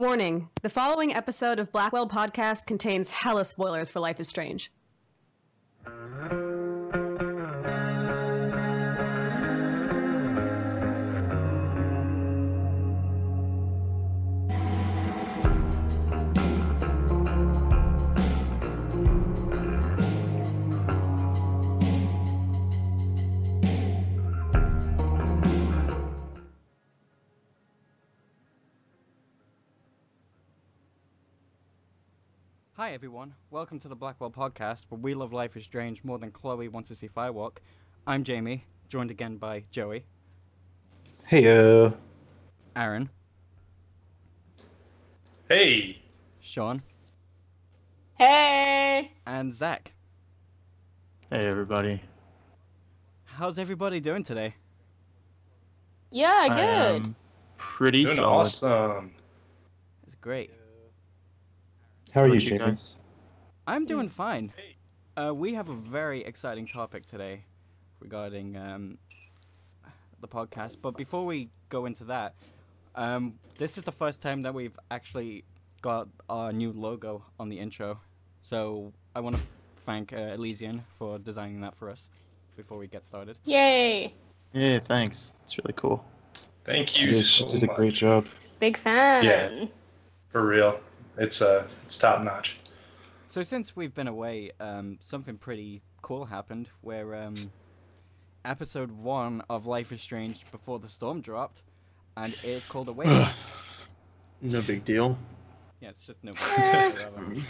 Warning, the following episode of Blackwell Podcast contains hella spoilers for Life is Strange. Hi everyone, welcome to the Blackwell Podcast, where we love Life is Strange more than Chloe wants to see firework. I'm Jamie, joined again by Joey. Hey, Aaron. Hey! Sean. Hey! And Zach. Hey everybody. How's everybody doing today? Yeah, I good. am pretty Doing solid. awesome. It's great. How are How you, about you Jamie? guys? I'm doing fine. We have a very exciting topic today regarding the podcast, but before we go into that, this is the first time that we've actually got our new logo on the intro, so I want to thank Elysian for designing that for us before we get started. Yay! Yeah, thanks. It's really cool. Thank you Yes, so she did a much. great job. Big fan. Yeah. For real. It's top notch. So since we've been away, something pretty cool happened where episode 1 of Life is Strange Before the Storm dropped, and it's called Awake. No big deal. Yeah, it's just no.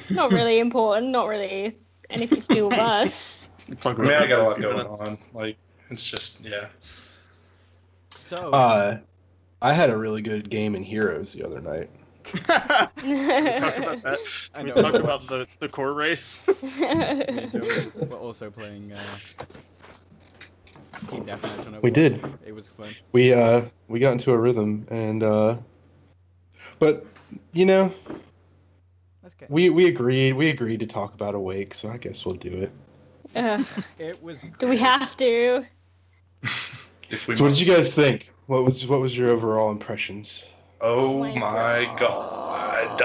Not really important, not really anything to do with us. We talk I mean, I about got a it lot for few going minutes. on. Like, it's just, yeah. So I had a really good game in Heroes the other night. We talked about that. I We know. talked about the core race. me and Joey were also playing Team Deathmatch on Overwatch. We did. It was fun. We got into a rhythm, and but you know, Let's get. we agreed to talk about Awake, so I guess we'll do it. Ugh, It was. do we have to? If we So, what did must. you guys think? What was your overall impressions? Oh Oh my my god.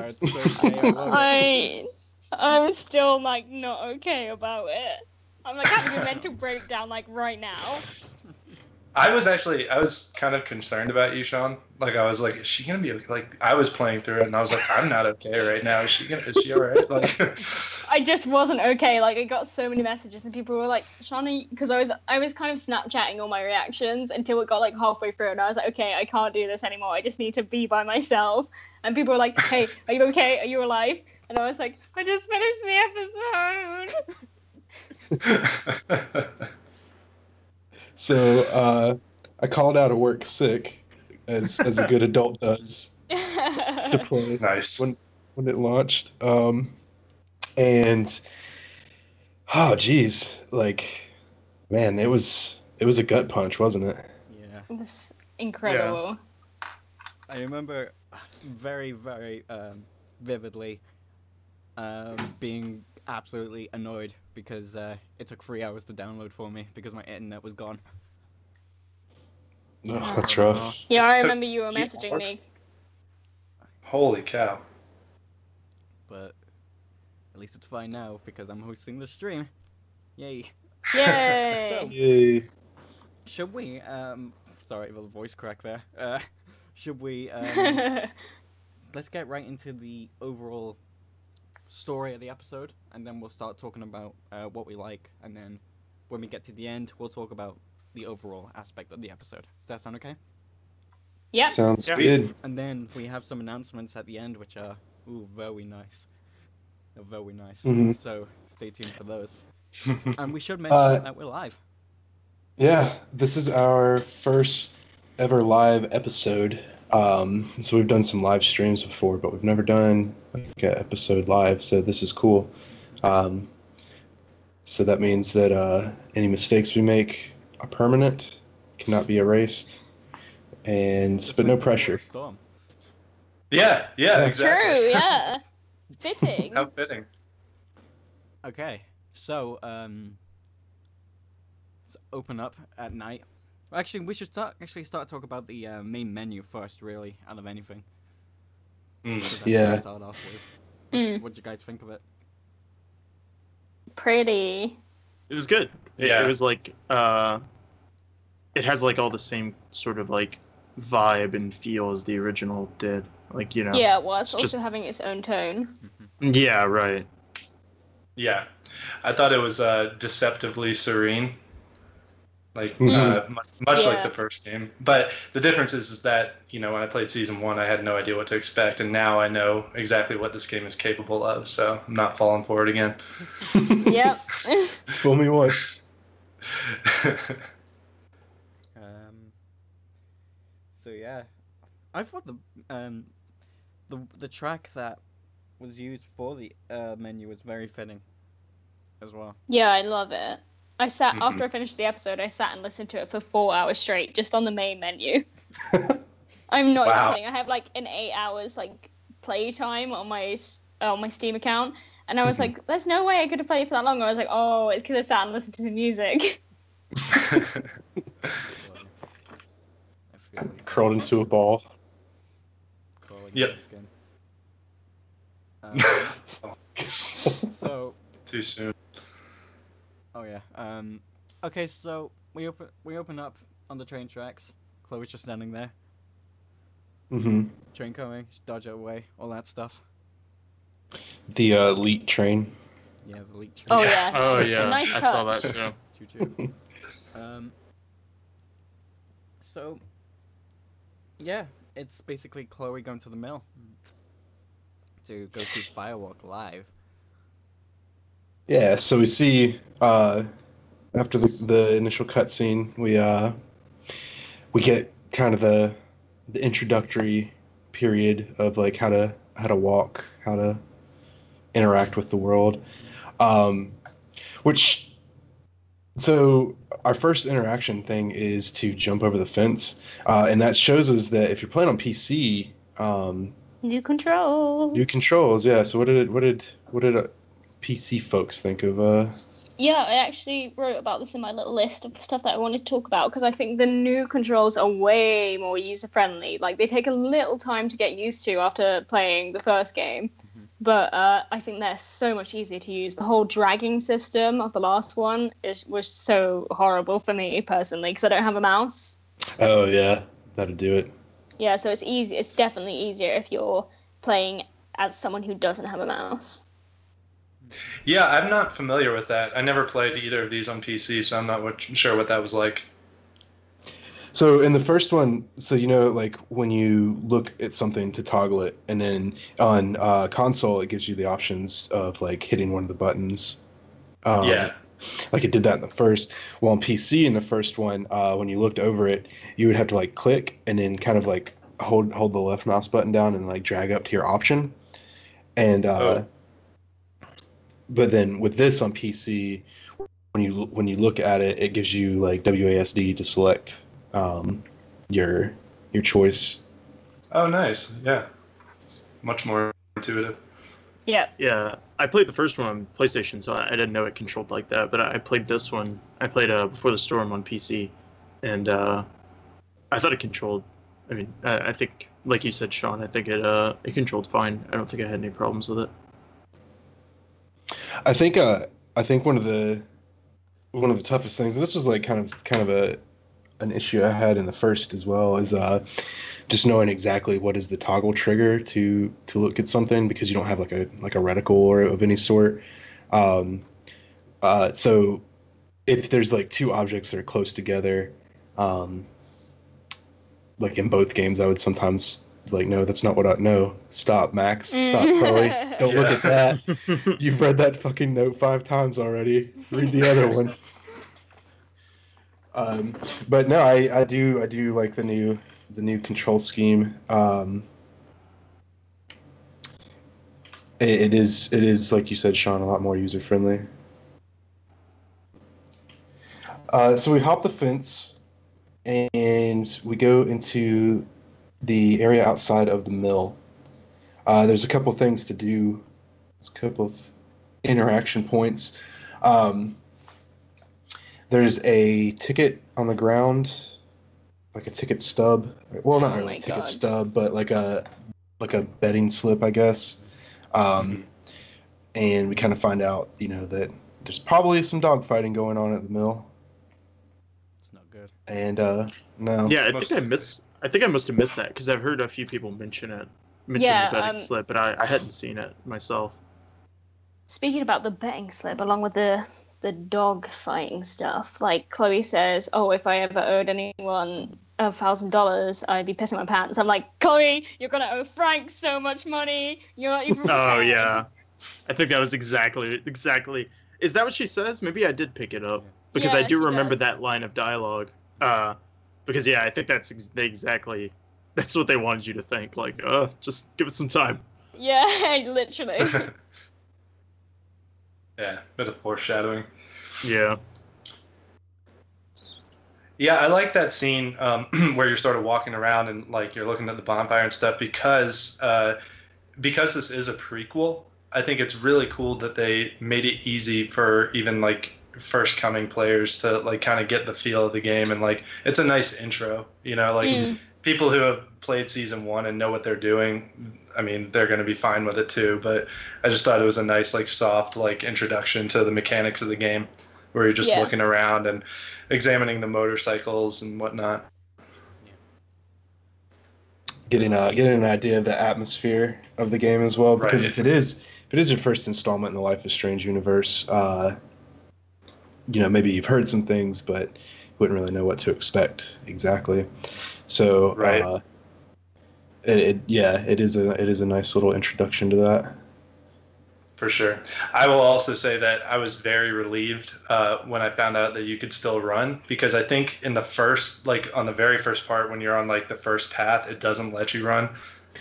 It's so gay. I love it. I'm still like not okay about it. I'm like having a mental breakdown like right now. I was kind of concerned about you, Sean. Like, I was like, is she gonna be okay? Like, I was playing through it, and I was like, I'm not okay right now. Is she alright? Like, I just wasn't okay. Like I got so many messages and people were like, Shauna, because I was kind of Snapchatting all my reactions until it got like halfway through and I was like, okay, I can't do this anymore. I just need to be by myself. And people were like, hey, are you okay? Are you alive? And I was like, I just finished the episode. So, I called out of work sick, as a good adult does, to play nice. when it launched. And oh geez, like, man, it was a gut punch, wasn't it? Yeah. It was incredible. I remember very, very vividly being absolutely annoyed because it took 3 hours to download for me because my internet was gone. Oh, that's rough. Yeah, I So, remember you were you messaging worked? me. Holy cow. But at least it's fine now because I'm hosting the stream. Yay. Yay! So- Yay. Should we, sorry for the voice crack there. Should we, let's get right into the overall story of the episode, and then we'll start talking about what we like, and then when we get to the end, we'll talk about the overall aspect of the episode. Does that sound okay? Yep. Sounds Yeah. good. And then we have some announcements at the end, which are, very nice. They're very nice. Mhm. So stay tuned for those. And we should mention that we're live. Yeah, this is our first ever live episode. So we've done some live streams before, but we've never done like an episode live. So this is cool. So that means that any mistakes we make are permanent, cannot be erased, and Just but like no before the pressure. storm. Yeah, Yeah. exactly. True, yeah. Fitting. How fitting. Okay, so let's open up at night. Actually, we should start talking about the main menu first, really, out of anything. Mm. So that's what Yeah. we start off with. What do you guys think of it? Pretty. It was good. Yeah. It was like it has like all the same sort of like vibe and feel as the original did. Like, you know. Yeah, well, it's it's also just- having its own tone. Yeah, right. Yeah, I thought it was deceptively serene, like Mhm. much like Yeah. the first game. But the difference is that when I played season 1, I had no idea what to expect, and now I know exactly what this game is capable of. So I'm not falling for it again. Yep. Fool me once. So yeah, I thought the track that was used for the menu was very fitting, as well. Yeah, I love it. I sat Mhm. after I finished the episode. I sat and listened to it for 4 hours straight, just on the main menu. I'm not even Wow. kidding. I have like an 8 hours like play time on my Steam account, and I was like, "There's no way I could have played for that long." I was like, "Oh, it's because I sat and listened to the music." I feel like Curled into a ball. crawling Yep. into the skin. So, Too soon. oh yeah. Okay, so we open up on the train tracks. Chloe's just standing there. Hmm. Train coming, just dodge it away, all that stuff. The elite train. Yeah, the leak train. Oh yeah. Oh nice- yeah, nice I saw that touch. too. Choo-choo. So, yeah, it's basically Chloe going to the mill to go see Firewalk live. Yeah, so we see after the initial cutscene, we get kind of the introductory period of like how to walk, how to interact with the world. So our first interaction thing is to jump over the fence, and that shows us that if you're playing on PC, New controls. new controls. Yeah. So what did PC folks think of? Yeah, I actually wrote about this in my little list of stuff that I wanted to talk about because I think the new controls are way more user friendly. Like they take a little time to get used to after playing the first game, but I think they're so much easier to use. The whole dragging system of the last one was so horrible for me personally because I don't have a mouse. Oh yeah, that'd do it. Yeah, so it's easy. It's definitely easier if you're playing as someone who doesn't have a mouse. Yeah, I'm not familiar with that. I never played either of these on PC, so I'm not sure what that was like. So in the first one, so like when you look at something to toggle it, and then on console it gives you the options of like hitting one of the buttons. Yeah. Like it did that in the first. Well, on PC in the first one, when you looked over it, you would have to like click and then kind of like hold the left mouse button down and like drag up to your option. And but then with this on PC, when you look at it, it gives you like WASD to select your choice. Oh, nice. Yeah. It's much more intuitive. Yeah. Yeah, I played the first one on PlayStation, so I didn't know it controlled like that. But I played this one. I played Before the Storm on PC, and I thought it controlled. I mean, I think, like you said, Sean, I think it controlled fine. I don't think I had any problems with it. I think one of the toughest things, and this was like kind of an issue I had in the first as well, is just knowing exactly what is the toggle trigger to look at something, because you don't have like a reticle or of any sort. So if there's like two objects that are close together, like in both games, I would sometimes like, no, that's not what no, stop, Max, stop, Chloe, don't look at that. You've read that fucking note 5 times already. Read the other one. But no, I do like the new control scheme. It is like you said, Sean, a lot more user friendly. So we hop the fence and we go into the area outside of the mill. There's a couple things to do. There's a couple of interaction points. There's a ticket on the ground, like a ticket stub. Well, not Oh really my a ticket God. stub, but like a like a betting slip, I guess. And we kind of find out, that there's probably some dogfighting going on at the mill. It's not good. And no. Yeah, I think I must have missed that because I've heard a few people mention the betting slip, but I hadn't seen it myself. Speaking about the betting slip, along with the dog fighting stuff, like Chloe says, "Oh, if I ever owed anyone $1,000, I'd be pissing my pants." I'm like, Chloe, you're gonna owe Frank so much money. You're not even prepared. Oh yeah, I think that was exactly. Is that what she says? Maybe I did pick it up because I do remember that line of dialogue. Because I think that's exactly what they wanted you to think. Like, just give it some time. Yeah, literally. Yeah, bit of foreshadowing. Yeah. Yeah, I like that scene where you're sort of walking around and like you're looking at the bonfire and stuff because this is a prequel. I think it's really cool that they made it easy for even like first coming players to like kind of get the feel of the game, and like it's a nice intro, people who have played season 1 and know what they're doing, I mean, they're going to be fine with it too, but I just thought it was a nice like soft like introduction to the mechanics of the game where you're just looking around and examining the motorcycles and whatnot. Getting an idea of the atmosphere of the game as well, because if it is your first installment in the Life is Strange universe, maybe you've heard some things, but you wouldn't really know what to expect exactly. So, it is a nice little introduction to that. For sure. I will also say that I was very relieved when I found out that you could still run, because I think in the first, like on the very first part, when you're on like the first path, it doesn't let you run.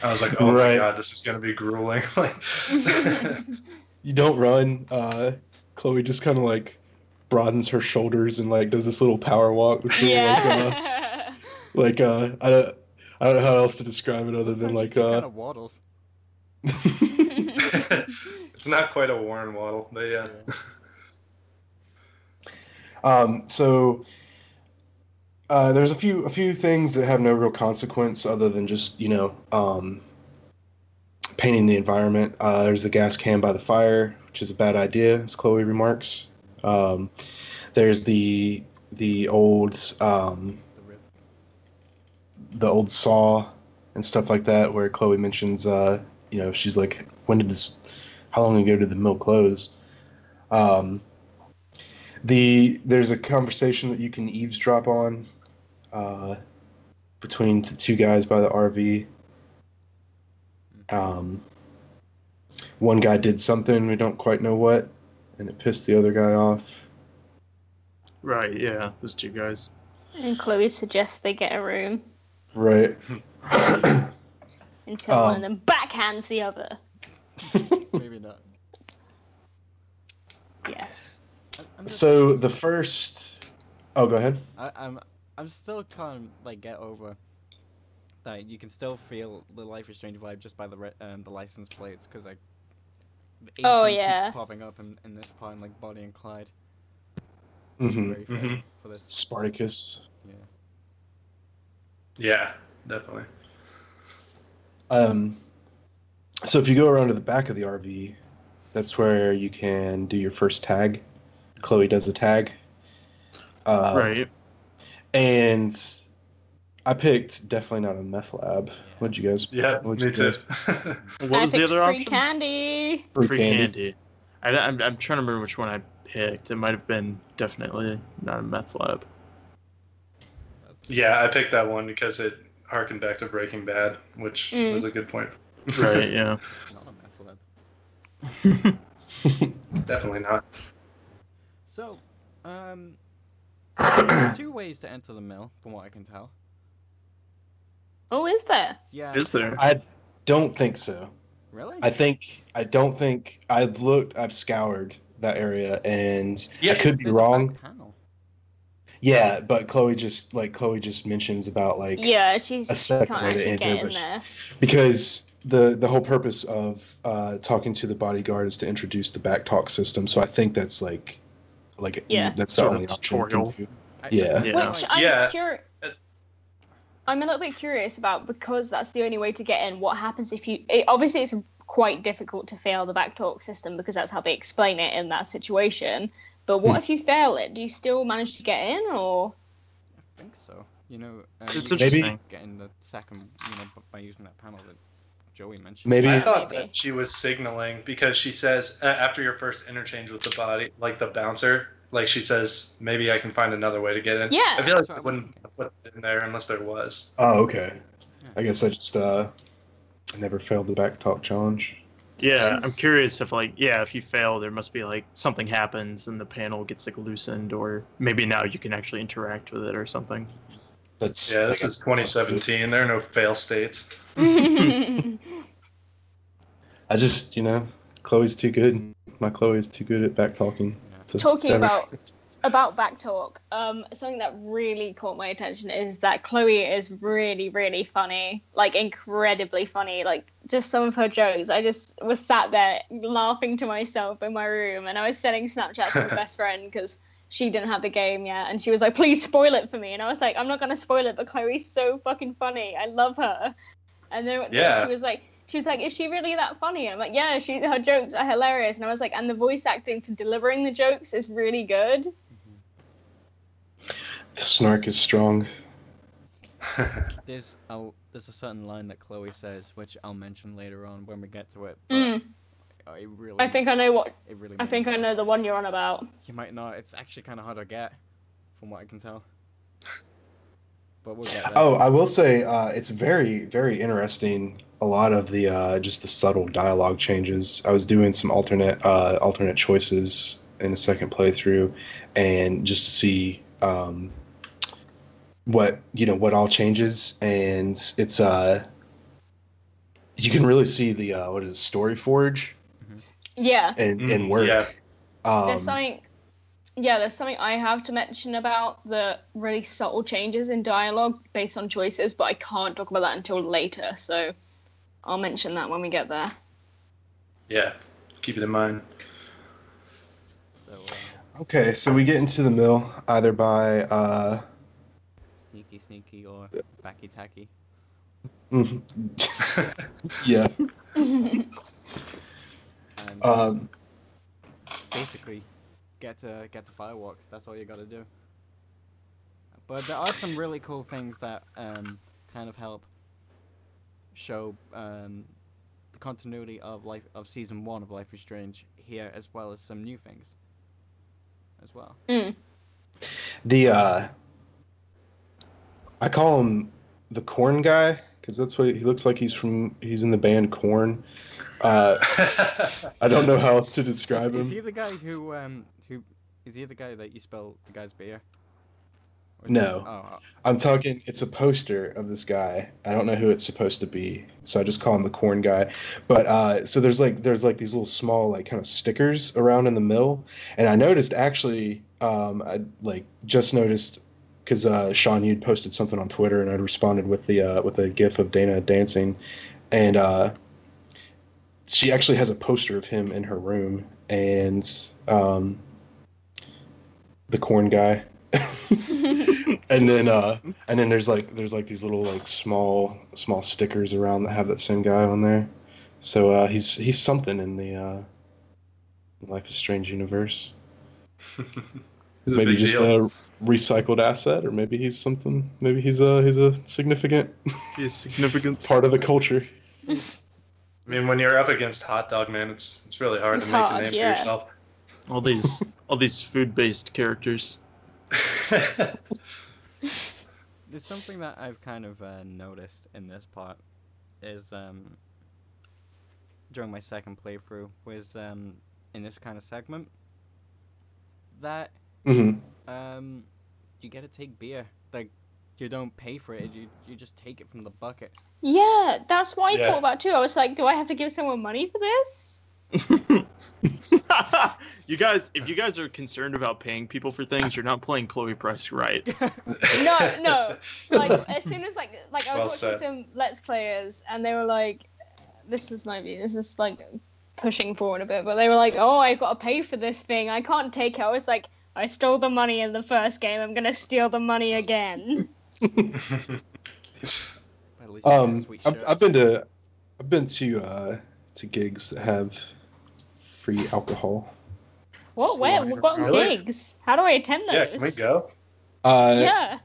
I was like, oh my God, this is going to be grueling. Like, you don't run. Chloe just kind of like broadens her shoulders and like does this little power walk. Yeah. I don't know how else to describe it other than like kind of waddles. It's not quite a Warren waddle, but yeah. So there's a few things that have no real consequence other than just painting the environment. There's the gas can by the fire, which is a bad idea, as Chloe remarks. There's the old saw and stuff like that, where Chloe mentions she's like, how long ago did the mill close? There's a conversation that you can eavesdrop on between the two guys by the RV. One guy did something, we don't quite know what, and it pissed the other guy off. Right, yeah, those two guys. And Chloe suggests they get a room. Right. Until one of them backhands the other. Maybe not. Yes. So the first... Oh, go ahead. I'm still trying to like get over that you can still feel the Life is Strange vibe just by the license plates, because like keeps popping up in this part, like Bonnie and Clyde. Mm-hmm. For this. Spartacus. Yeah, definitely. So if you go around to the back of the RV, that's where you can do your first tag. Chloe does a tag. Right. And I picked definitely not a meth lab. What'd you guys? Yeah, me too. What was the other option? Free candy. Free candy. I'm trying to remember which one I picked. It might have been definitely not a meth lab. Yeah, I picked that one because it harkened back to Breaking Bad, which was a good point. Right, yeah. Not a meth lab. Definitely not. So, there's two ways to enter the mill, from what I can tell. Oh, is there? Yeah. Is there? I don't think so. Really? I've scoured that area, and I could be There's wrong. A back panel. Yeah, but Chloe just mentions about like she's a second can't way to actually enter, get in there. because the whole purpose of talking to the bodyguard is to introduce the back talk system. So I think that's like that's the Sort of only option. tutorial. Yeah. Which I'm curious. I'm a little bit curious about, because that's the only way to get in, what happens if you... obviously, it's quite difficult to fail the backtalk system because that's how they explain it in that situation. But what if you fail it? Do you still manage to get in, or...? I think so. You know, It's you interesting. can get in the second, by using that panel that Joey mentioned. Maybe. I thought Maybe. that she was signaling because she says after your first interchange with the body, like the bouncer, like she says, maybe I can find another way to get in. Yeah. I feel like That's what I they was wouldn't put it in there unless there was. Oh, okay. I guess I just never failed the back talk challenge. Yeah, I'm curious if if you fail, there must be something happens and the panel gets loosened, or maybe now you can actually interact with it or something. This is 2017. There are no fail states. I just, Chloe's too good. My Chloe is too good at back talking. Talking about backtalk, something that really caught my attention is that Chloe is really, really funny, incredibly funny. Just some of her jokes, I just was sat there laughing to myself in my room, and I was sending Snapchats to my best friend because she didn't have the game yet, and she was like, please spoil it for me, and I was like, I'm not gonna spoil it, but Chloe's so fucking funny, I love her. And then she was like, is she really that funny? And I'm like, yeah, her jokes are hilarious. And I was like, and the voice acting for delivering the jokes is really good. The snark is strong. There's a certain line that Chloe says, which I'll mention later on when we get to it. But I think I know what. It really. I think I know the one you're on about. You might not. It's actually kind of hard to get, from what I can tell. But we'll get there. Oh, I will say it's very, very interesting. A lot of the just the subtle dialogue changes. I was doing some alternate choices in a second playthrough, and just to see what all changes, and it's you can really see the Story Forge. Yeah. And work. Yeah. There's something I have to mention about the really subtle changes in dialogue based on choices, but I can't talk about that until later, so I'll mention that when we get there. Yeah, keep it in mind. So, Okay, so we get into the mill either by sneaky or backy tacky. yeah. And basically get to firewalk. That's all you gotta do. But there are some really cool things that kind of help show the continuity of season 1 of Life is Strange here, as well as some new things as well. I call him the Korn guy because that's what he looks like. He's in the band Korn. I don't know how else to describe him. Is he the guy who is he the guy that you spell the guy's beer? No. I'm talking, it's a poster of this guy. I don't know who it's supposed to be, so I just call him the Korn guy. But so there's these little small kind of stickers around in the mill, and I noticed actually I just noticed because Sean, you'd posted something on Twitter, and I'd responded with a GIF of Dana dancing, and she actually has a poster of him in her room, and the Korn guy. and then there's these little small stickers around that have that same guy on there. So he's something in the Life is Strange universe. Maybe just a recycled asset, or maybe he's something. Maybe he's a significant part of the culture. I mean, when you're up against Hot Dog Man, it's really hard to make a name for yourself. All these food-based characters. There's something that I've kind of noticed in this part is during my second playthrough was in this kind of segment that you get to take beer. You don't pay for it, you just take it from the bucket. Yeah, that's what I thought about too. I was like, do I have to give someone money for this? If you guys are concerned about paying people for things, you're not playing Chloe Price right. No. As soon as I was watching some Let's Players, and they were like, this is my view. This is pushing forward a bit, but they were like, oh, I've got to pay for this thing. I can't take it. I was like, I stole the money in the first game. I'm gonna steal the money again. At least you get a sweet shirt. I've been to gigs that have free alcohol. What? Where? What Really? gigs? How do I attend those? Yeah, can we go? Yeah.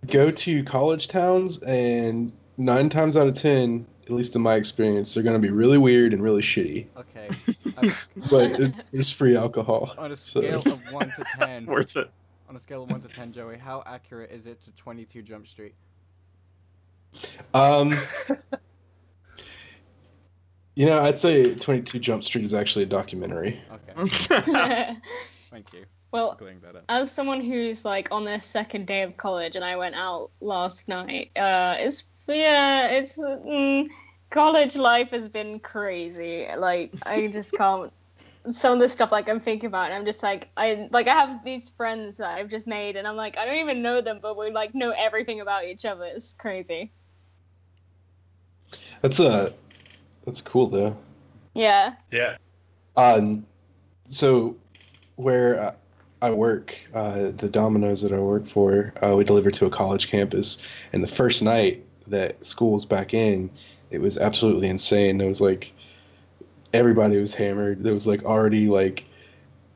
Go to college towns, and 9 times out of 10, at least in my experience, they're gonna be really weird and really shitty. Okay. But there's free alcohol. On a so- scale of 1 to 10. Worth it. On a scale of 1 to 10, Joey, how accurate is it to 22 Jump Street? I'd say 22 Jump Street is actually a documentary. Okay. Thank you Well, for clearing that up. as someone who's like on their second day of college and I went out last night, college life has been crazy. Like I just can't. Some of the stuff like I'm thinking about, and I'm just like I have these friends that I've just made, and I'm like I don't even know them, but we like know everything about each other. It's crazy. That's cool though. Yeah. Yeah. So where I work, the Domino's that I work for, we deliver to a college campus, and the first night that school was back in, it was absolutely insane. There was like everybody was hammered. There was like already like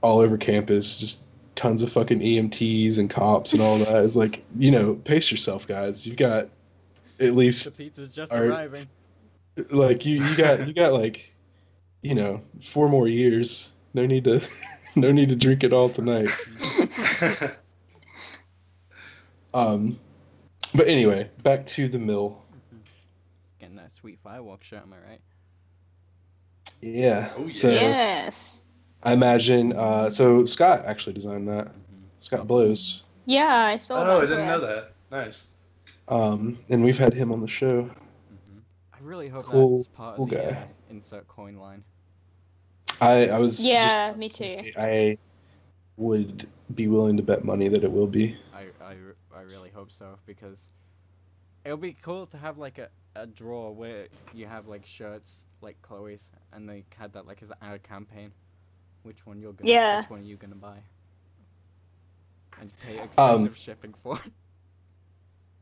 all over campus, just tons of fucking EMTs and cops and all that. It's like, pace yourself, guys. You've got at The least pizza's just Alright. arriving. like you got like 4 more years. No need to drink it all tonight. But anyway, back to the mill. Getting that sweet firework shirt, am I right? Yeah. Oh, yeah. So Yes. I imagine. So Scott actually designed that. Scott Blows. Yeah, I saw that. Oh, I on didn't know Twitter. that. Nice. And we've had him on the show. I really hope Cool- that's part cool of the guy. insert coin line. I was. Yeah, me too. I would be willing to bet money that it will be. I really hope so, because it'll be cool to have like a draw where you have like shirts like Chloe's, and they had that like as an ad campaign. Which one you're gonna? Yeah. Which one are you gonna buy? And pay expensive shipping for.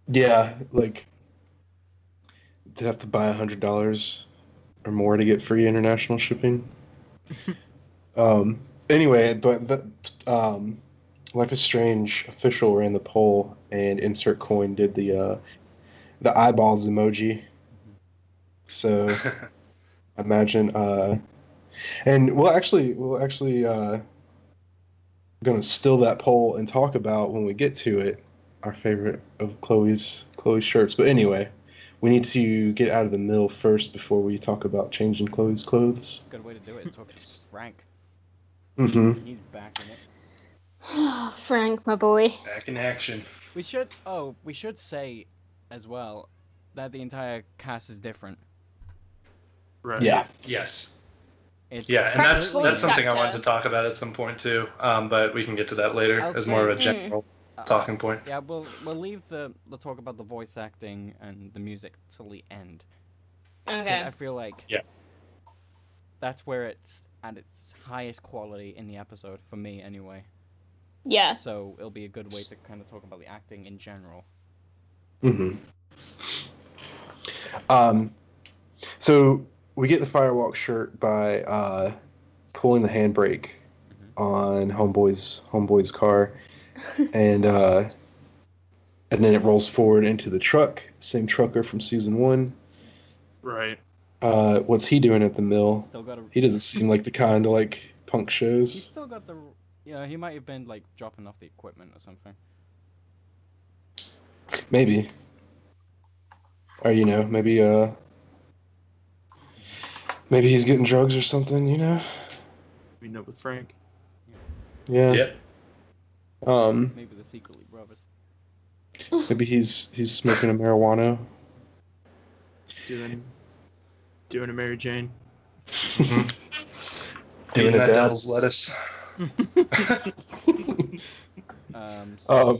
Yeah, like they have to buy $100 or more to get free international shipping. Anyway, but Life is Strange official ran the poll, and Insert Coin did the eyeballs emoji. So imagine, and we'll actually gonna steal that poll and talk about when we get to it our favorite of Chloe's shirts. But anyway, we need to get out of the mill first before we talk about changing Chloe's clothes. Good way to do it is talk to Frank. Mm-hmm. He's back in it. Frank, my boy. Back in action. We should say as well that the entire cast is different. Right. Yeah. Yes. It's Yeah, and Frank's that's something I actor. wanted to talk about at some point too. But we can get to that later I'll as more of a say- general talking point. Yeah, we'll leave the talk about the voice acting and the music till the end. 'Cause Okay. I feel like Yeah. that's where it's at its highest quality in the episode for me anyway. Yeah. So it'll be a good way to kind of talk about the acting in general. Mm-hmm. So we get the Firewalk shirt by pulling the handbrake on Homeboy's car, and then it rolls forward into the truck. Same trucker from season 1. Right. What's he doing at the mill? Still got He doesn't seem like the kind to like punk He's shows. still got the. Yeah, he might have been like dropping off the equipment or something. Maybe. Or maybe he's getting drugs or something. We know with Frank. Yeah. Yep. Maybe the secretly brothers. Maybe he's smoking a marijuana. Doing a Mary Jane. Doing Eating a that dab. devil's lettuce. So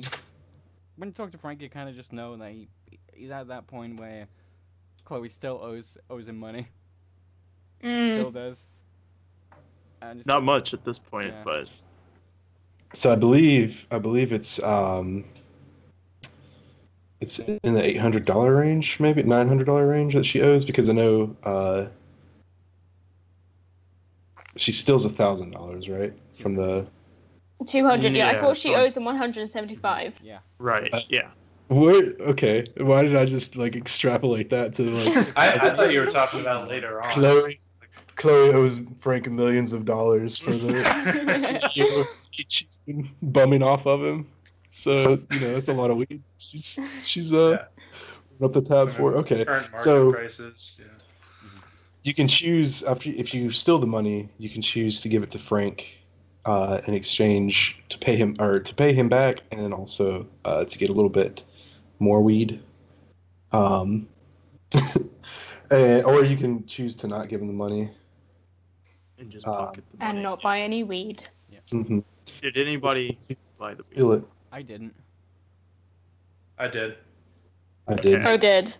when you talk to Frank, you kind of just know that he's at that point where Chloe still owes him money. Still does. And just- Not much at this point, Yeah. but So I believe it's it's in the $800 range, maybe $900 range that she owes, because I know she steals $1,000, right, from the. 200. Yeah, I Yeah, thought she sorry. owes him 175. Yeah. Right. Yeah. What? Okay, why did I just like extrapolate that to like I thought you were talking about later on. Chloe owes Frank millions of dollars for the she's been bumming off of him. So that's a lot of weed. She's up the tab for. Okay, Current market so prices. Yeah. you can choose if you steal the money, you can choose to give it to Frank in exchange to pay him back, and then also to get a little bit more weed. Or you can choose to not give him the money And just pocket the money. And not buy any weed. Mm-hmm. Did anybody buy the Steal it. I didn't. I did. I did. Okay. Oh, did.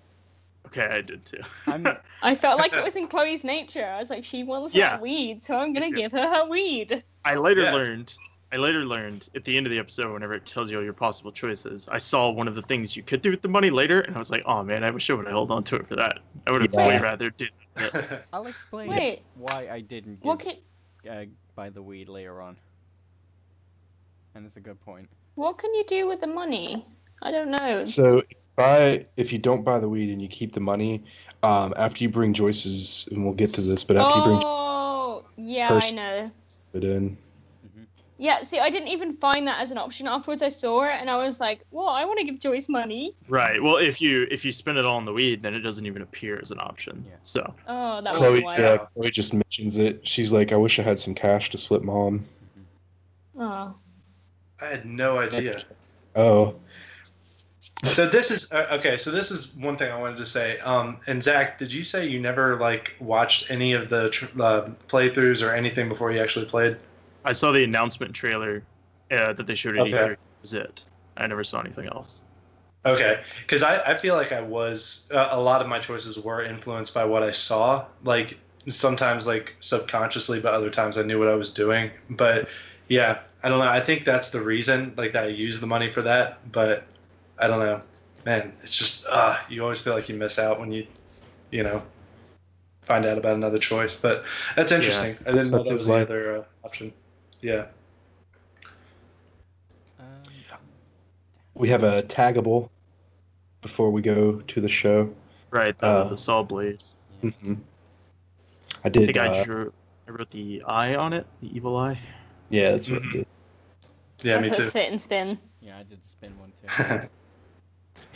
Okay, I did too. I felt like it was in Chloe's nature. I was like, she wants Yeah. that weed, so I'm gonna It's- give her weed. I later Yeah. learned at the end of the episode, whenever it tells you all your possible choices, I saw one of the things you could do with the money later, and I was like, oh man, I wish I would have held on to it for that. I would have Yeah. way rather do that. I'll explain Wait. why I didn't What can buy the weed later on. And it's a good point. what can you do with the money? I don't know. So if you don't buy the weed and you keep the money, after you bring Joyce's, and we'll get to this, but after you bring Oh, yeah, I Pers- know. it in, Yeah, see, I didn't even find that as an option. Afterwards, I saw it and I was like, "Well, I want to give Joyce money." Right. Well, if you spend it all on the weed, then it doesn't even appear as an option. Yeah. So Oh, that was Chloe, why. Chloe just mentions it. She's like, "I wish I had some cash to slip Mom." Oh. I had no idea. Oh, So this is okay. So this is one thing I wanted to say. And Zach, did you say you never watched any of the playthroughs or anything before you actually played? I saw the announcement trailer that they showed at Okay. E3. That was it. I never saw anything else. Okay, because I feel like I was a lot of my choices were influenced by what I saw. Like sometimes subconsciously, but other times I knew what I was doing. But yeah, I don't know. I think that's the reason that I used the money for that. But I don't know, man. It's just you always feel like you miss out when you find out about another choice. But that's interesting. I didn't know Such that was is the life. other option. Yeah. we have a taggable before we go to the show. Right. The saw blade. Mm-hmm. I I did. think I wrote the eye on it, the evil eye. Yeah, that's what I Mhm. did. Yeah, I me put too. sit and spin. Yeah, I did spin one too.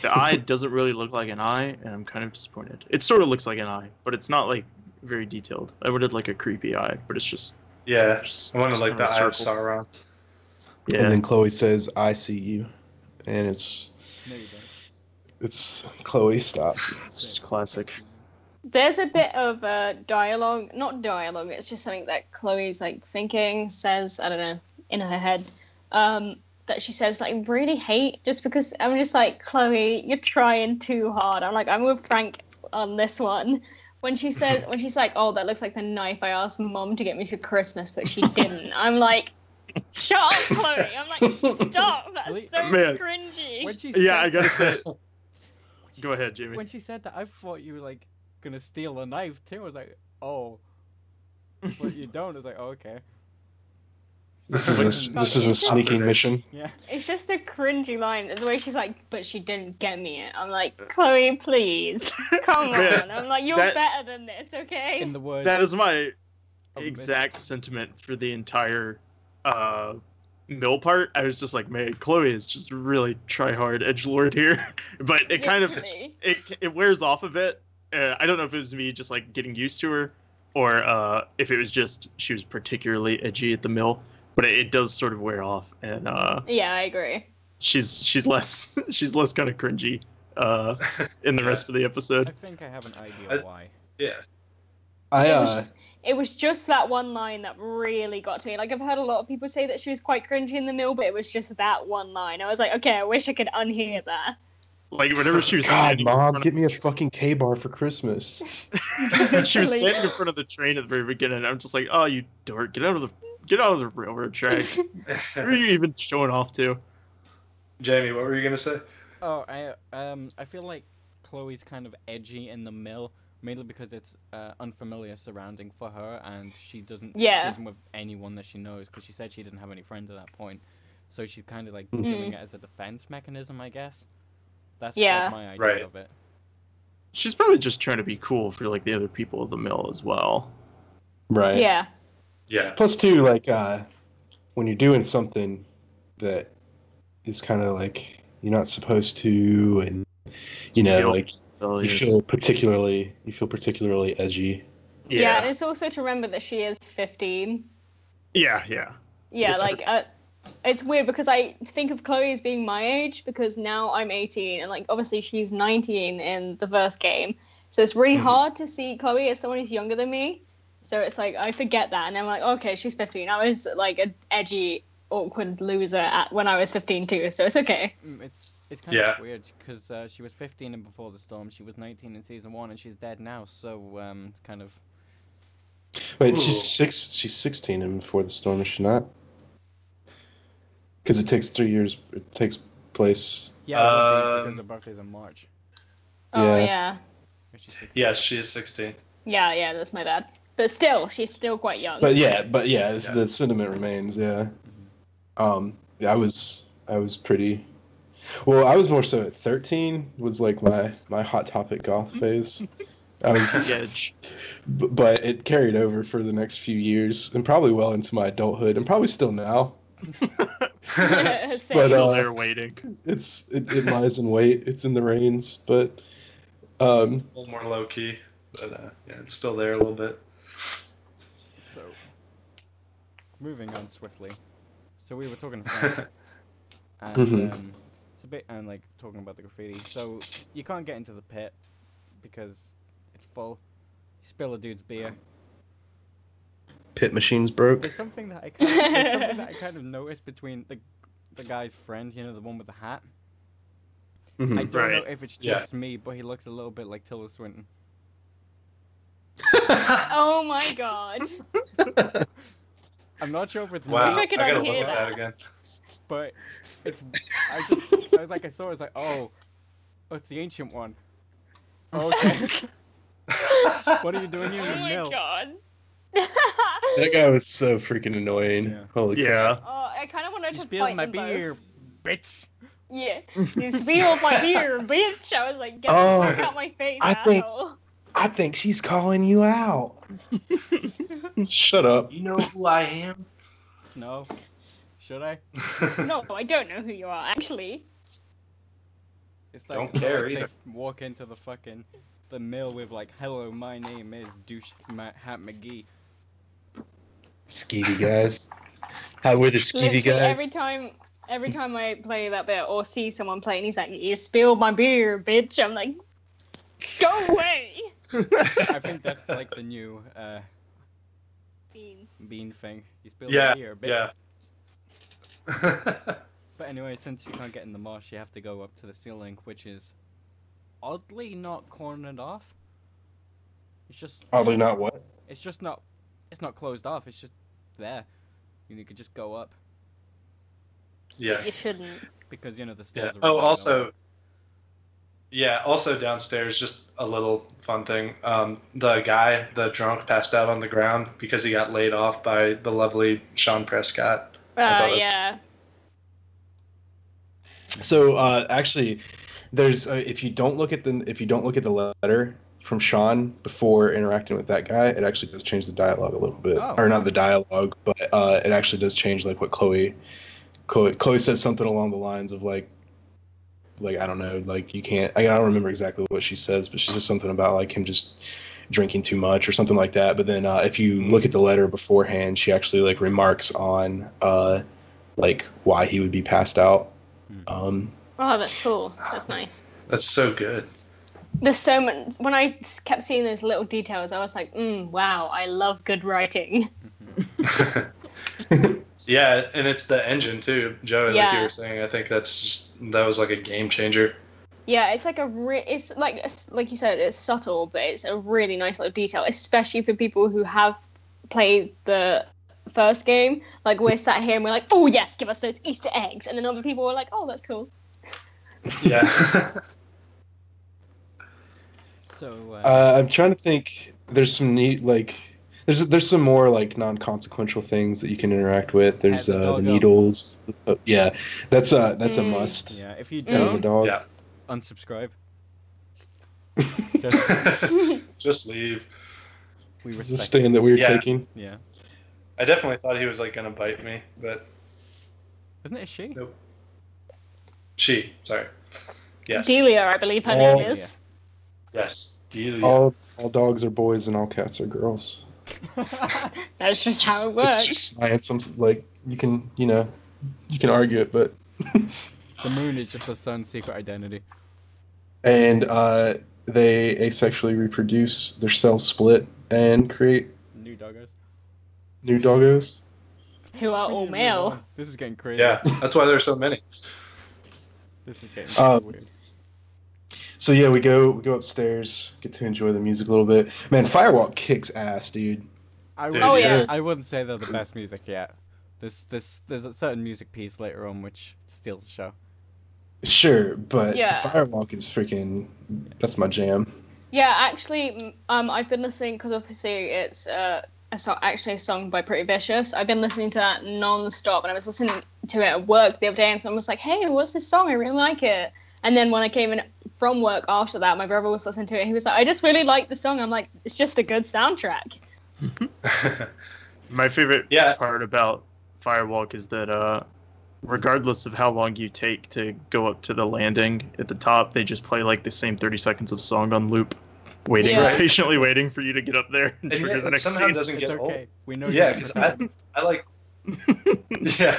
The eye doesn't really look like an eye, and I'm kind of disappointed. It sort of looks like an eye, but it's not very detailed. I would have a creepy eye, but it's just Yeah, just I wanted just the kind of a Eye of circle. Sauron. Yeah. And then Chloe says, "I see you," and it's No, you don't. Chloe. Stop. It's just classic. There's a bit of dialogue, not dialogue. It's just something that Chloe's thinking, says. I don't know, in her head. That she says really hate, just because I'm just like, Chloe, you're trying too hard. I'm with Frank on this one. When she's like, oh, that looks like the knife I asked Mom to get me for Christmas, but she didn't. I'm like, shut up, Chloe. I'm like, stop. That's so Man. cringy. When she Yeah, I said- gotta say. when she Go ahead, Jamie. When she said that, I thought you were gonna steal a knife too. I was like, oh, but you don't. I was like, oh, okay. This is a sneaking mission. Yeah. It's just a cringy line. The way she's like, but she didn't get me it. I'm like, Chloe, please. Come Man, on. I'm like, you're that- better than this, okay? In the words. That is my of exact sentiment for the entire mill part. I was just like, man, Chloe is just really try hard edgelord here, but it kind of Literally. it wears off a bit. I don't know if it was me just getting used to her, or if it was just she was particularly edgy at the mill. But it does sort of wear off, and Yeah, I agree. she's less kind of cringy in the rest of the I episode. think I have an idea why. Yeah. It was just that one line that really got to me. I've heard a lot of people say that she was quite cringy in the mill, but it was just that one line. I was like, okay, I wish I could unhear that. Whenever she was God, standing in Mom, front get me a fucking K-bar for Christmas. she was Literally. standing in front of the train at the very beginning. I'm just like, oh, you dork, get out of the railroad track. Who are you even showing off to? Jamie, what were you gonna say? I feel like Chloe's kind of edgy in the mill, mainly because it's unfamiliar surrounding for her, and she isn't with anyone that she knows, because she said she didn't have any friends at that point. So she's kind of like doing it as a defense mechanism, I guess. That's like, my idea of it. She's probably just trying to be cool for like the other people of the mill as well. Right. Yeah. Yeah. Plus, too, like when you're doing something that is kind of like you're not supposed to, and you feel particularly edgy. Yeah, and it's also to remember that she is 15. Yeah. Yeah, like it's weird because I think of Chloe as being my age because now I'm 18 and like obviously she's 19 in the first game, so it's really hard to see Chloe as someone who's younger than me. So it's like I forget that, and I'm like, okay, she's 15. I was like an edgy, awkward loser when I was 15 too, so it's okay. It's kind of weird because she was 15 in Before the Storm, she was 19 in season 1, and she's dead now. So it's kind of. Wait, she's 16 in Before the Storm, is she not? Because it takes 3 years. It takes place. Yeah, because her birthday's in March. Oh yeah. Yes, she is 16. Yeah, that's my bad. But still, she's still quite young. But the sentiment remains. Yeah. I was pretty. Well, I was more so at 13. Was like my Hot Topic goth phase. I was, but it carried over for the next few years and probably well into my adulthood and probably still now. But still there waiting. It lies in wait. It's in the reins, but a little more low key. But it's still there a little bit. So, moving on swiftly. So we were talking to Frank, and it's a bit like talking about the graffiti. So you can't get into the pit because it's full. You spill a dude's beer. Pit machine's broke. There's something that I kind of noticed between the guy's friend, the one with the hat. I don't know if it's just me, but he looks a little bit like Tilda Swinton. Oh my god. I'm not sure if it's wow. I wish I could gotta unhear look at that that again. But it's. I saw it, I was like, oh, it's the ancient one. Okay. What are you doing here in the mill? Oh my god. That guy was so freaking annoying. Yeah. Holy crap. Oh, I kind of wanted You to spilled fight my them both. beer, bitch. Yeah. You spilled my beer, bitch. I was like, get the fuck out my face, I think she's calling you out. Shut up. You know who I am? No. Should I? No, I don't know who you are, actually. It's like, Don't care they either. walk into the mill with like, hello, my name is Douche Hat McGee. Skeevy guys. How we're the skeevy Literally, guys. every time I play that bit or see someone play and he's like, you spilled my beer, bitch, I'm like, go away! I think that's like the new Beans. bean thing. You spilled my beer, bitch. Yeah. But anyway, since you can't get in the mosh, you have to go up to the ceiling, which is oddly not cornered off. It's just Oddly not what? It's just not. It's not closed off. It's just there. You could just go up Yeah. You shouldn't. because the Yeah. stairs. Are Oh, really also. low. Yeah. Also downstairs, just a little fun thing. The drunk, passed out on the ground because he got laid off by the lovely Sean Prescott. I thought Yeah. So actually, there's if you don't look at the letter from Sean before interacting with that guy, it actually does change the dialogue a little bit, or not the dialogue, but it actually does change like what Chloe says something along the lines of like I don't know, like you can't. I don't remember exactly what she says, but she says something about like him just drinking too much or something like that. But then if you look at the letter beforehand, she actually like remarks on like why he would be passed out. Oh, that's cool. That's nice. That's so good. There's so much. When I kept seeing those little details, I was like, wow, I love good writing. Yeah, and it's the engine too, Joey. Like you were saying, I think that was like a game changer. Yeah, it's like it's like you said, it's subtle, but it's a really nice little detail, especially for people who have played the first game. Like we're sat here and we're like, oh yes, give us those Easter eggs, and then other people were like, oh, that's cool. Yeah. So I'm trying to think. There's some neat there's some more like non-consequential things that you can interact with. There's Pet the the dog up. needles. Yeah, that's a must. yeah, if you Petting a don't dog. Yeah. unsubscribe, just Just leave. we This is a respect. stand that we were Yeah. taking. Yeah, I definitely thought he was like gonna bite me, but isn't it a she? nope. She, sorry. Yes. Delia, I believe her Oh, name is. Yes. Delia. All dogs are boys and all cats are girls. That's just how it It's works. just science. Like you can argue it, but The moon is just the sun's secret identity. and they asexually reproduce. Their cells split and create New doggos. new doggos. Who are all male. This is getting crazy. Yeah, that's why there's so many. This is getting so weird. So yeah, we go upstairs, get to enjoy the music a little bit. Man, Firewalk kicks ass, dude. I Dude, wouldn't, Oh, yeah. I wouldn't say they're the best music yet. There's a certain music piece later on which steals the show. Sure, but Yeah. Firewalk is freaking. That's my jam. Yeah, actually, I've been listening because obviously it's actually a song by Pretty Vicious. I've been listening to that non-stop, and I was listening to it at work the other day, and someone was like, "Hey, what's this song? I really like it." And then when I came in from work after that, my brother was listening to it. He was like, "I just really like the song." I'm like, "It's just a good soundtrack." My favorite Yeah. part about Firewalk is that regardless of how long you take to go up to the landing at the top, they just play like the same 30 seconds of song on loop, waiting, Yeah. patiently waiting for you to get up there and And trigger yet the it next somehow scene. doesn't It's get okay. old. We know Yeah, you're because gonna- I like. Yeah.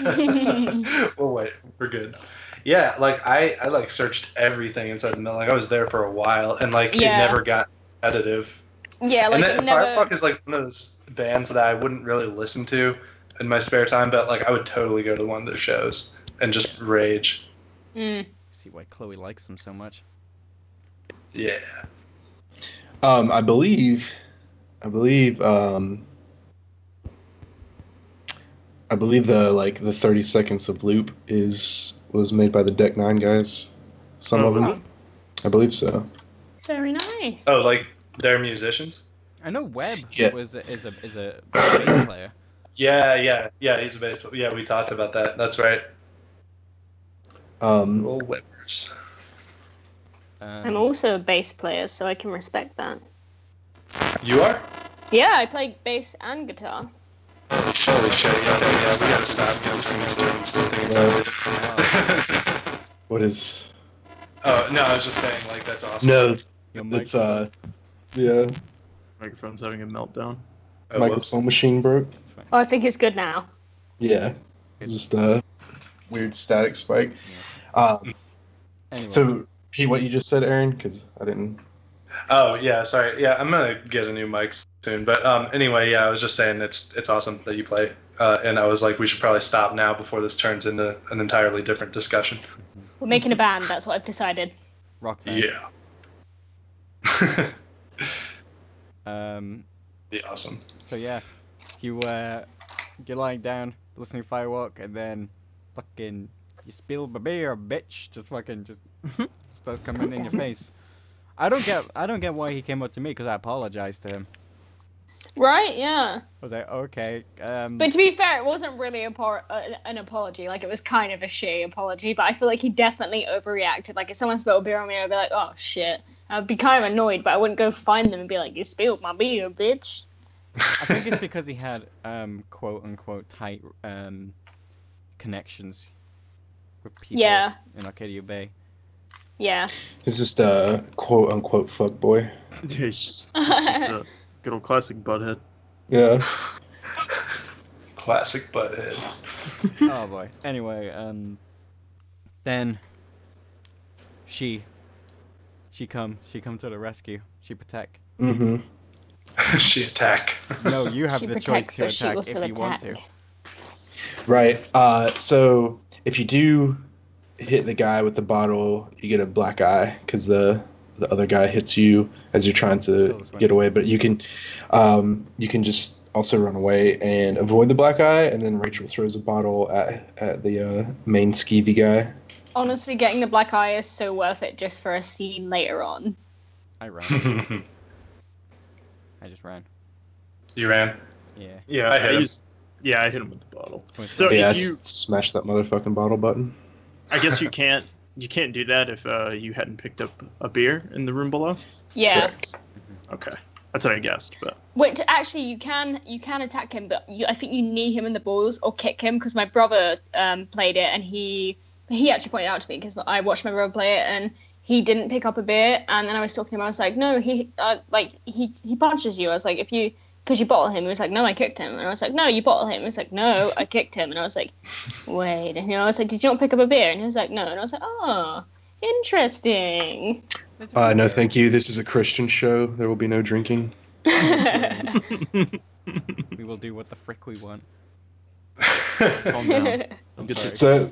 Well, wait, we're good. Yeah, like I like searched everything inside the mill. Like I was there for a while, and like Yeah. it never got repetitive. Yeah, like And it then never. Firewalk is like one of those bands that I wouldn't really listen to in my spare time, but like I would totally go to one of their shows and just rage. See why Chloe likes them so much. Yeah. I believe the 30 seconds of loop was made by the Deck 9 guys. Some of them. I believe so. Very nice. Oh, like they're musicians? I know Webb Yeah. is a bass player. Yeah. He's a bass player. Yeah, we talked about that. That's right. Roll Webbers. I'm also a bass player, so I can respect that. You are? Yeah, I play bass and guitar. Holy shit. Yeah, we gotta stop getting something to What is? Oh, no, I was just saying, like, that's awesome. No, Your it's microphone. yeah. Microphone's having a meltdown. Oh, whoops. Microphone machine broke. It's fine. Oh, I think it's good now. Yeah, it's just a weird static spike. Anyway, So, Pete, what you just said, Aaron? Because I didn't. Oh, yeah, sorry. Yeah, I'm gonna get a new mic soon. But anyway, yeah, I was just saying it's awesome that you play. And I was like, we should probably stop now before this turns into an entirely different discussion. We're making a band, that's what I've decided. rock band. Yeah. Be awesome. So yeah, you're lying down, listening to Firewalk, and then fucking you spill my beer, bitch. Just starts coming in your face. I don't get why he came up to me because I apologized to him. Right, yeah. I was like, okay. But to be fair, it wasn't really an apology. Like, it was kind of a shitty apology, but I feel like he definitely overreacted. Like, if someone spilled beer on me, I'd be like, oh, shit. I'd be kind of annoyed, but I wouldn't go find them and be like, you spilled my beer, bitch. I think it's because he had quote unquote tight connections with people Yeah. in Arcadia Bay. Yeah. It's just a quote unquote fuck boy. Yeah, it's just a good old classic butthead. Yeah. Classic butthead. Oh boy. Anyway, then she come to the rescue. She protect. Mm-hmm. She attack. No, you have She the choice protects, to but she attack if also you want to. attack. Right. So if you do hit the guy with the bottle, you get a black eye because the other guy hits you as you're trying to Oh, that's right. get away. But you can just also run away and avoid the black eye, and then Rachel throws a bottle at the main skeevy guy. Honestly, getting the black eye is so worth it just for a scene later on. I ran. I just ran. You ran? Yeah. Yeah, I hit him. I hit him with the bottle. So Yeah, if you, smash that motherfucking bottle button. I guess you can't do that if you hadn't picked up a beer in the room below. Yeah. Correct. Okay, that's what I guessed. But Which actually you can attack him, but I think you knee him in the balls or kick him, because my brother played it and he actually pointed out to me, because I watched my brother play it and he didn't pick up a beer, and then I was talking to him. I was like, no, he punches you. I was like, because you bottle him. He was like, no, I kicked him. And I was like, no, you bottle him. He was like, no, I kicked him. And I was like, wait. And I was like, did you not pick up a beer? And he was like, no. And I was like, oh, interesting. No, thank you. This is a Christian show. There will be no drinking. We will do what the frick we want. Calm down. I'm sorry. So,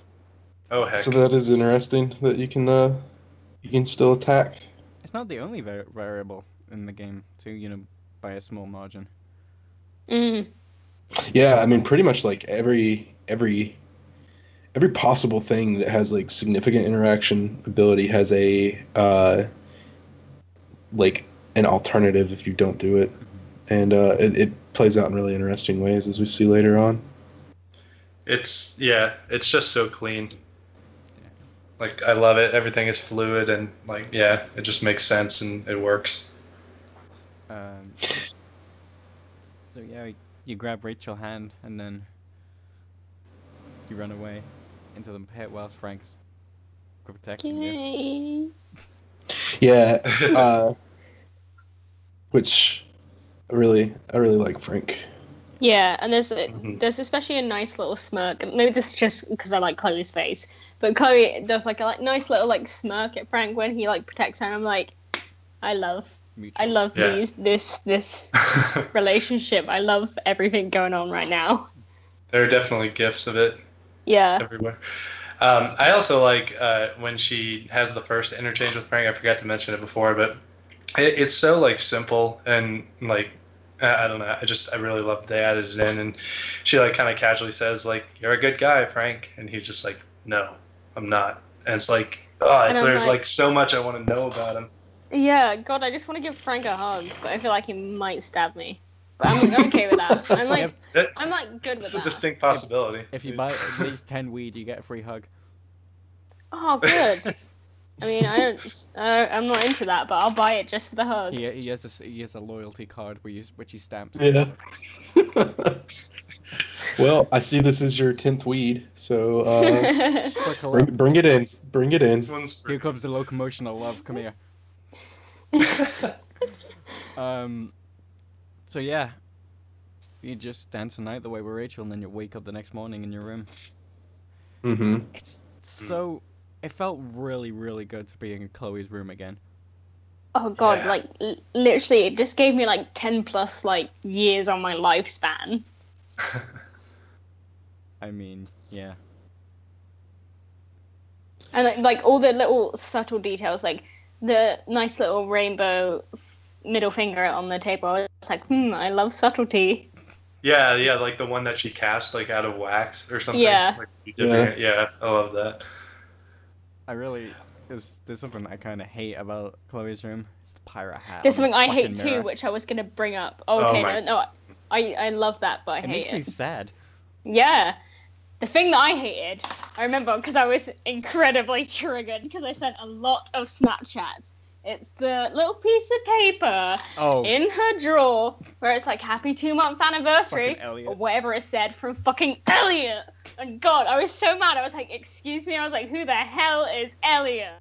Oh heck. so that is interesting that you can still attack. It's not the only variable in the game, too, by a small margin. Mm. Yeah, I mean, pretty much like every possible thing that has like significant interaction ability has a like an alternative if you don't do it, and it plays out in really interesting ways as we see later on. It's just so clean. Like, I love it. Everything is fluid and like, yeah, it just makes sense and it works. So yeah, you grab Rachel's hand and then you run away into the pit whilst Frank's protecting you. Yay. Yeah, which I really like Frank. Yeah, and there's especially a nice little smirk. Maybe this is just because I like Chloe's face, but Chloe does like a nice little like smirk at Frank when he like protects her. And I'm like, I love Yeah. this relationship. I love everything going on right now. There are definitely gifs of it Yeah. everywhere. I also like when she has the first interchange with Frank. I forgot to mention it before, but it's so like simple and like, I don't know. I really love that they added it in, and she like kind of casually says like, "You're a good guy, Frank," and he's just like, "No, I'm not." And it's like, there's like so much I want to know about him. Yeah, God, I just want to give Frank a hug, but I feel like he might stab me. But I'm okay with that. I'm like good with It's a that. distinct possibility. If you buy at least 10 weed, you get a free hug. Oh, good. I mean, I'm not into that, but I'll buy it just for the hug. He has a loyalty card which he stamps. Yeah. Well, I see this is your 10th weed, so bring it in. Bring it in. Here comes the locomotion of love. Come here. So yeah, you just dance the night the way with Rachel, and then you wake up the next morning in your room. Mm-hmm. It's so. It felt really, really good to be in Chloe's room again. Oh God, Yeah. like literally, it just gave me like 10 plus like years on my lifespan. I mean, yeah. And like all the little subtle details, like the nice little rainbow middle finger on the table. I was like, I love subtlety. Yeah, like the one that she cast like out of wax or something. Yeah. Like, you dipping it. Yeah, I love that. There's something I kind of hate about Chloe's room. It's the pirate hat. There's on the something I fucking hate mirror. too, which I was gonna bring up. Okay, my- no, I love that, but I It hate makes me it. sad. Yeah. The thing that I hated, I remember because I was incredibly triggered because I sent a lot of Snapchats. It's the little piece of paper Oh, in her drawer where it's like happy 2-month anniversary Fucking Elliot. or whatever it said from fucking Elliot. And God, I was so mad. I was like, excuse me. I was like, who the hell is Elliot?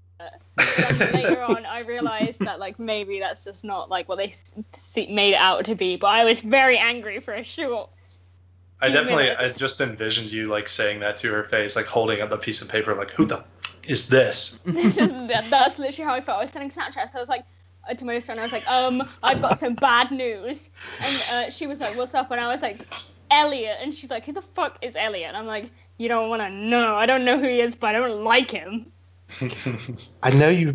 Then later on, I realized that like maybe that's just not like what they made it out to be. But I was very angry for sure. I minutes. just envisioned you like saying that to her face, like holding up a piece of paper, like, who the is this? That's literally how I felt. I was sending Snapchats. So I was like, to my friend, I was like, I've got some bad news. And she was like, what's up? And I was like, Elliot. And she's like, who the fuck is Elliot? And I'm like, you don't want to know. I don't know who he is, but I don't like him. I know you've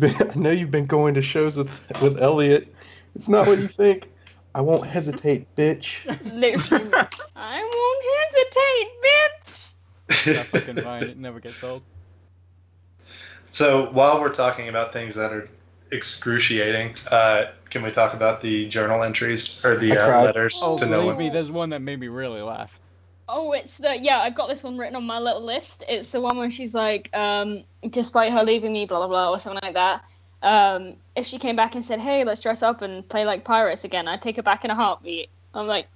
been going to shows with Elliot. It's not what you think. I won't hesitate, bitch. Literally. I won't hesitate, bitch. That fucking line, it never gets old. So while we're talking about things that are excruciating, can we talk about the journal entries or the letters Oh, to no believe one? me, there's one that made me really laugh. Oh, it's I've got this one written on my little list. It's the one where she's like, despite her leaving me, blah, blah, blah, or something like that. If she came back and said, hey, let's dress up and play like pirates again, I'd take her back in a heartbeat. I'm like,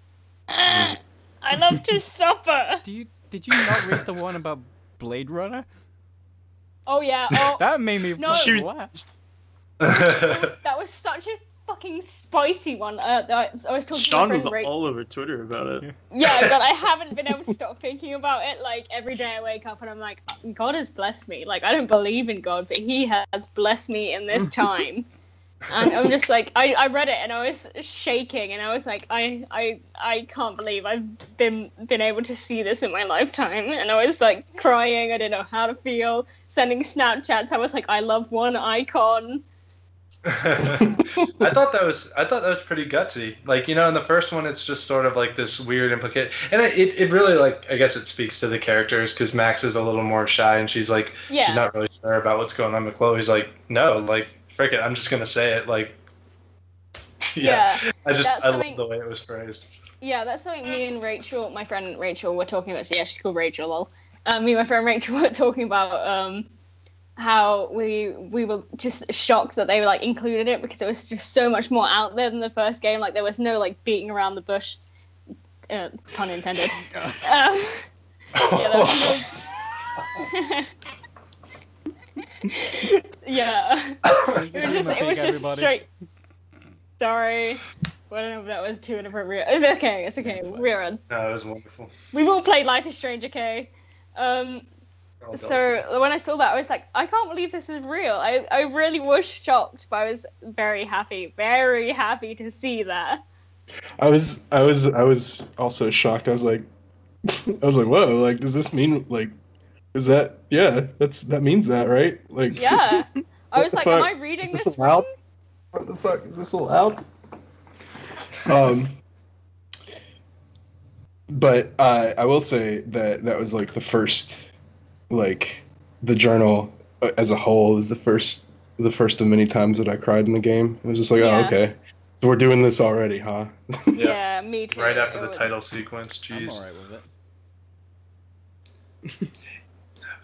I love to suffer. Did you not read the one about Blade Runner? Oh, yeah. Oh, That made me No. laugh. that was such a fucking spicy one. I was talking Sean to my was friend all over Twitter about it. Yeah, but I haven't been able to stop thinking about it. Like, every day I wake up and I'm like, God has blessed me. Like, I don't believe in God, but he has blessed me in this time. And I'm just like, I read it and I was shaking and I was like, I can't believe I've been able to see this in my lifetime. And I was like crying. I didn't know how to feel. Sending Snapchats. I was like, I love one icon. I thought that was pretty gutsy. Like, you know, in the first one, it's just sort of like this weird implication, and it really, like, I guess it speaks to the characters because Max is a little more shy and she's like, she's not really sure about what's going on with Chloe's like, no, like, frick it, I'm just gonna say it, like, I love the way it was phrased. Yeah, that's something me and Rachel, my friend Rachel, were talking about. So yeah, she's called Rachel. Lol. Me and my friend Rachel were talking about how we were just shocked that they were like included it because it was just so much more out there than the first game. Like there was no like beating around the bush, pun intended. Yeah, there was yeah, it was just straight. Sorry. I don't know if that was too inappropriate. It's okay. We're on. No, it was wonderful. We've all played Life is Strange, okay? So when I saw that, I was like, I can't believe this is real. I really was shocked, but I was very happy to see that. I was also shocked. I was like, whoa! Like, does this mean like, is that that means that, right? Like, yeah. I was like, fuck? am I reading Is this allowed? wrong? What the fuck is this allowed? But I will say that was like the first, like the journal as a whole was the first of many times that I cried in the game. It was just like, oh, okay, so we're doing this already, huh? Yeah, me too. Right after the title sequence, jeez. I'm alright with it.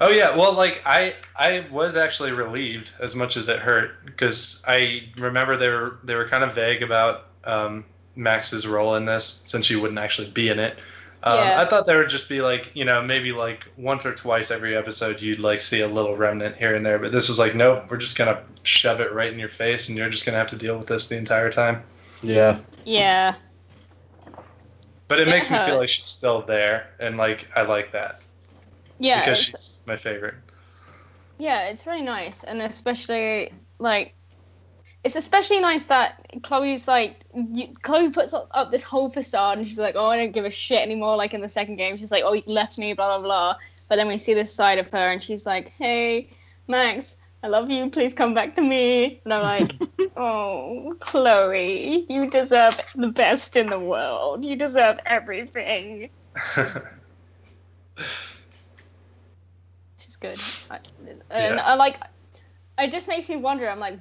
Oh yeah, well, like I was actually relieved as much as it hurt because I remember they were kind of vague about Max's role in this since she wouldn't actually be in it. I thought there would just be like, you know, maybe like once or twice every episode you'd like see a little remnant here and there, but this was like, nope, we're just gonna shove it right in your face and you're just gonna have to deal with this the entire time. Yeah. Yeah. But it makes me feel like she's still there, and like I like that. Yeah. Because she's my favorite. Yeah, it's really nice, and especially like, it's especially nice that Chloe's like, Chloe puts up this whole facade, and she's like, oh, I don't give a shit anymore. Like in the second game, she's like, oh, you left me, blah blah blah. But then we see this side of her, and she's like, hey, Max, I love you. Please come back to me. And I'm like, oh, Chloe, you deserve the best in the world. You deserve everything. She's good. It just makes me wonder. I'm like,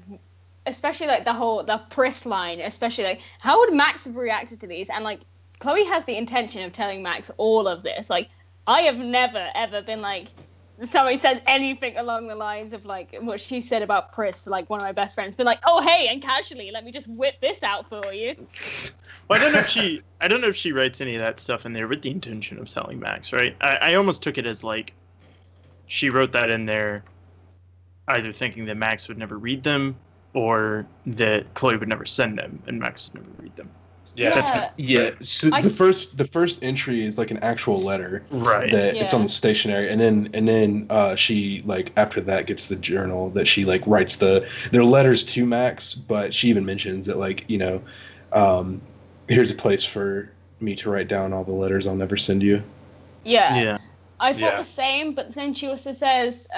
especially like the Pris line, especially like, how would Max have reacted to these? And like, Chloe has the intention of telling Max all of this. Like, I have never ever been like, somebody said anything along the lines of like what she said about Pris, like one of my best friends, been like, oh hey, and casually, let me just whip this out for you. Well, I don't know if she writes any of that stuff in there with the intention of telling Max, right? I almost took it as like she wrote that in there either thinking that Max would never read them or that Chloe would never send them and Max would never read them. Yeah. So the first entry is like an actual letter, right? That it's on the stationery, and then she like after that gets the journal that she like writes they're letters to Max, but she even mentions that like, you know, here's a place for me to write down all the letters I'll never send you. Yeah. I thought the same, but then she also says,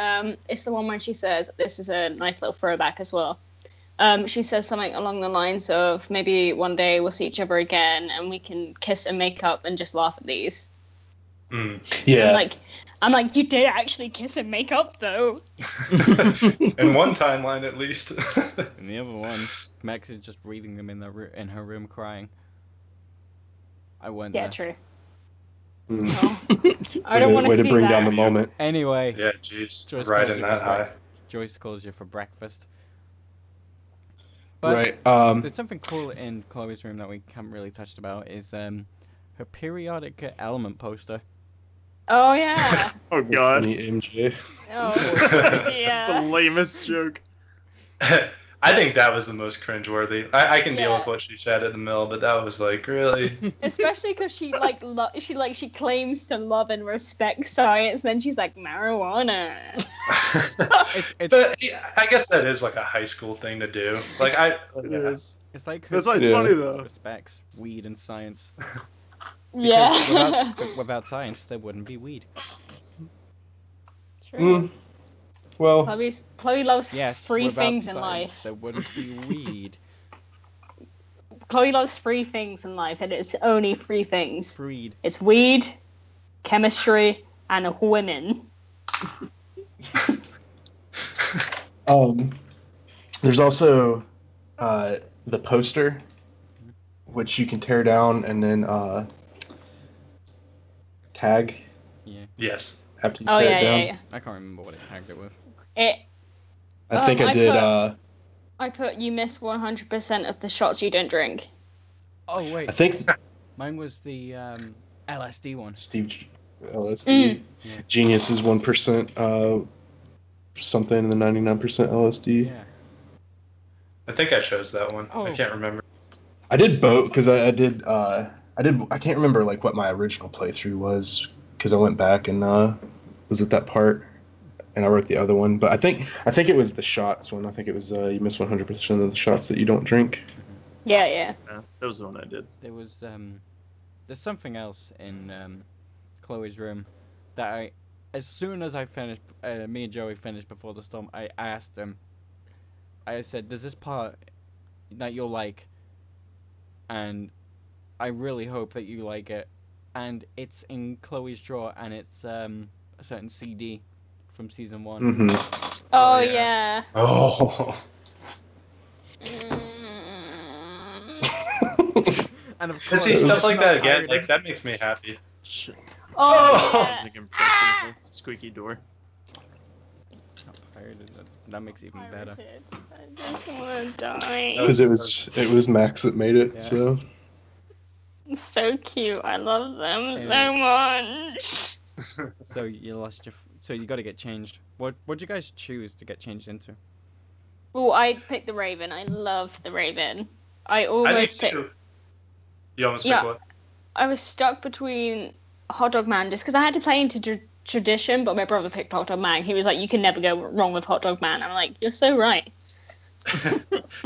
it's the one where she says, this is a nice little throwback as well. she says something along the lines of maybe one day we'll see each other again and we can kiss and make up and just laugh at these. Yeah. I'm like, you did actually kiss and make up though. In one timeline, at least. In the other one, Max is just reading them in her room, crying. I wonder. Yeah, true. Oh. I don't want way to to see bring that. down the moment. Anyway. Yeah, jeez. Joyce Riding calls you that for high. Joyce calls you for breakfast. But Right. there's something cool in Chloe's room that we haven't really touched about is her periodic element poster. Oh yeah. Oh god. MJ. Oh That's the yeah. lamest joke. I think that was the most cringeworthy. I can deal Yeah. with what she said at the mill, but that was like, really? Especially because she she claims to love and respect science, and then she's like marijuana. It's But yeah, I guess that is like a high school thing to do. Like It is. it's like That's her why it's Yeah. funny though. respects weed and science. Yeah. Because without science, there wouldn't be weed. True. Well, Chloe loves Yes, free without things in science, life. there wouldn't be weed. Chloe loves free things in life, and it's only three things. Freed. It's weed, chemistry, and women. there's also the poster, which you can tear down and then tag Yeah. yes. after you Oh tear yeah, it down. yeah, I can't remember what it tagged it with. yeah. I think I I did. put- I put you miss 100% of the shots you don't drink. Oh wait, I think mine was the LSD one. Steve LSD. Yeah. Genius is 1% something, and the 99% LSD. Yeah. I think I chose that one. Oh. I can't remember. I did both because I did. I can't remember like what my original playthrough was because I went back and was at that part, and I wrote the other one. But I think it was the shots one. I think it was you miss 100% of the shots that you don't drink. Yeah, yeah. Yeah, that was the one I did. There was there's something else in Chloe's room that as soon as I finished, me and Joey finished before the storm, I asked him. I said, "There's this part that you'll like, and I really hope that you like it." And it's in Chloe's drawer, and it's a certain CD from season 1. Mm-hmm. Oh, yeah. yeah. Oh. And of To course, see stuff it's like not that again, pirated. like that makes me happy. Shit. Oh, yeah. Like impressionable. Squeaky door. It's not pirated. That makes it even better. Pirated. I just want to die. Because it was Max that made it. Yeah. So So cute. I love them Yeah. so much. So you lost your. So you got to get changed. What'd you guys choose to get changed into? Oh, I picked the Raven. I love the Raven. I I do almost picked. too. You almost Yeah. picked what? I was stuck between Hot Dog Man just because I had to play into tradition, but my brother picked Hot Dog Man. He was like, "You can never go wrong with Hot Dog Man." I'm like, "You're so right."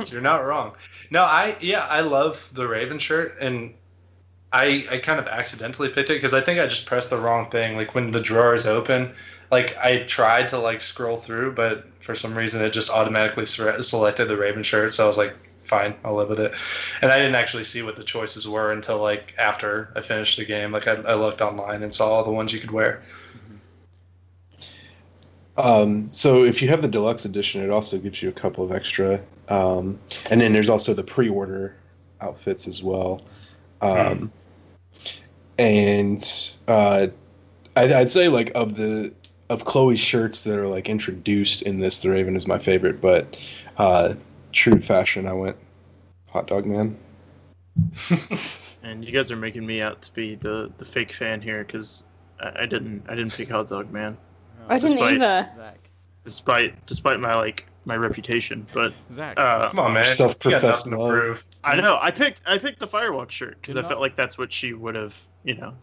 You're not wrong. No, I love the Raven shirt, and I kind of accidentally picked it because I think I just pressed the wrong thing. Like when the drawer is open, like I tried to like scroll through, but for some reason it just automatically selected the Raven shirt. So I was like, fine, I'll live with it. And I didn't actually see what the choices were until like after I finished the game. Like I looked online and saw all the ones you could wear. so if you have the deluxe edition, it also gives you a couple of extra, and then there's also the pre-order outfits as well. And I'd say like of Chloe's shirts that are like introduced in this, the Raven is my favorite. But true to fashion, I went Hot Dog Man. And you guys are making me out to be the fake fan here because I didn't pick Hot Dog Man I didn't Despite- either. Zach. despite my reputation. But Zach. Come on, man. You got Self-professed nothing to love. prove. I know I picked the Firewalk shirt because I You're felt not- like that's what she would have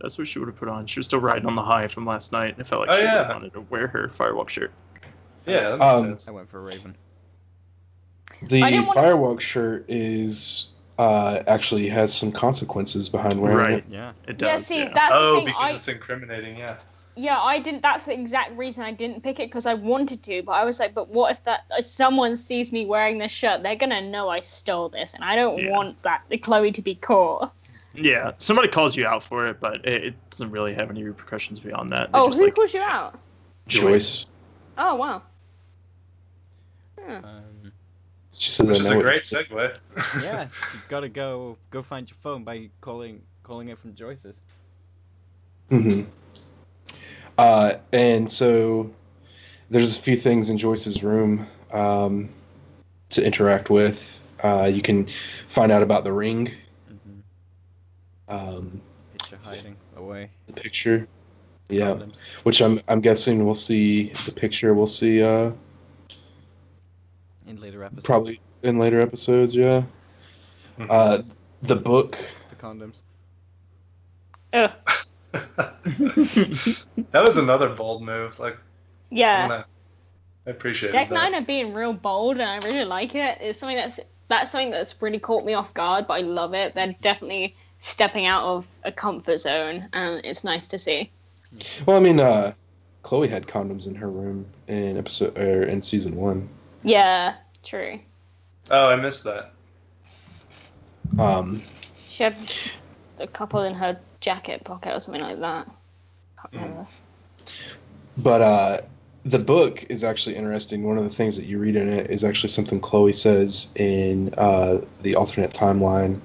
that's what she would have put on. She was still riding on the high from last night. And I felt like Oh, she yeah. wanted to wear her Firewalk shirt. Yeah, that makes Um, sense. I went for Raven. The I didn't wanna- Firewalk shirt is actually has some consequences behind wearing Right. it. Yeah. It Yeah, does. see, Yeah. that's Oh, the thing. because it's incriminating, yeah. Yeah, I didn't. That's the exact reason I didn't pick it, because I wanted to, but I was like, but what if if someone sees me wearing this shirt, they're gonna know I stole this, and I don't want that Chloe to be caught. Yeah, somebody calls you out for it, but it doesn't really have any repercussions beyond that. Oh, who calls you out? Joyce. Oh, wow. She said Which is a great segue. Yeah, you gotta go find your phone by calling it from Joyce's. Mm-hmm. And so there's a few things in Joyce's room to interact with. You can find out about the ring. Picture hiding away. The picture. Yeah. Condoms. Which I'm guessing we'll see the picture. We'll see in later episodes. probably in later episodes. Yeah. The book. The condoms. Ugh. That was another bold move. Like, Yeah. I appreciate Deck that. 9 are being real bold, and I really like it. It's something that's something that's really caught me off guard, but I love it. They're definitely stepping out of a comfort zone, and it's nice to see. Well, I mean, Chloe had condoms in her room in season 1. Yeah, true. Oh, I missed that. She had a couple in her jacket pocket or something like that. Can't remember. But the book is actually interesting. One of the things that you read in it is actually something Chloe says in the alternate timeline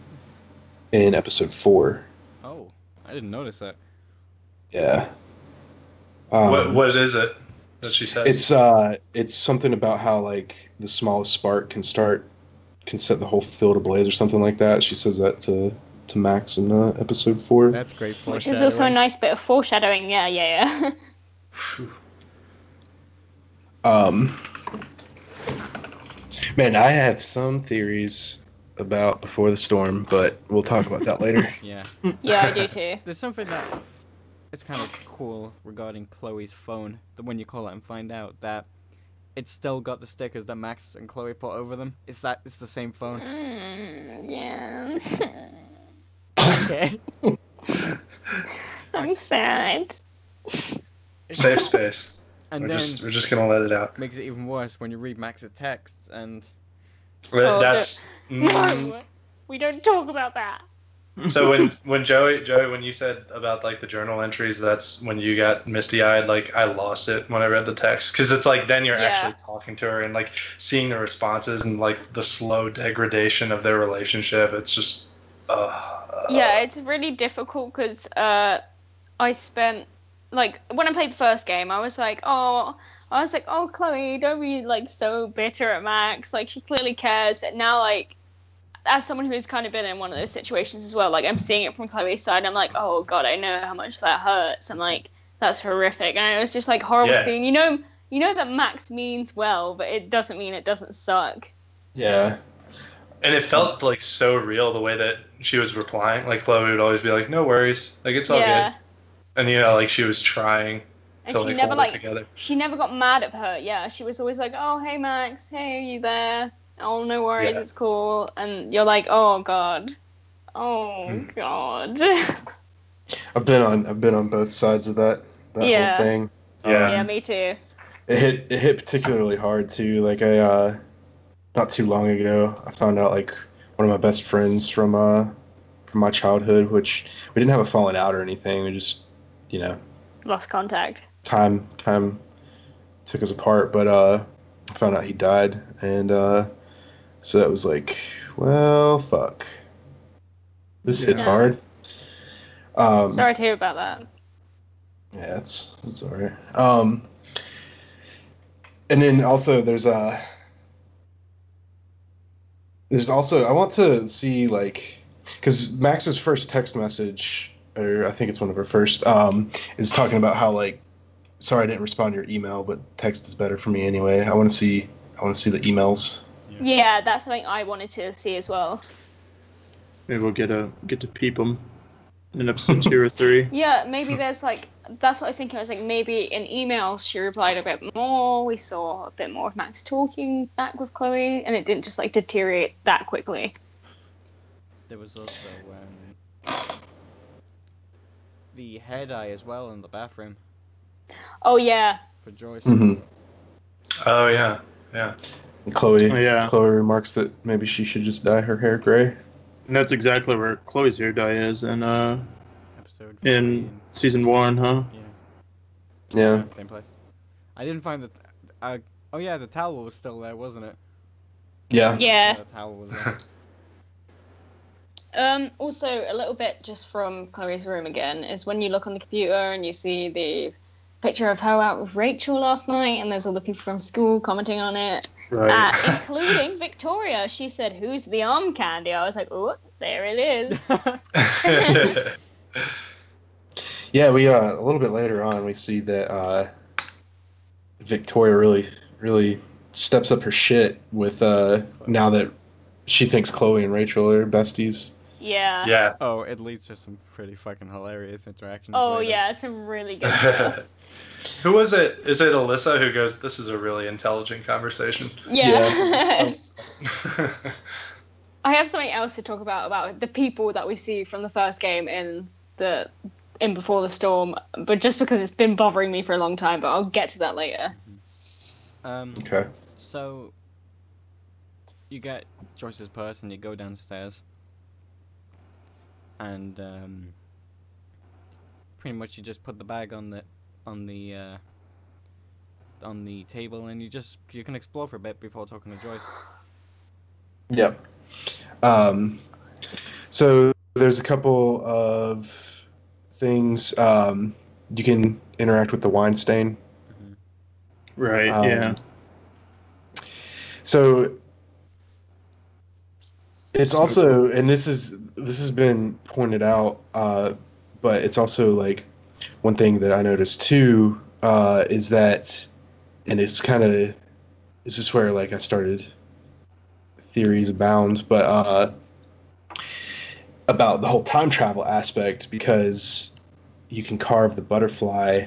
in episode 4. Oh, I didn't notice that. Yeah. What is it that she said? It's something about how like the smallest spark can set the whole field ablaze or something like that. She says that to Max in episode 4. That's great foreshadowing. Which is also a nice bit of foreshadowing. Yeah. Man, I have some theories about Before the Storm, but we'll talk about that later. Yeah. Yeah, I do too. There's something that is kind of cool regarding Chloe's phone. That when you call it and find out that it's still got the stickers that Max and Chloe put over them. It's the same phone. Yeah. Okay. I'm sad. Safe space. And we're then just gonna let it out. makes it even worse when you read Max's texts and Oh, That's No, we don't talk about that. so when Joey, when you said about like the journal entries, that's when you got misty eyed. Like I lost it when I read the text, because it's like then you're actually talking to her and like seeing the responses and like the slow degradation of their relationship. It's just Yeah, it's really difficult because I spent like when I played the first game, I was like, oh, Chloe, don't be like so bitter at Max. Like she clearly cares, but now like as someone who's kind of been in one of those situations as well, like I'm seeing it from Chloe's side. I'm like, oh god, I know how much that hurts. I'm like, that's horrific, and it was just like horrible seeing. You know that Max means well, but it doesn't mean it doesn't suck. Yeah. and it felt like so real the way that she was replying. Like Chloe would always be like, "No worries, like it's all good," and like she was trying to like hold it together. She never got mad at her. Yeah, she was always like, "Oh, hey Max, hey, are you there? Oh, no worries, it's cool." And you're like, "Oh god, god." I've been on both sides of that whole thing. Yeah, me too. It hit particularly hard too. Like I not too long ago, I found out like one of my best friends from my childhood, which we didn't have a falling out or anything. We just Lost contact. Time took us apart, but I found out he died, and so it was like, well, fuck. This hits hard. Sorry to hear about that. Yeah, it's alright. And then also there's also I want to see like, because Max's first text message, or I think it's one of her first, is talking about how like, sorry I didn't respond to your email, but text is better for me anyway. I want to see the emails. Yeah, that's something I wanted to see as well. Maybe we'll get to peep them in episode 2 or 3. Yeah, maybe there's like, that's what I was thinking. I was like, maybe in emails she replied a bit more. We saw a bit more of Max talking back with Chloe, and it didn't just like deteriorate that quickly. There was also the head eye as well in the bathroom. Oh yeah. for Joyce. Mm-hmm. Oh yeah, yeah. Chloe. Oh, yeah. Chloe remarks that maybe she should just dye her hair gray. And that's exactly where Chloe's hair dye is Episode in 15. season 1, huh? Yeah. Same place. I didn't find the. Oh yeah, the towel was still there, wasn't it? Yeah. Yeah. The towel was there. Also, a little bit just from Chloe's room again is when you look on the computer and you see the picture of her out with Rachel last night, and there's all the people from school commenting on it, Right. including Victoria. She said, "Who's the arm candy?" I was like, "Oh, there it is." Yeah, we a little bit later on we see that Victoria really steps up her shit with now that she thinks Chloe and Rachel are besties. Yeah. Yeah. Oh, it leads to some pretty fucking hilarious interactions. Oh later. yeah, some really good stuff. Who was it? Is it Alyssa who goes, "This is a really intelligent conversation"? Yeah. I have something else to talk about the people that we see from the first game in Before the Storm, but just because it's been bothering me for a long time, but I'll get to that later. Okay. So you get Joyce's purse and you go downstairs, and pretty much you just put the bag on the table, and you can explore for a bit before talking to Joyce. Yep. So there's a couple of things. You can interact with the wine stain. Right, yeah. So it's also, and this has been pointed out, but it's also like one thing that I noticed too is that, and it's kind of, this is where like I started theories abound, but about the whole time travel aspect, because you can carve the butterfly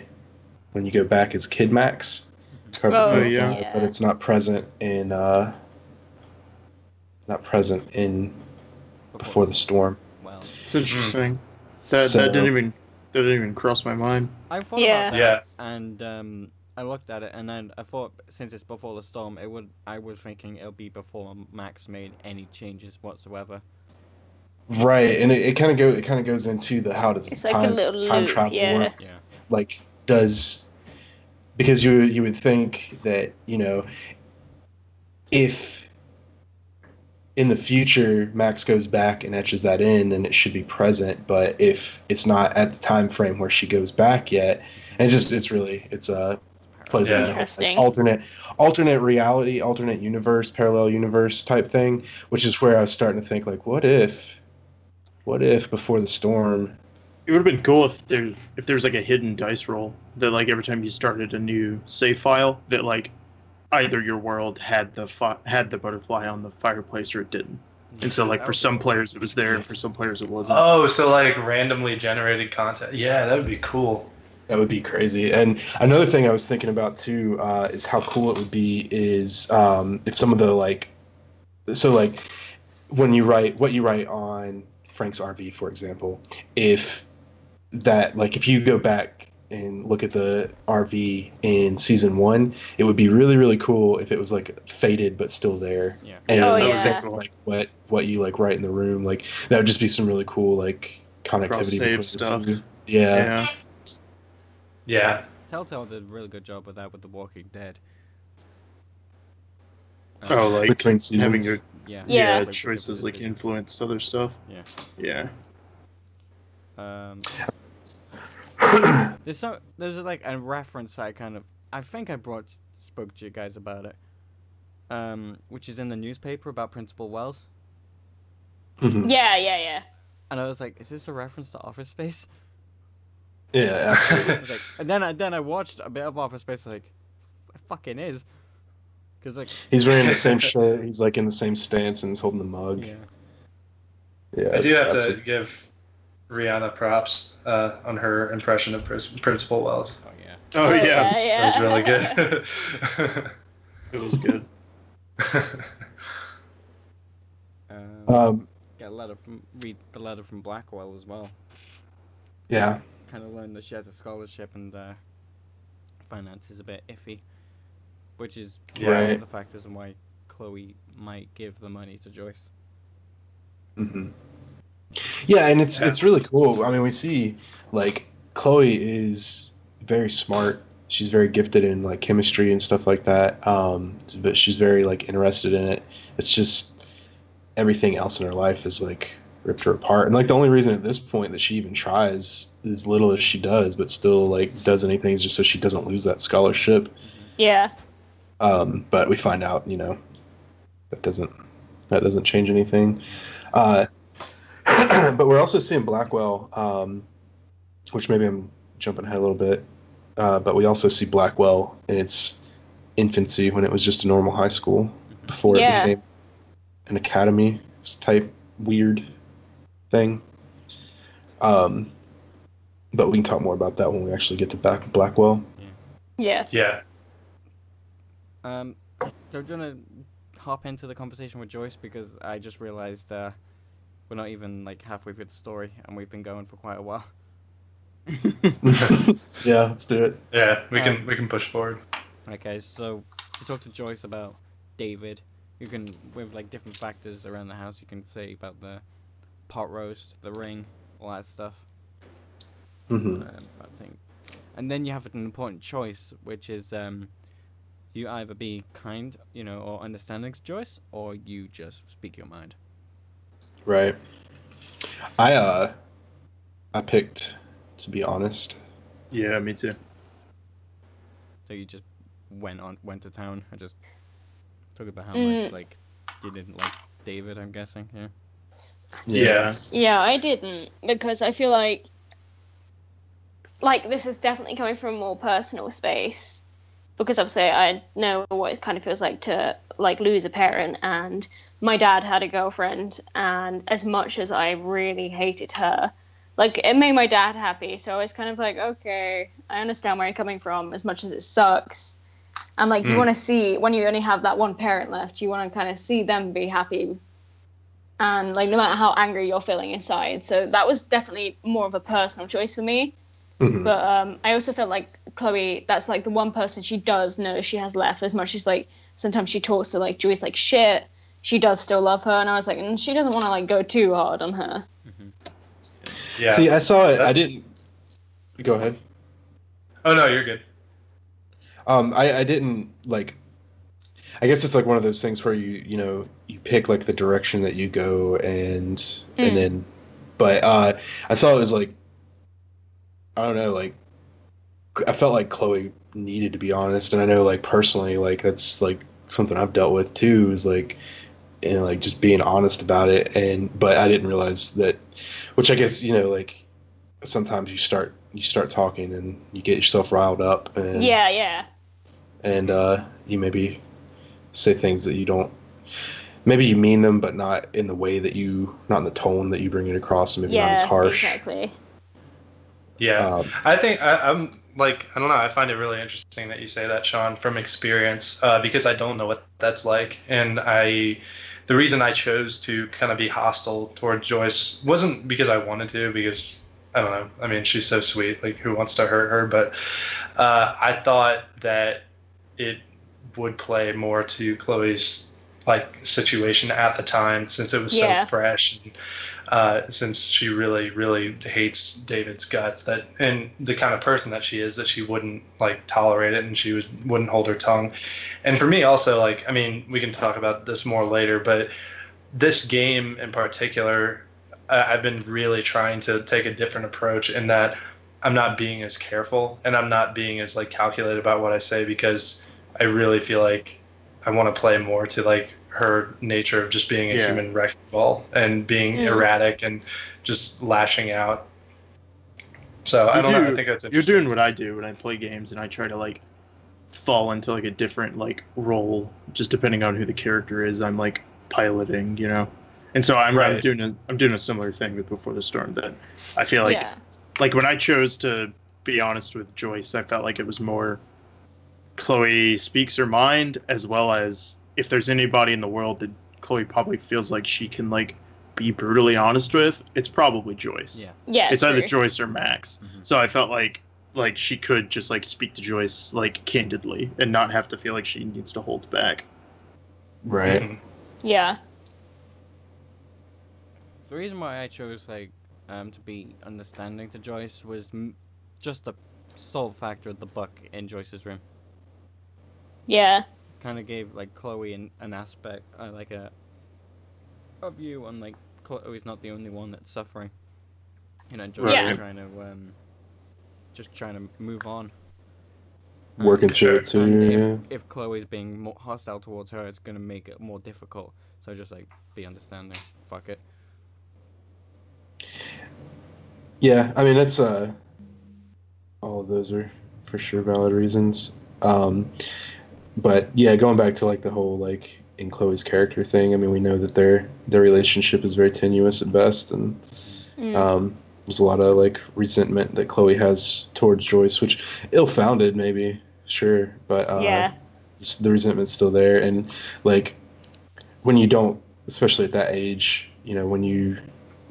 when you go back as Kid Max. Carve the butterfly, yeah. but it's not present in Before the Storm. Well, It's interesting. That didn't even cross my mind. I thought Yeah. about Yeah. that, and I looked at it, and then I thought since it's Before the Storm, I was thinking it'll be before Max made any changes whatsoever. Right, and it kind of goes into the how does It's like a little time loop, travel yeah. work? Yeah. Like because you would think that, you know, if in the future Max goes back and etches that in, and it should be present, but if it's not at the time frame where she goes back yet, and it's plays Yeah. into like Interesting. alternate reality, alternate universe, parallel universe type thing, which is where I was starting to think like, what if Before the Storm? It would have been cool if there's like a hidden dice roll that like every time you started a new save file that like either your world had the butterfly on the fireplace or it didn't. And so like for some players it was there and for some players it wasn't. Oh, so like randomly generated content. Yeah, that would be cool. That would be crazy. And another thing I was thinking about too is how cool it would be is if some of the when you write what you write on Frank's RV, for example, if you go back and look at the RV in season 1, it would be really, really cool if it was like faded but still there. Yeah. And Oh, that was yeah. like what you like write in the room, like that would just be some really cool like connectivity Cross-save between stuff. the two. Yeah. Yeah. Telltale did a really good job with that with The Walking Dead. Oh, like Between seasons. having your Yeah. Yeah. choices like influence other stuff. Yeah. Yeah. There's like a reference I think I spoke to you guys about it, which is in the newspaper about Principal Wells, Mhm. Yeah. and I was like, is this a reference to Office Space? Yeah, absolutely. I was like, and then I watched a bit of Office Space, like, it fucking is, because like He's wearing the same shirt. He's like in the same stance and he's holding the mug. yeah. Yeah, I do have to absolutely- give Rihanna props on her impression of Principal Wells. Oh yeah. Oh, yeah. That was really good. It was good. Read the letter from Blackwell as well. Yeah. Kind of learned that she has a scholarship and finance is a bit iffy, which is Yeah. one Right. of the factors in why Chloe might give the money to Joyce. Hmm. Yeah, and it's Yeah. it's really cool. I mean, we see like Chloe is very smart. She's very gifted in like chemistry and stuff like that. But she's very like interested in it. It's just everything else in her life is like ripped her apart. And like the only reason at this point that she even tries as little as she does, but still like does anything, is just so she doesn't lose that scholarship. Yeah. But we find out, that doesn't change anything. But we're also seeing Blackwell, which maybe I'm jumping ahead a little bit. But we also see Blackwell in its infancy, when it was just a normal high school, before it Yeah. became an academy type weird thing. But we can talk more about that when we actually get to Blackwell. Yes. Yeah. So do you want to hop into the conversation with Joyce, because I just realized we're not even like halfway through the story, and we've been going for quite a while. Yeah, let's do it. Yeah, we can push forward. Okay, so you talk to Joyce about David. You can, with like different factors around the house, you can say about the pot roast, the ring, all that stuff. Hmm. That thing. And then you have an important choice, which is you either be kind, or understanding to Joyce, or you just speak your mind. Right. I picked to be honest. Yeah, me too. So you just went to town and just talk about how much like you didn't like David, I'm guessing. Yeah. Yeah. Yeah, I didn't, because I feel like this is definitely coming from a more personal space, because obviously I know what it kind of feels like to like lose a parent, and my dad had a girlfriend, and as much as I really hated her, like it made my dad happy, so I was kind of like, okay, I understand where you're coming from, as much as it sucks. And like you want to see, when you only have that one parent left, you want to kind of see them be happy, and like no matter how angry you're feeling inside. So that was definitely more of a personal choice for me. Mhm. But I also felt like Chloe, that's like the one person she does know she has left, as much as like sometimes she talks to like Joyce like shit, she does still love her. And I was like, she doesn't want to like go too hard on her. Yeah. See, I saw it. I didn't. Go ahead. Oh no, you're good. I didn't like. I guess it's like one of those things where you pick like the direction that you go, and then, but I saw it was like, I don't know, like I felt like Chloe needed to be honest, and I know like personally, like that's like something I've dealt with too, is like, and like just being honest about it, but I didn't realize that, which I guess like sometimes you start talking and you get yourself riled up, and and you maybe say things that you don't, maybe you mean them, but not in the way that not in the tone that you bring it across, and maybe not as harsh. Exactly. Yeah, I think I'm like, I don't know, I find it really interesting that you say that, Sean, from experience, because I don't know what that's like, and the reason I chose to kind of be hostile toward Joyce wasn't because I wanted to, because I don't know, I mean, she's so sweet, like who wants to hurt her, but I thought that it would play more to Chloe's like situation at the time, since it was so fresh, and since she really, really hates David's guts, and the kind of person that she is, that she wouldn't like tolerate it, and she wouldn't hold her tongue. And for me also, like, I mean, we can talk about this more later, but this game in particular, I've been really trying to take a different approach, in that I'm not being as careful, and I'm not being as like calculated about what I say, because I really feel like I want to play more to like her nature of just being a human wrecking ball and being erratic and just lashing out. So I don't know. I think that's interesting. You're doing what I do when I play games, and I try to like fall into like a different like role, just depending on who the character is. I'm like piloting, and so I'm doing a similar thing with Before the Storm. That I feel like like when I chose to be honest with Joyce, I felt like it was more Chloe speaks her mind, as well as if there's anybody in the world that Chloe probably feels like she can like be brutally honest with, it's probably Joyce. Yeah, it's either Joyce or Max. So I felt like like she could just like speak to Joyce like candidly and not have to feel like she needs to hold back. Right. Mhm. Yeah. The reason why I chose like to be understanding to Joyce was just the sole factor of the book in Joyce's room. Yeah. Kind of gave like Chloe an aspect, like a view on like Chloe's not the only one that's suffering. You know, Joyce Yeah. is trying to move on. Working through it too. And Yeah. if Chloe's being more hostile towards her, it's gonna make it more difficult. So just like be understanding. Fuck it. Yeah, I mean that's all of those are for sure valid reasons. But yeah, going back to like the whole like in Chloe's character thing, I mean we know that their relationship is very tenuous at best, and there's a lot of like resentment that Chloe has towards Joyce, which ill-founded maybe, sure, but Yeah. the resentment's still there, and like when you don't, especially at that age, you know, when you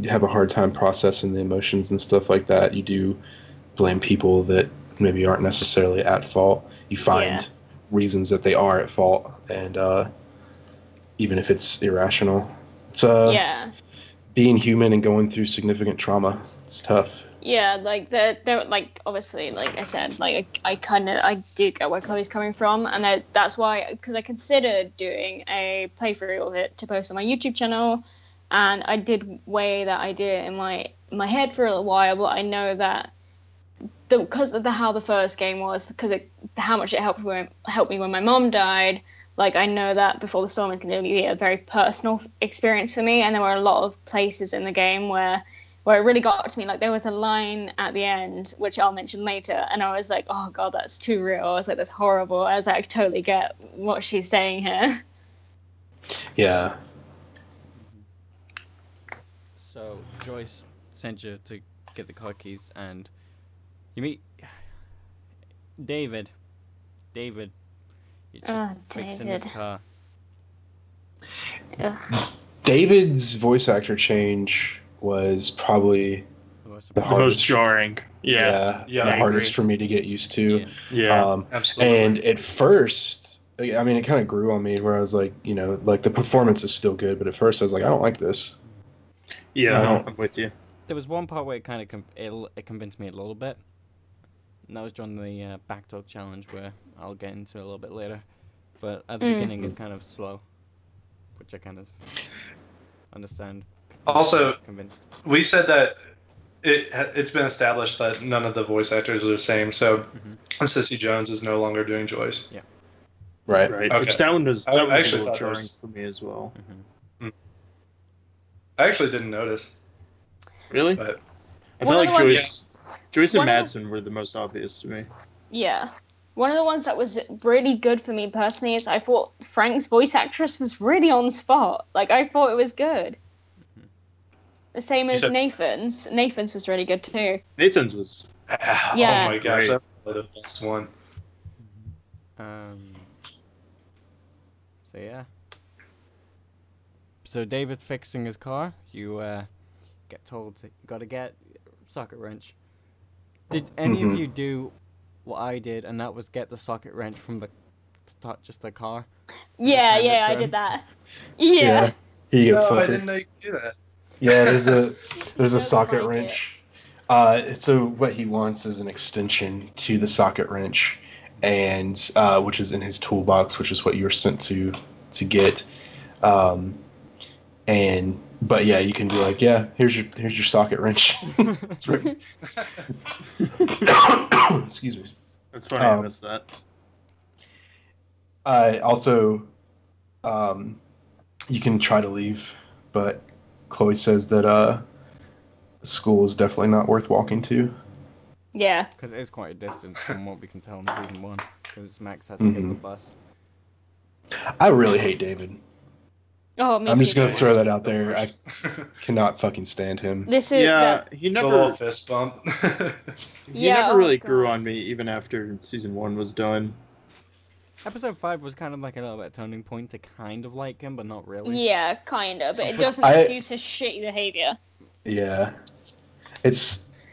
have a hard time processing the emotions and stuff like that, you do blame people that maybe aren't necessarily at fault. You find reasons that they are at fault, and even if it's irrational, it's Yeah. being human and going through significant trauma. It's tough. Yeah, like they're like obviously, like I said, like I do get where Chloe's coming from, and that's why, because I considered doing a playthrough of it to post on my YouTube channel, and I did weigh that idea in my head for a little while, but I know that because of how the first game was, because how much it helped me when my mom died. Like, I know that Before the Storm is going to be a very personal experience for me, and there were a lot of places in the game where it really got to me. Like, there was a line at the end, which I'll mention later, and I was like, oh god, that's too real. I was like, that's horrible. I was like, I totally get what she's saying here. Yeah. So Joyce sent you to get the car keys, and you meet David. David, you're just fixing his David. car. Ugh. David's voice actor change was probably The The The hardest- most jarring. Yeah. Yeah, the I hardest agree. for me to get used to. Yeah. Absolutely. And at first, I mean, it kind of grew on me where I was like, you know, like the performance is still good, but at first I was like, I don't like this. Yeah, Uh-huh. I'm with you. There was one part where it kind of it convinced me a little bit. And that was during the backtalk challenge, where I'll get into a little bit later. But at the beginning, it's kind of slow, which I kind of understand. Also, Convinced. we said that it's been established that none of the voice actors are the same, so Sissy Jones is no longer doing Joyce. Right. Right. Okay. Which that one was, I that was actually a little thought there jarring was- for me as well. I actually didn't notice, Really? but I One felt of like the Joyce and one of Madsen were the most obvious to me. Yeah. One of the ones that was really good for me personally is I thought Frank's voice actress was really on spot. Like, I thought it was good. The same You as said- Nathan's. Nathan's was really good too. Nathan's was Yeah. oh my gosh, Great. that's the best one. So yeah. So David fixing his car. You get told you gotta get socket wrench. Did any of you do what I did, and that was get the socket wrench from just the car? Yeah, hand it yeah, to I him. did that. Yeah. Here you go, No, I fucker. didn't know you could do that. Yeah, there's a Doesn't socket like wrench. So what he wants is an extension to the socket wrench, and which is in his toolbox, which is what you were sent to get. But yeah, you can be like, yeah, here's your socket wrench. It's right. Excuse me. That's funny. I Um, missed that. Also, you can try to leave, but Chloe says that school is definitely not worth walking to. Yeah. Because it is quite a distance from what we can tell in season 1. Because Max had to get the bus. I really hate David. Oh, me I'm just too. gonna throw that out there. I cannot fucking stand him. This is Yeah, he The little never fist bump. he Yeah, never oh really grew God. on me even after season 1 was done. Episode 5 was kind of like a little bit of turning point to kind of like him, but not really. Yeah, kind of, but it doesn't I- excuse his shitty behavior. Yeah,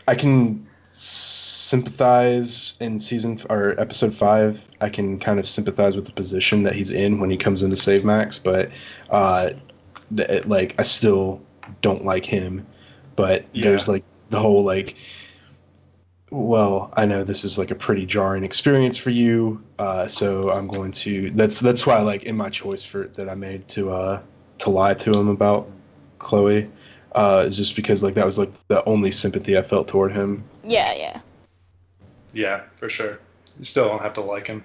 I can sympathize in season or episode 5. I can kind of sympathize with the position that he's in when he comes in to save Max, but like I still don't like him. But there's like the whole like, well, I know this is like a pretty jarring experience for you, so I'm going to. That's why like in my choice for that I made to lie to him about Chloe, is just because like that was like the only sympathy I felt toward him. Yeah. Yeah, for sure. You still don't have to like him.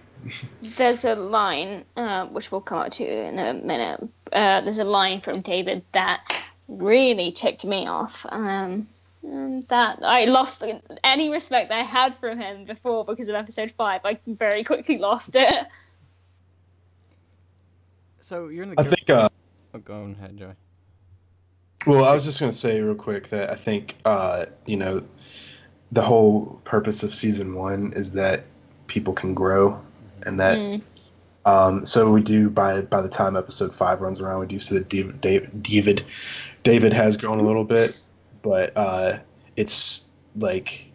There's a line, which we'll come up to in a minute. There's a line from David that really ticked me off. And that I lost any respect I had for him before because of episode 5. I very quickly lost it. So you're in the. I think. Oh, go ahead, Joey. Well, I was just going to say real quick that I think, the whole purpose of season 1 is that people can grow, and that, so we do by the time episode 5 runs around, we do see that David has grown a little bit, but it's like,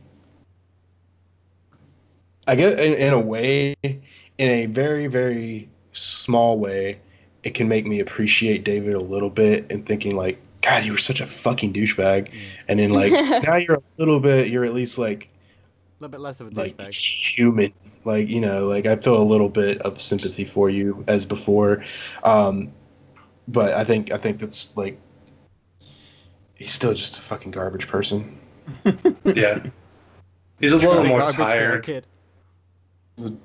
I guess in a way, in a very, very small way, it can make me appreciate David a little bit and thinking like, God, you were such a fucking douchebag. And then like now you're at least like A little bit less of a like douchebag. human. Like, like I feel a little bit of sympathy for you as before. But I think that's like he's still just a fucking garbage person. Yeah. He's a little more Garbage for a tired. kid. So,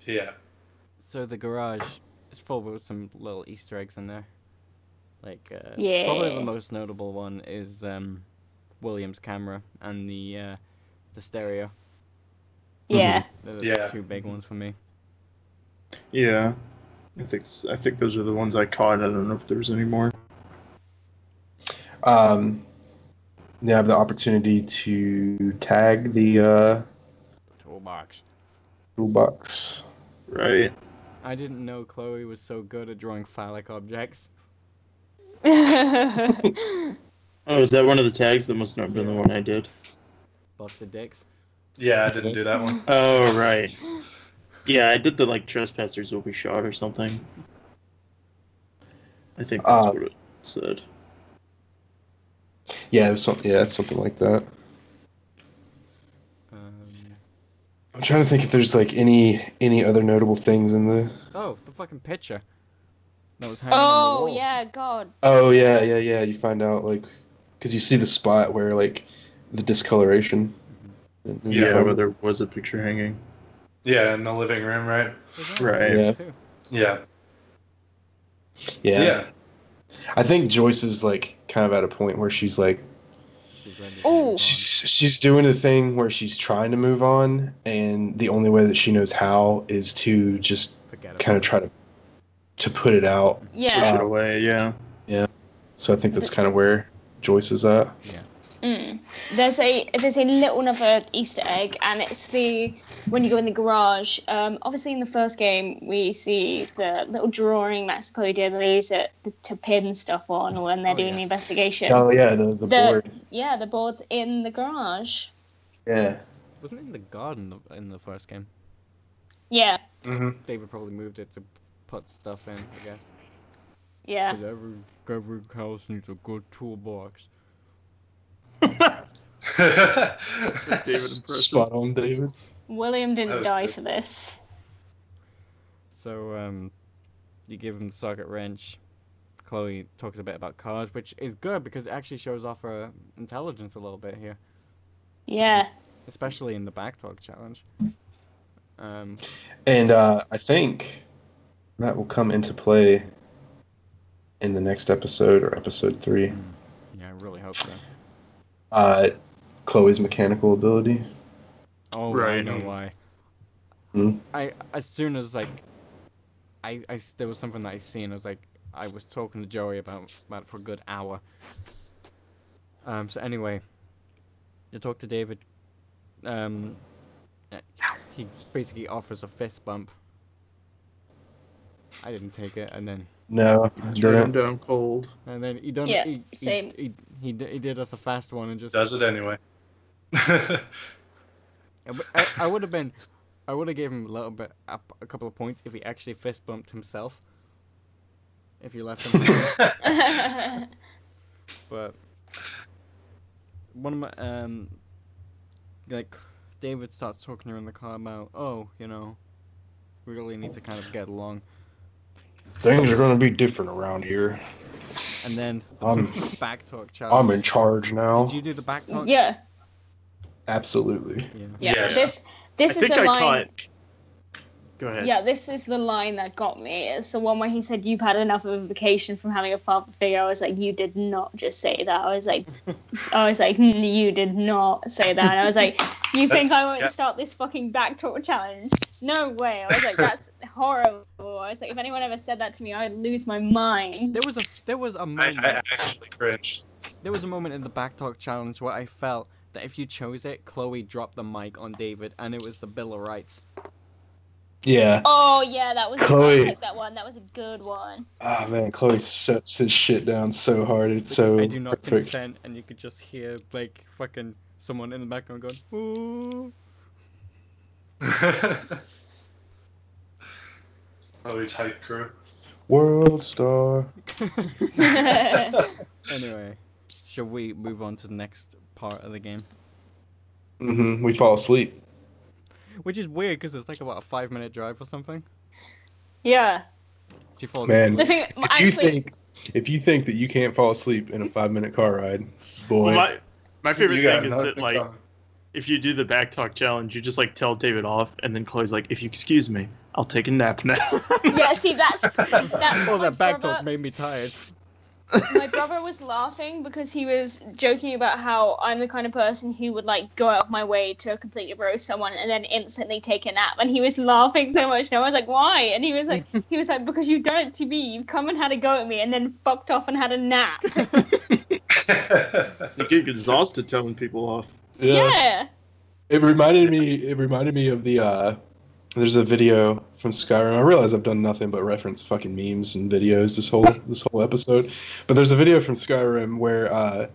Yeah. so the garage is full with some little Easter eggs in there. Like, Yeah. probably the most notable one is William's camera and the stereo. Yeah. They're the Yeah. two big ones for me. Yeah, I think those are the ones I caught. I don't know if there's any more. They have the opportunity to tag the Toolbox. toolbox. Right. I didn't know Chloe was so good at drawing phallic objects. Oh, is that one of the tags? That must not have been the one I did. Box of dicks. Yeah, I didn't do that one. Oh, right. Yeah, I did the like trespassers will be shot or something. I think that's what it said. Yeah, it was something like that. I'm trying to think if there's like any other notable things in the. Oh, the fucking picture. That was hanging on the Oh wall. yeah, God. Oh yeah. You find out like, because you see the spot where like the discoloration. Yeah, where there was a picture hanging. Yeah, in the living room, right? Right. Yeah. Too. Yeah. Yeah. Yeah. I think Joyce is like kind of at a point where she's like, She's ready to Oh. move on. she's doing the thing where she's trying to move on, and the only way that she knows how is to just Forget kind of about try to put it out. Push Yeah. it away. Yeah. So I think that's kind of where Joyce is at. it. Yeah. There's a little another Easter egg, and it's when you go in the garage. Obviously, in the first game, we see the little drawing Max and Chloe did. They use it to pin stuff on when they're doing the investigation. Oh yeah, the board. Yeah, the board's in the garage. Yeah. Wasn't it in the garden in the first game? Yeah, Mm-hmm. David probably moved it to put stuff in, I guess. yeah. Because every house needs a good toolbox. David impression. Spot on, David. William That didn't was die good. for this. So, you give him the socket wrench. Chloe talks a bit about cars, which is good because it actually shows off her intelligence a little bit here, Yeah. especially in the backtalk challenge. And I think that will come into play in the next episode or episode 3. Yeah, I really hope so. Chloe's mechanical ability. Oh, I Right. know why. Hmm? As soon as like, there was something that I seen. I was talking to Joey about it for a good hour. So anyway, you talk to David. He basically offers a fist bump. I didn't take it, and then No, Turn him down cold. he done. Yeah, he, same. He He did us a fast one and just Does it anyway. I would have gave him a couple of points if he actually fist bumped himself. If you left him. But one of my like David starts talking to her in the car about, we really need to kind of get along. Things are gonna be different around here. And then I'm back talk challenge. I'm in charge now. Did you do the back talk? Yeah. Absolutely. Yeah. Yes. This is the line. Go ahead. Yeah, this is the line that got me. It's the one where he said, "You've had enough of a vacation from having a father figure." I was like, "You did not just say that." I was like, "You did not say that." And I was like, "You think I won't start this fucking backtalk challenge? No way." I was like, "That's horrible." I was like, "If anyone ever said that to me, I'd lose my mind." There was a moment. I actually cringed. There was a moment in the backtalk challenge where I felt that if you chose it, Chloe dropped the mic on David, and it was the Bill of Rights. Yeah. Oh yeah, that was Chloe. I took that one. That was a good one. Ah man, Chloe shuts his shit down so hard. It's so I do not perfect. consent, and you could just hear like fucking someone in the background going, "Ooh." Chloe's hype crew. World star. Anyway, shall we move on to the next part of the game? We fall asleep. Which is weird because it's like about a 5-minute drive or something. Yeah. She falls Man, asleep. if you think that you can't fall asleep in a 5-minute car ride, boy. Well, my favorite You got thing is nothing that like done. if you do the back talk challenge, you just like tell David off, and then Chloe's like, "If you excuse me, I'll take a nap now." Yeah, see, that's Well, my that back brother- talk made me tired. My brother was laughing because he was joking about how I'm the kind of person who would like go out of my way to completely roast someone and then instantly take a nap. And he was laughing so much, and I was like, "Why?" And he was like, "Because you've done it to me. You've come and had a go at me, and then fucked off and had a nap." You get exhausted telling people off. Yeah. It reminded me of the there's a video from Skyrim. I realize I've done nothing but reference fucking memes and videos this whole episode. But there's a video from Skyrim where it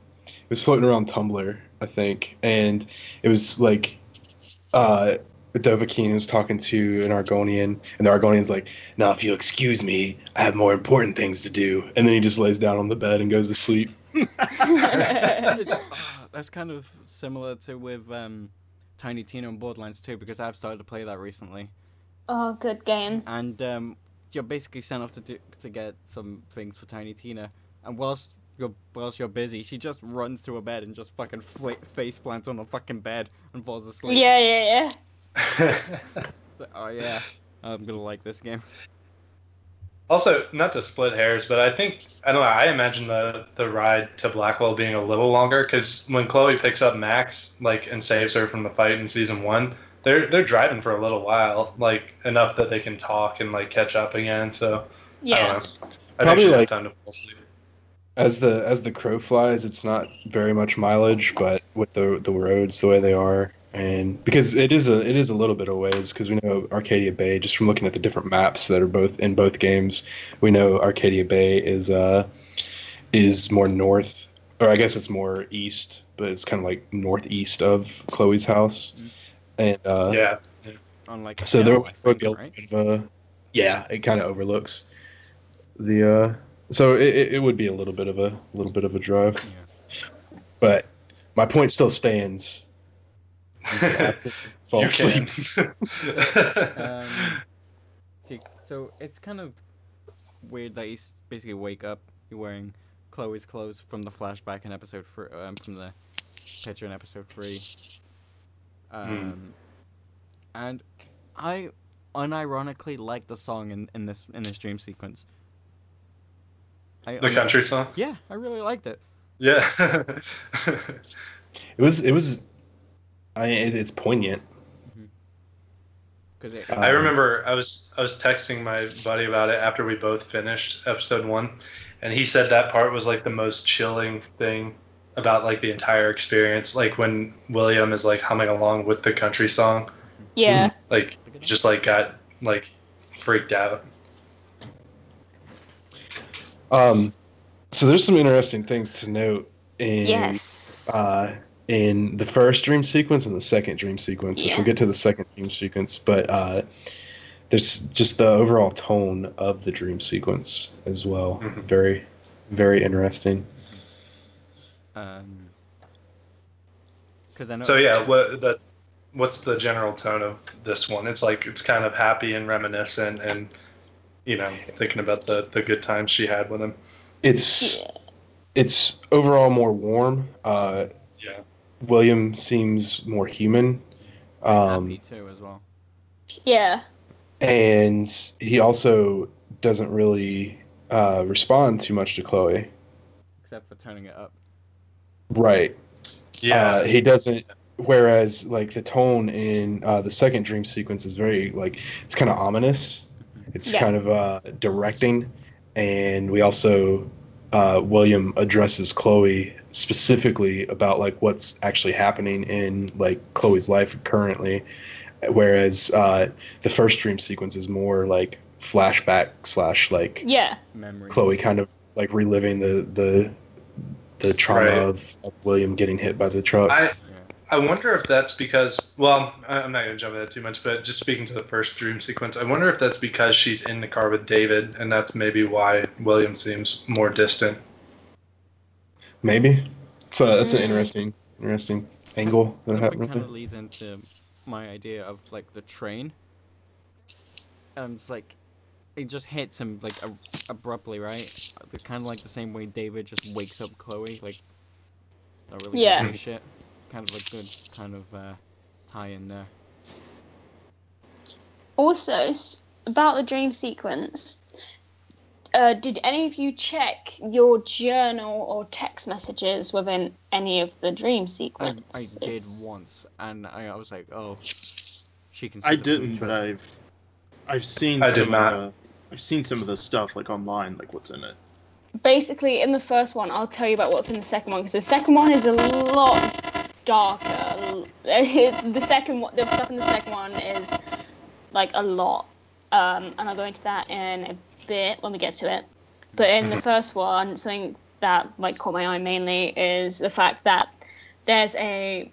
was floating around Tumblr, I think, and it was like Dovahkiin is talking to an Argonian, and the Argonian's like, "Now, if you'll excuse me, I have more important things to do." And then he just lays down on the bed and goes to sleep. That's kind of similar to with Tiny Tina and Borderlands 2 because I've started to play that recently. Oh, good game. And you're basically sent off to get some things for Tiny Tina, and whilst you're busy, she just runs to her bed and just fucking face plants on the fucking bed and falls asleep. Yeah. Oh yeah, I'm gonna like this game. Also, not to split hairs, but I don't know, I imagine the ride to Blackwell being a little longer, because when Chloe picks up Max, like, and saves her from the fight in season 1, they're driving for a little while, like, enough that they can talk and, like, catch up again, so, Yeah. I don't know. I Probably, think she'll have like, time to fall asleep. As the crow flies, it's not very much mileage, but with the roads the way they are, and because it is a little bit of ways, because we know Arcadia Bay, just from looking at the different maps that are both in both games, we know Arcadia Bay is more north, or I guess it's more east, but it's kind of like northeast of Chloe's house, and Yeah. Unlike so there I would be a right? little bit of it kind of overlooks the so it would be a little bit of a drive, Yeah. but my point still stands. Fall You asleep. can. Okay, so it's kind of weird that you basically wake up, you're wearing Chloe's clothes from the flashback in episode 3, from the picture in episode 3. And I unironically like the song in this dream sequence. The country song? Yeah, I really liked it. Yeah. It's poignant. Because I remember I was texting my buddy about it after we both finished episode 1, and he said that part was like the most chilling thing about like the entire experience. Like when William is like humming along with the country song, Yeah. like he just like got like freaked out. So there's some interesting things to note in Yes. in the first dream sequence and the second dream sequence, which Yeah. we'll get to the second dream sequence, but there's just the overall tone of the dream sequence as well. Mhm. Very, very interesting. Because I know. So yeah, what's the general tone of this one? It's like it's kind of happy and reminiscent, and thinking about the good times she had with him. It's overall more warm. Yeah. William seems more human. Happy too as well. Yeah. And he also doesn't really respond too much to Chloe. Except for turning it up. Right. Yeah. He doesn't. Whereas, like, the tone in the second dream sequence is very, like, it's kind of ominous. It's Yeah. kind of directing. And we also, William addresses Chloe specifically about, like, what's actually happening in, like, Chloe's life currently. Whereas the first dream sequence is more, like, flashback / like, Yeah. Memories. Chloe kind of, like, reliving the trauma Right. of William getting hit by the truck. I wonder if that's because, well, I'm not going to jump ahead too much, but just speaking to the first dream sequence, I wonder if that's because she's in the car with David, and that's maybe why William seems more distant. Maybe. So that's an interesting angle that Something happened. kind of leads into my idea of like the train. It's like it just hits him like abruptly, right? Kind of like the same way David just wakes up Chloe, like not really Yeah. giving a shit. Kind of like good kind of tie in there. Also, about the dream sequence, did any of you check your journal or text messages within any of the dream I sequences? did once, and I was like, oh, she can. See I the didn't, future. but I've seen. I did some not. Of the, I've seen some of the stuff like online, like what's in it. Basically, in the first one, I'll tell you about what's in the second one, because the second one is a lot darker. The stuff in the second one is like a lot, and I'll go into that in a bit when we get to it. But in the first one, something that like caught my eye mainly is the fact that there's a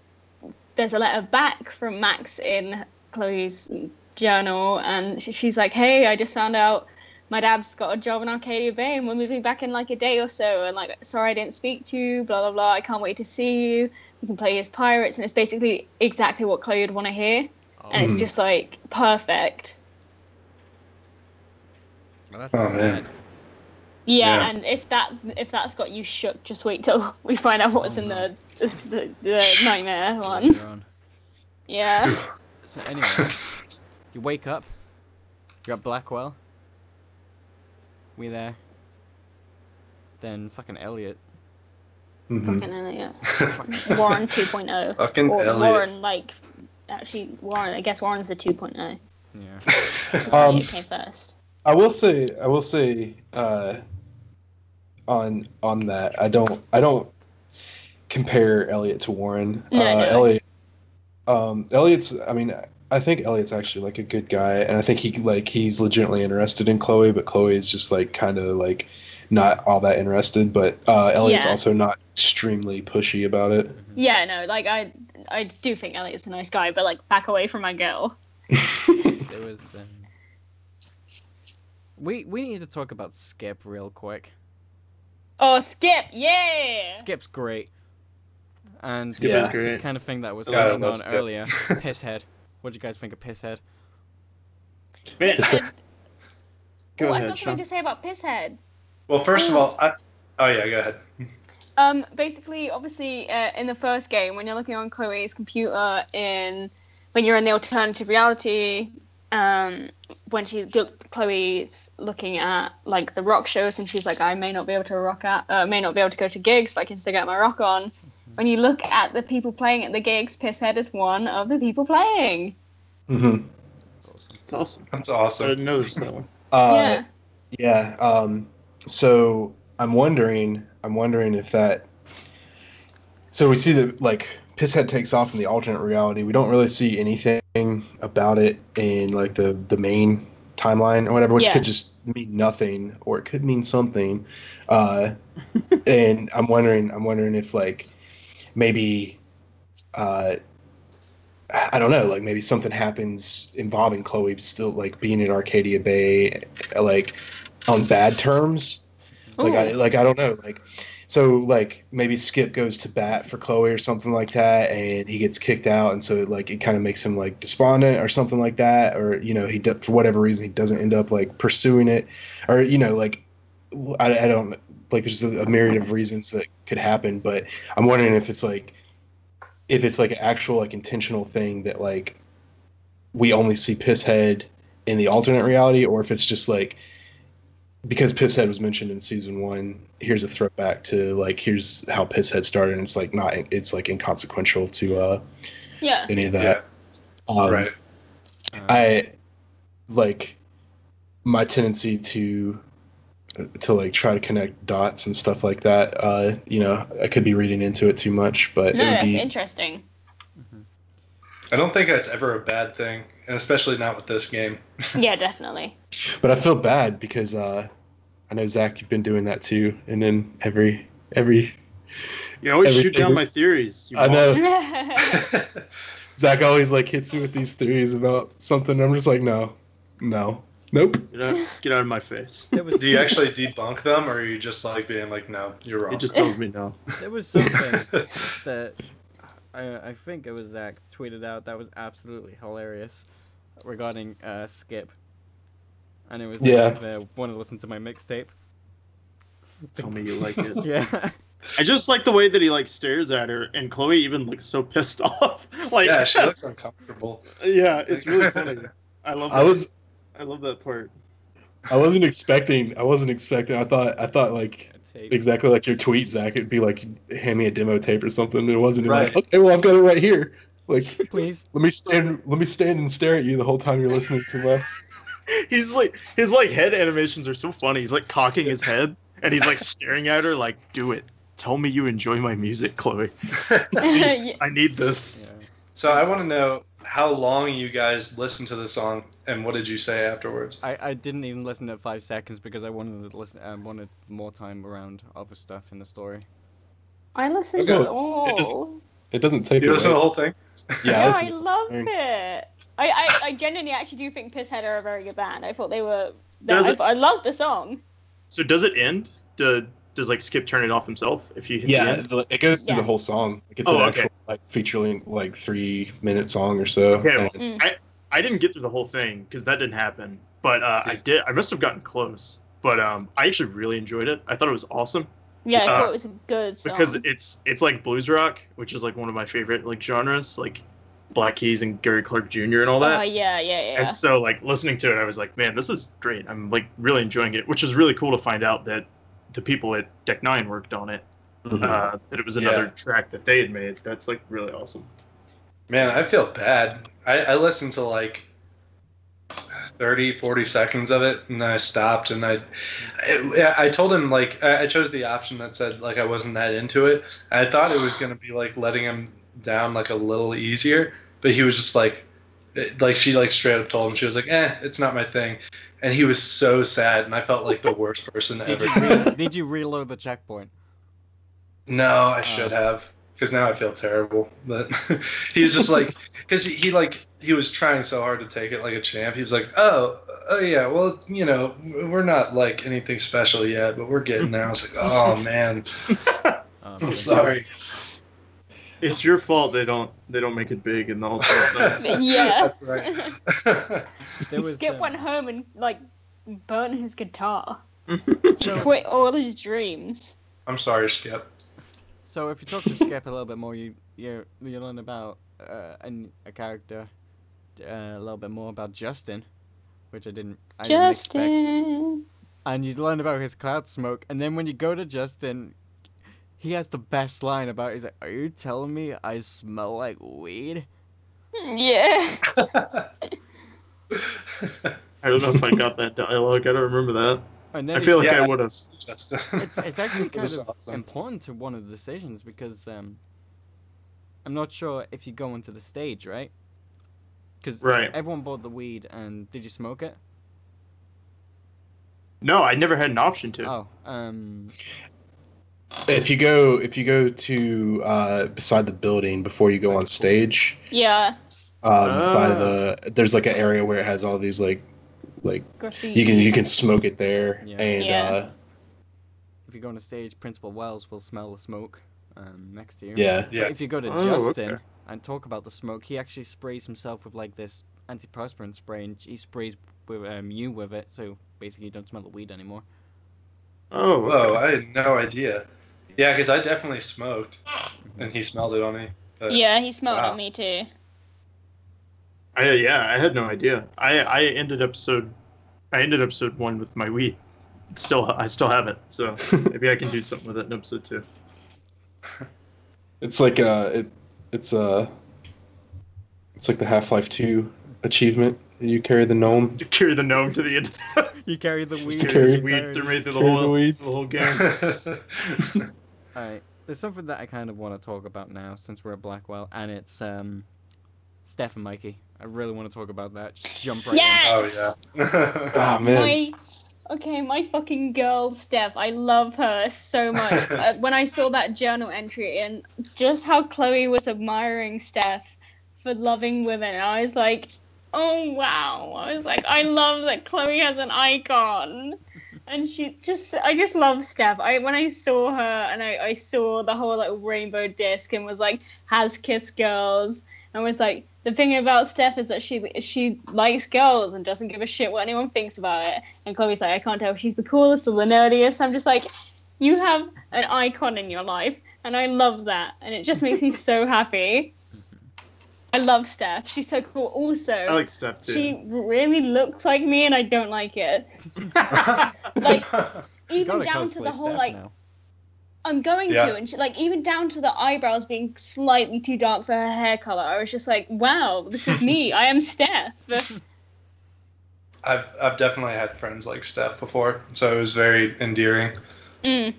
letter back from Max in Chloe's journal, and she's like, "Hey, I just found out my dad's got a job in Arcadia Bay, and we're moving back in like a day or so. And like, sorry I didn't speak to you. Blah blah blah. I can't wait to see you. We can play as pirates." And it's basically exactly what Chloe would want to hear, and it's just like perfect. Well, that's Oh, sad. man. Yeah, Yeah. and if that's got you shook, just wait till we find out what's in no. the nightmare one. Later on. Yeah. So anyway, you wake up. You're at Blackwell. We there. Then fucking Elliot. Mhm. Fucking Elliot. Warren 2.0. Fucking Or Elliot. Warren, like, actually, Warren, I guess Warren's the 2.0. Yeah. Because Um, Elliot came first. I will say, on that, I don't compare Elliot to Warren. No. Elliot's. I mean, I think Elliot's actually like a good guy, and I think he's legitimately interested in Chloe, but Chloe is just like kind of like not all that interested. But Elliot's Yeah. also not extremely pushy about it. Yeah, no, like, I do think Elliot's a nice guy, but, like, back away from my girl. There was. We need to talk about Skip real quick. Oh, Skip, yeah! Skip's great. And Skip Yeah. is great. the kind of thing that was Yeah, I hitting love on Skip. earlier. Pisshead. What do you guys think of Pisshead? Man, go I've ahead, got Sean. something to say about Pisshead. Well, first of all, oh yeah, go ahead. Basically, obviously, in the first game, when you're looking on Chloe's computer when you're in the alternative reality, when Chloe's looking at like the rock shows, and she's like, I may not be able to go to gigs, but I can still get my rock on. When you look at the people playing at the gigs, Pisshead is one of the people playing. Mm-hmm. It's awesome. That's I awesome. didn't notice that one. Yeah. Yeah. So I'm wondering if that. So we see that like Pisshead takes off in the alternate reality. We don't really see anything about it in like the main timeline or whatever, which Yeah. could just mean nothing or it could mean something. And I'm wondering if like maybe I don't know, like maybe something happens involving Chloe still like being in Arcadia Bay, like on bad terms. Like I don't know, like so like maybe Skip goes to bat for Chloe or something like that, and he gets kicked out, and so like it kind of makes him like despondent or something like that, or for whatever reason he doesn't end up like pursuing it, or like I don't like there's a myriad of reasons that could happen, but I'm wondering if it's like an actual like intentional thing that like we only see Pisshead in the alternate reality, or if it's just like because Pisshead was mentioned in season 1, here's a throwback to like here's how Pisshead started, and it's like it's like inconsequential to any of that. Right. I like my tendency to like try to connect dots and stuff like that. I could be reading into it too much, but No, it would that's be interesting. I don't think that's ever a bad thing, and especially not with this game. Yeah, definitely. But I feel bad because I know Zach, you've been doing that too, and then every You always shoot everything- down my theories. You I want. know Zach always like hits me with these theories about something. I'm just like, no, nope. Get out of my face. There was Do you actually debunk them, or are you just like being like, no, you're wrong? It just tells me no. there was something that I think it was Zach tweeted out that was absolutely hilarious regarding Skip, and it was want to listen to my mixtape. Tell me you like it. Yeah. I just like the way that he like stares at her, and Chloe even looks so pissed off. Like, Yeah, she looks uncomfortable. yeah, it's really funny. I love. That. I love that part. I wasn't expecting. I thought like exactly like your tweet, Zach. It'd be like, hand me a demo tape or something. It wasn't Right. like, okay, well I've got it right here. Like, Please. let me stand and stare at you the whole time you're listening to my. He's like his like head animations are so funny. He's like cocking his head, and he's like staring at her like, "Do it. Tell me you enjoy my music, Chloe. Please, I need this." Yeah. So I want to know how long you guys listened to the song, and what did you say afterwards? I didn't even listen to 5 seconds because I wanted to listen. Wanted more time around other stuff in the story. I listened Okay. to it all. It doesn't take You it listened to the away. whole thing? Yeah, listen I to love it. it. I genuinely actually do think Pisshead are a very good band. I thought they were. Does it- I love the song. So does it end? Does like Skip turn it off himself if you hit the Yeah, end? it goes through Yeah. the whole song. Like, it's Oh, an okay. actual like feature-length like 3-minute song or so. Okay, well, And- I didn't get through the whole thing because that didn't happen. But I did. I must have gotten close. But I actually really enjoyed it. I thought it was awesome Yeah, I thought it was a good song. because it's like blues rock, which is like one of my favorite like genres, like Black Keys and Gary Clark Jr. and all that. Oh yeah. And so like listening to it, I was like, man, this is great. I'm like really enjoying it, which is really cool to find out that the people at Deck Nine worked on it. That it was another Yeah. track that they had made. That's like really awesome. Man, I feel bad. I listened to like 30, 40 seconds of it, and I stopped, and I told him, like, I chose the option that said, like, I wasn't that into it. I thought it was going to be, like, letting him down, like, a little easier, but he was just, like, she, like, straight up told him, she was like, it's not my thing. And he was so sad, and I felt like the worst person ever. Did you reload the checkpoint? No, I should have, because now I feel terrible. But he was just like, because he was trying so hard to take it like a champ. He was like, oh yeah, well, we're not like anything special yet, but we're getting there. I was like, oh man, I'm sorry. It's your fault they don't make it big and all that stuff. Yeah. That's right. There was, Skip went home and like burnt his guitar. so, Quit all his dreams. I'm sorry, Skip. so if you talk to Skip a little bit more, you learn about a character, a little bit more about Justin, which I didn't expect. Justin. And you learn about his cloud smoke, and then when you go to Justin, he has the best line about it. He's like, "Are you telling me I smell like weed?" Yeah. I don't know if I got that dialogue. I don't remember that. And then I feel like Yeah. I would have. Justin. it's actually kind was of awesome. important to one of the decisions because I'm not sure if you go into the stage, right? Because Right. everyone bought the weed, and did you smoke it? No, I never had an option to. Oh, If you go to beside the building before you go on stage, Yeah. there's like an area where it has all these like Graffiti. you can smoke it there, Yeah. and Yeah. if you go on a stage, Principal Wells will smell the smoke next to you. yeah. Yeah. But if you go to Oh, Justin okay. and talk about the smoke, he actually sprays himself with like this antiperspirant spray, and he sprays with you with it, so basically you don't smell the weed anymore. Oh, Whoa, okay. I had no idea. Yeah, because I definitely smoked, and he smelled it on me. But, Yeah, he smelled Wow. at me too. I had no idea. I ended episode 1 with my weed. I still have it, so maybe I can do something with it in episode 2. It's like it's like the Half-Life 2 achievement. You carry the gnome. To carry the gnome to the end. You carry the weed. to Carry carry the weed through me through the carry the whole weed. the whole game. Alright, there's something that I kind of want to talk about now since we're at Blackwell, and it's Steph and Mikey. I really want to talk about that. Just jump right Yes! Oh yeah. Oh man. My fucking girl Steph, I love her so much. When I saw that journal entry and just how Chloe was admiring Steph for loving women, I was like, oh wow. I was like, I love that Chloe has an icon. And I just love Steph. When I saw her and I saw the whole like rainbow disc and was like, has kissed girls, and was like, the thing about Steph is that she likes girls and doesn't give a shit what anyone thinks about it. And Chloe's like, I can't tell if she's the coolest or the nerdiest. I'm just like, you have an icon in your life, and I love that. And it just makes me so happy. I love Steph. She's so cool. Also, I like Steph too. she really looks like me, and I don't like it. Like, even down to the whole like, now. I'm going Yeah. to, and she, like even down to the eyebrows being slightly too dark for her hair color. I was just like, wow, this is me. I am Steph. I've definitely had friends like Steph before, so it was very endearing. Mm.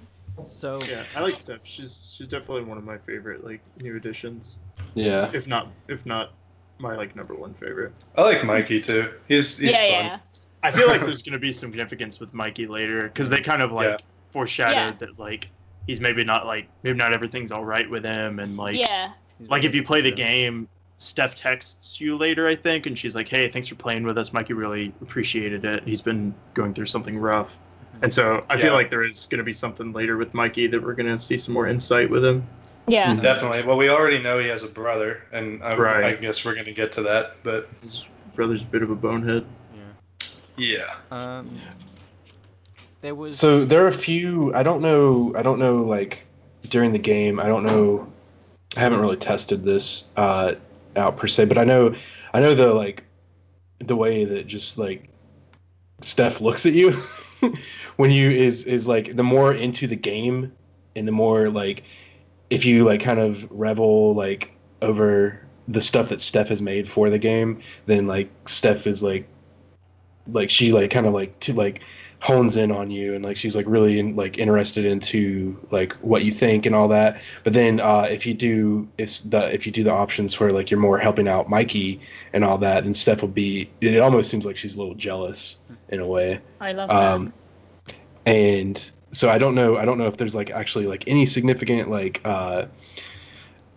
So Yeah, I like Steph. She's definitely one of my favorite like new additions. Yeah. If not my like number 1 favorite. I like Mikey too. He's Yeah, fun. yeah. I feel like there's gonna be some significance with Mikey later because they kind of like Yeah. foreshadowed Yeah. that like he's maybe not everything's all right with him, and like Yeah. like if you play the game, Steph texts you later, I think, and she's like, "Hey, thanks for playing with us. Mikey really appreciated it. He's been going through something rough." And so I feel Yeah. like there is going to be something later with Mikey that we're going to see some more insight with him. Yeah. Definitely. Well, we already know he has a brother, and I Right. guess we're going to get to that. But His brother's a bit of a bonehead. Yeah. yeah, There was So there are a few. I don't know. Like during the game, I don't know. I haven't really tested this out per se, but I know the like the way that just like Steph looks at you when you is like the more into the game and the more like if you like kind of revel like over the stuff that Steph has made for the game, then like Steph is like she like kind of like to like hones in on you, and like she's like really interested into like what you think and all that. But then if you do the options where like you're more helping out Mikey and all that, then Steph will be, it almost seems like she's a little jealous in a way. I love that. And so I don't know if there's like actually like any significant like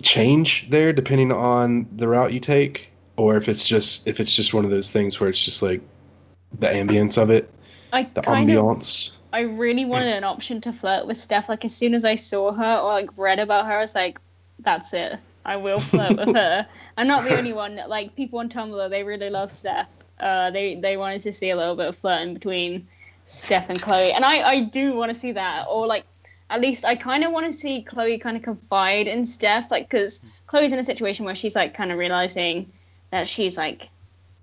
change there depending on the route you take, or if it's just one of those things where it's just like the ambience of it, the ambiance. I really wanted an option to flirt with Steph. Like as soon as I saw her or like read about her, I was like, that's it. I will flirt with her. I'm not the only one. Like people on Tumblr, they really love Steph. They wanted to see a little bit of flirting between Steph and Chloe, and I do want to see that. Or like at least I kind of want to see Chloe kind of confide in Steph, like because Chloe's in a situation where she's like kind of realizing that she's like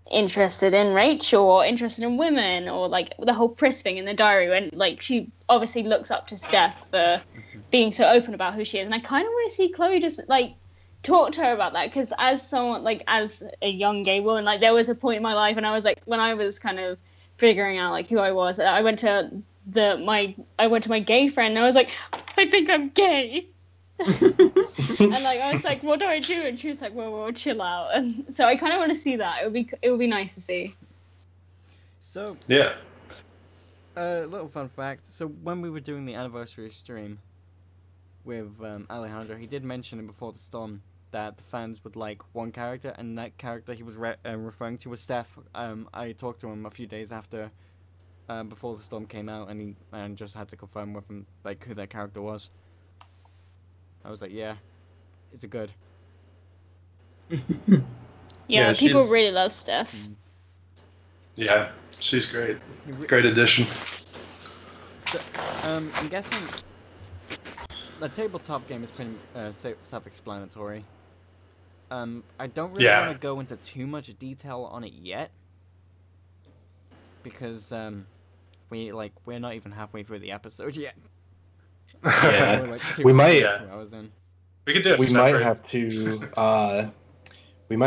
interested in Rachel or interested in women, or like the whole Pris thing in the diary, when like she obviously looks up to Steph for being so open about who she is. And I kind of want to see Chloe just like talk to her about that, because as someone like as a young gay woman, like there was a point in my life, and I was like, when I was kind of figuring out like who I was, I went to my gay friend and I was like, I think I'm gay. And like I was like, what do I do? And she was like, well, chill out. And so I kind of want to see that. It would be nice to see. so yeah. little fun fact. So when we were doing the anniversary stream with Alejandro, he did mention in Before the Storm that the fans would like one character, and that character he was referring to was Steph. I talked to him a few days after Before the Storm came out, and just had to confirm with him like who that character was. I was like, yeah, it's a good. Yeah, people she's- really love Steph. Yeah, she's great. Great addition. So, I'm guessing the tabletop game is pretty self-explanatory. I don't really Yeah. want to go into too much detail on it yet, because we're not even halfway through the episode yet. Yeah. We're like We might- 2 hours in. We could do it We separate. might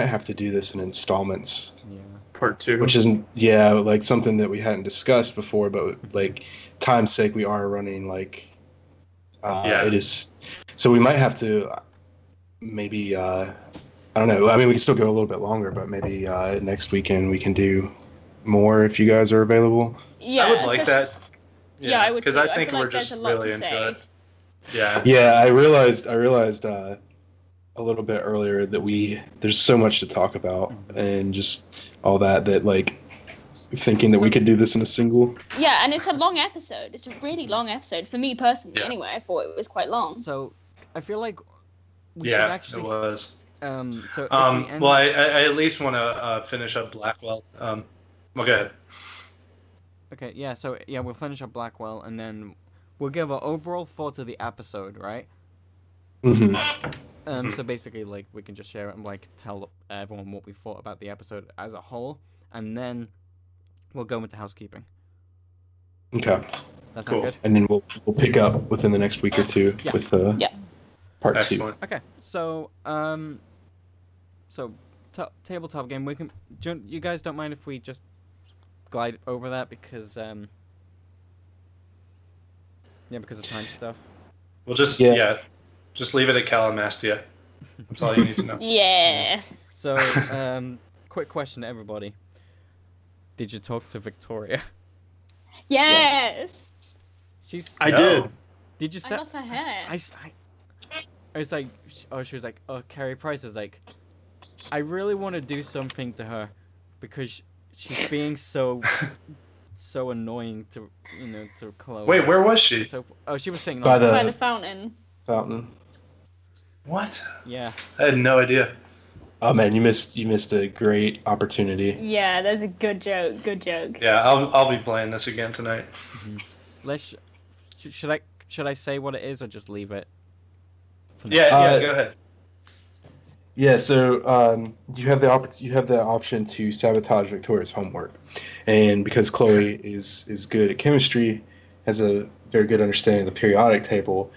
have to do this in installments, Yeah. Part 2. which isn't like something that we hadn't discussed before, but like time's sake, we are running like it is. So we might have to maybe I don't know. I mean, we can still go a little bit longer, but maybe next weekend we can do more if you guys are available. Yeah, I would like especially- that. Yeah, I would. Because too. I think feel we're like there's just a lot really to into say. it. Yeah. Yeah, I realized a little bit earlier that there's so much to talk about and just all that like thinking that we could do this in a single. Yeah, and it's a long episode. It's a really long episode for me personally. Yeah. Anyway, I thought it was quite long. So I feel like we should Yeah, actually. it was. So if we end- Well, I at least want to finish up Blackwell. Well, go ahead. Okay, yeah, so yeah, we'll finish up Blackwell, and then we'll give our overall thoughts of the episode, right? Hmm. So basically, like, we can just share it and, like, tell everyone what we thought about the episode as a whole, and then we'll go into housekeeping. Okay, That sound Cool. good? and then we'll pick up within the next week or two Yeah. with Yeah. part Excellent. Okay, so, tabletop game, you guys don't mind if we just glide over that, because, because of time stuff? We'll just Yeah. just leave it at Calamastia. That's all you need to know. Yeah. So, quick question to everybody. Did you talk to Victoria? Yes. I No. did. Did you I say? love her hair. I was like, she was like, oh, Carrie Price is like, I really want to do something to her because she's being so annoying to Chloe. Wait, where was she? So, she was sitting By on the- By the fountain. fountain. What? yeah. I had no idea. Oh man, you missed a great opportunity. Yeah, there's a good joke. Good joke. Yeah, I'll be playing this again tonight. Should I say what it is or just leave it? for now? Yeah, go ahead. Yeah, so you have the option to sabotage Victoria's homework, and because Chloe is good at chemistry, has a very good understanding of the periodic table,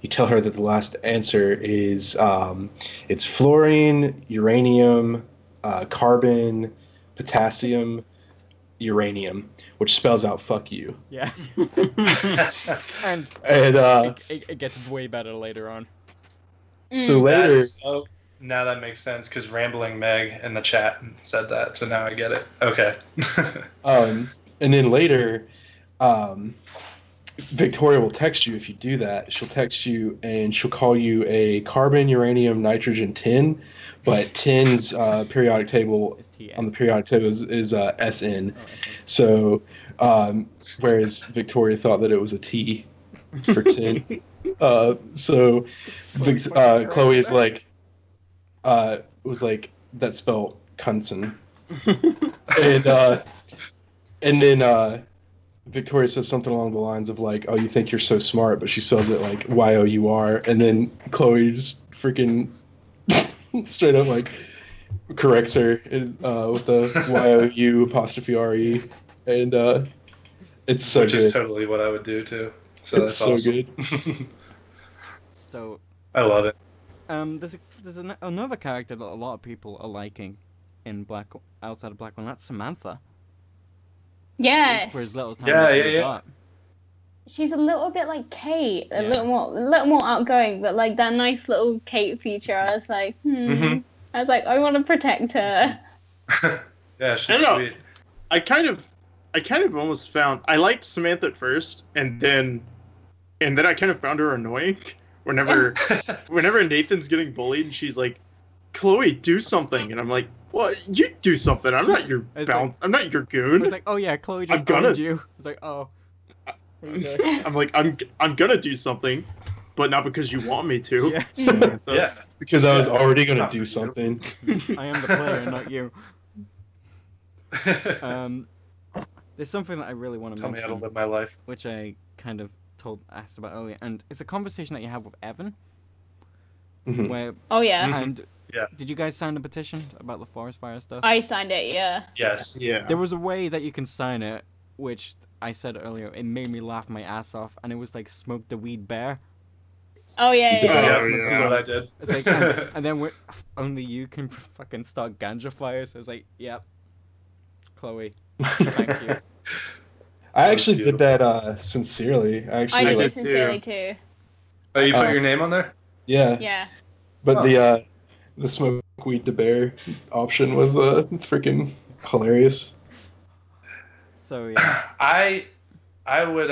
you tell her that the last answer is it's fluorine, uranium, carbon, potassium, uranium, which spells out "fuck you." Yeah. And And it gets way better later on. so later, Now that makes sense because Rambling Meg in the chat said that, so now I get it. Okay. and then later, Victoria will text you if you do that. She'll text you and she'll call you a carbon, uranium, nitrogen 10, but 10's periodic table It's TN. on the periodic table is SN. Oh, I see. So, whereas Victoria thought that it was a T for 10. So Chloe is like, was like, that spelled Cunson. And then Victoria says something along the lines of like, "Oh, you think you're so smart," but she spells it like Y-O-U-R. And then Chloe just freaking straight up like corrects her with the Y-O-U apostrophe R-E. And it's so Which good. is totally what I would do too. So It's that's so awesome. good. So I love it. there's another character that a lot of people are liking in outside of Blackwell, and that's Samantha. Yes. For as little time Yeah, as yeah, we yeah. got. She's a little bit like Kate, a Yeah. little more outgoing, but like that nice little Kate feature. I was like, Mhm. I was like, I want to protect her. Yeah, she's I don't know. sweet. I kind of I kind of almost found I liked Samantha at first, and then I kind of found her annoying. Whenever Nathan's getting bullied, and she's like, "Chloe, do something," and I'm like, "Well, you do something. I'm not your I'm not your goon." It's like, oh yeah, Chloe just bullied you. It's like, oh. I'm like, I'm gonna do something, but not because you want me to. Yeah. Samantha. Yeah. Because I was already gonna do something. I am the player, not you. There's something that I really want to Tell me mention, how to live my life. which I kind of asked about earlier, and it's a conversation that you have with Evan, Mhm. where Oh yeah, and Yeah. did you guys sign a petition about the forest fire stuff? I signed it. Yeah. Yes. Yeah. There was a way that you can sign it, which I said earlier, it made me laugh my ass off, and it was like smoke the weed bear. Oh yeah, yeah. Yeah, yeah. Oh, that's yeah. what I did. It's like, and then only you can fucking start ganja fires. So it was like, yep, Chloe, thank you. I actually beautiful. did that sincerely. I I actually did did it too. sincerely too. Oh, you put Oh. your name on there? yeah. Yeah. But Huh. the smoke weed to bear option was freaking hilarious. So yeah, I would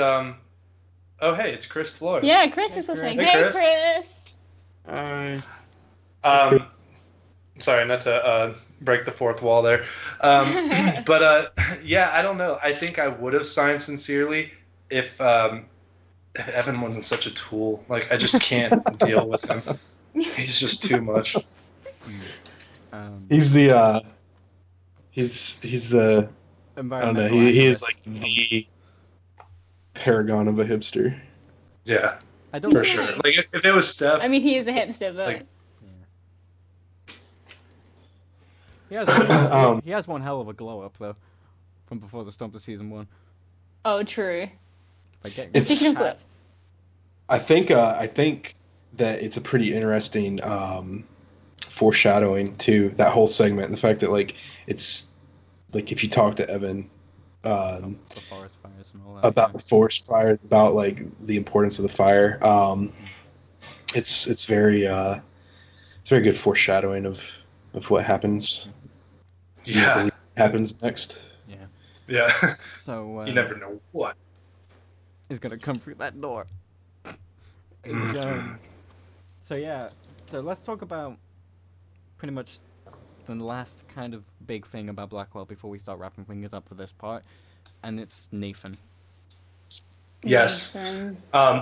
Oh hey, it's Chris Floyd. Yeah, Chris Hey, is listening. Chris. Hey, Hey, Chris. Chris. Sorry, not to break the fourth wall there. But yeah, I don't know. I think I would have signed sincerely if Evan wasn't such a tool. Like I just can't deal with him. He's just too much. He's the he's the I don't know. environmental He is activist. like the paragon of a hipster. Yeah, I don't for know. sure. Like if it was Steph, I mean, he is a hipster, but Like- He has he has one hell of a glow up though, from before the Stomper season 1. oh, true. Like getting It's- Speaking of fat. I think that it's a pretty interesting foreshadowing to that whole segment. The fact that like it's like if you talk to Evan The forest fires and all that. about the forest fire, about like the importance of the fire, it's very good foreshadowing of what happens. yeah, Happens next. yeah. So You never know what. is gonna come through that door. And, so yeah, so let's talk about pretty much the last kind of big thing about Blackwell before we start wrapping things up for this part, and it's Nathan. Yes. Nathan.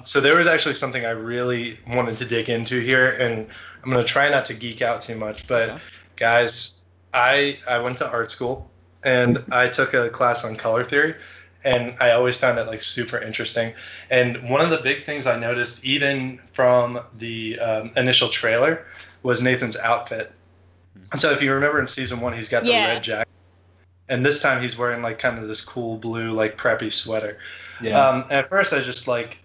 So there was actually something I really wanted to dig into here, and I'm gonna try not to geek out too much, but Okay. guys, I went to art school and I took a class on color theory, and I always found it like super interesting. And one of the big things I noticed, even from the initial trailer, was Nathan's outfit. And so if you remember in season 1, he's got the Yeah. red jacket, and this time he's wearing like kind of this cool blue like preppy sweater. Yeah. At first, I just like,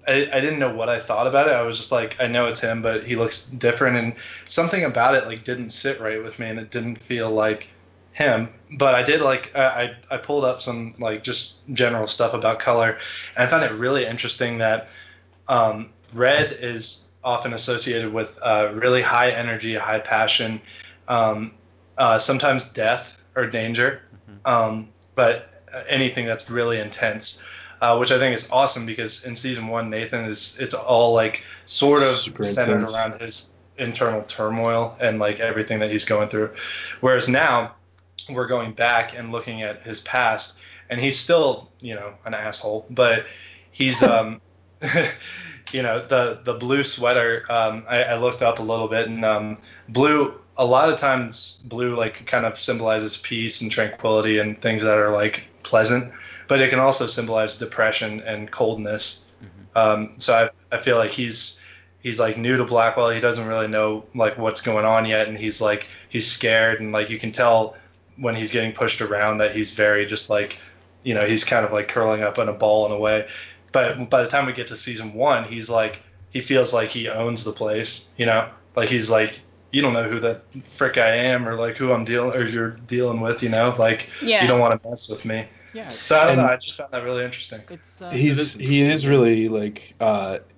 I didn't know what I thought about it. I was just like, I know it's him, but he looks different, and something about it like didn't sit right with me, and it didn't feel like him. But I did like, I pulled up some like just general stuff about color, and I found it really interesting that red is often associated with really high energy, high passion, sometimes death or danger, but anything that's really intense. Which I think is awesome because in season 1, Nathan it's all like sort of Super centered intense. around his internal turmoil and like everything that he's going through. Whereas now we're going back and looking at his past, and he's still, an asshole, but he's, the blue sweater, I looked up a little bit, and blue, a lot of times blue like kind of symbolizes peace and tranquility and things that are like pleasant, but it can also symbolize depression and coldness. So I feel like he's like new to Blackwell. He doesn't really know like what's going on yet, and he's scared, and like you can tell when he's getting pushed around that he's very just like, he's kind of like curling up in a ball in a way. But by the time we get to season 1, he feels like he owns the place. Like he's like, you don't know who the frick I am, or like who you're dealing with. Like Yeah. you don't want to mess with me. Yeah, So I don't And- know. I just found that really interesting. it's he is really like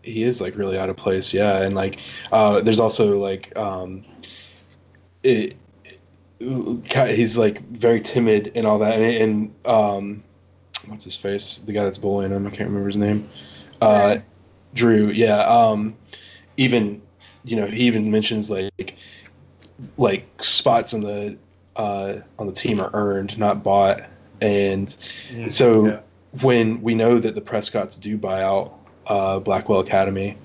he is like really out of place, yeah. And like there's also like he's like very timid and all that, and what's his face? The guy that's bullying him. I can't remember his name. Drew. Yeah. Even, he even mentions like spots on the team are earned, not bought, and when we know that the Prescotts do buy out Blackwell Academy,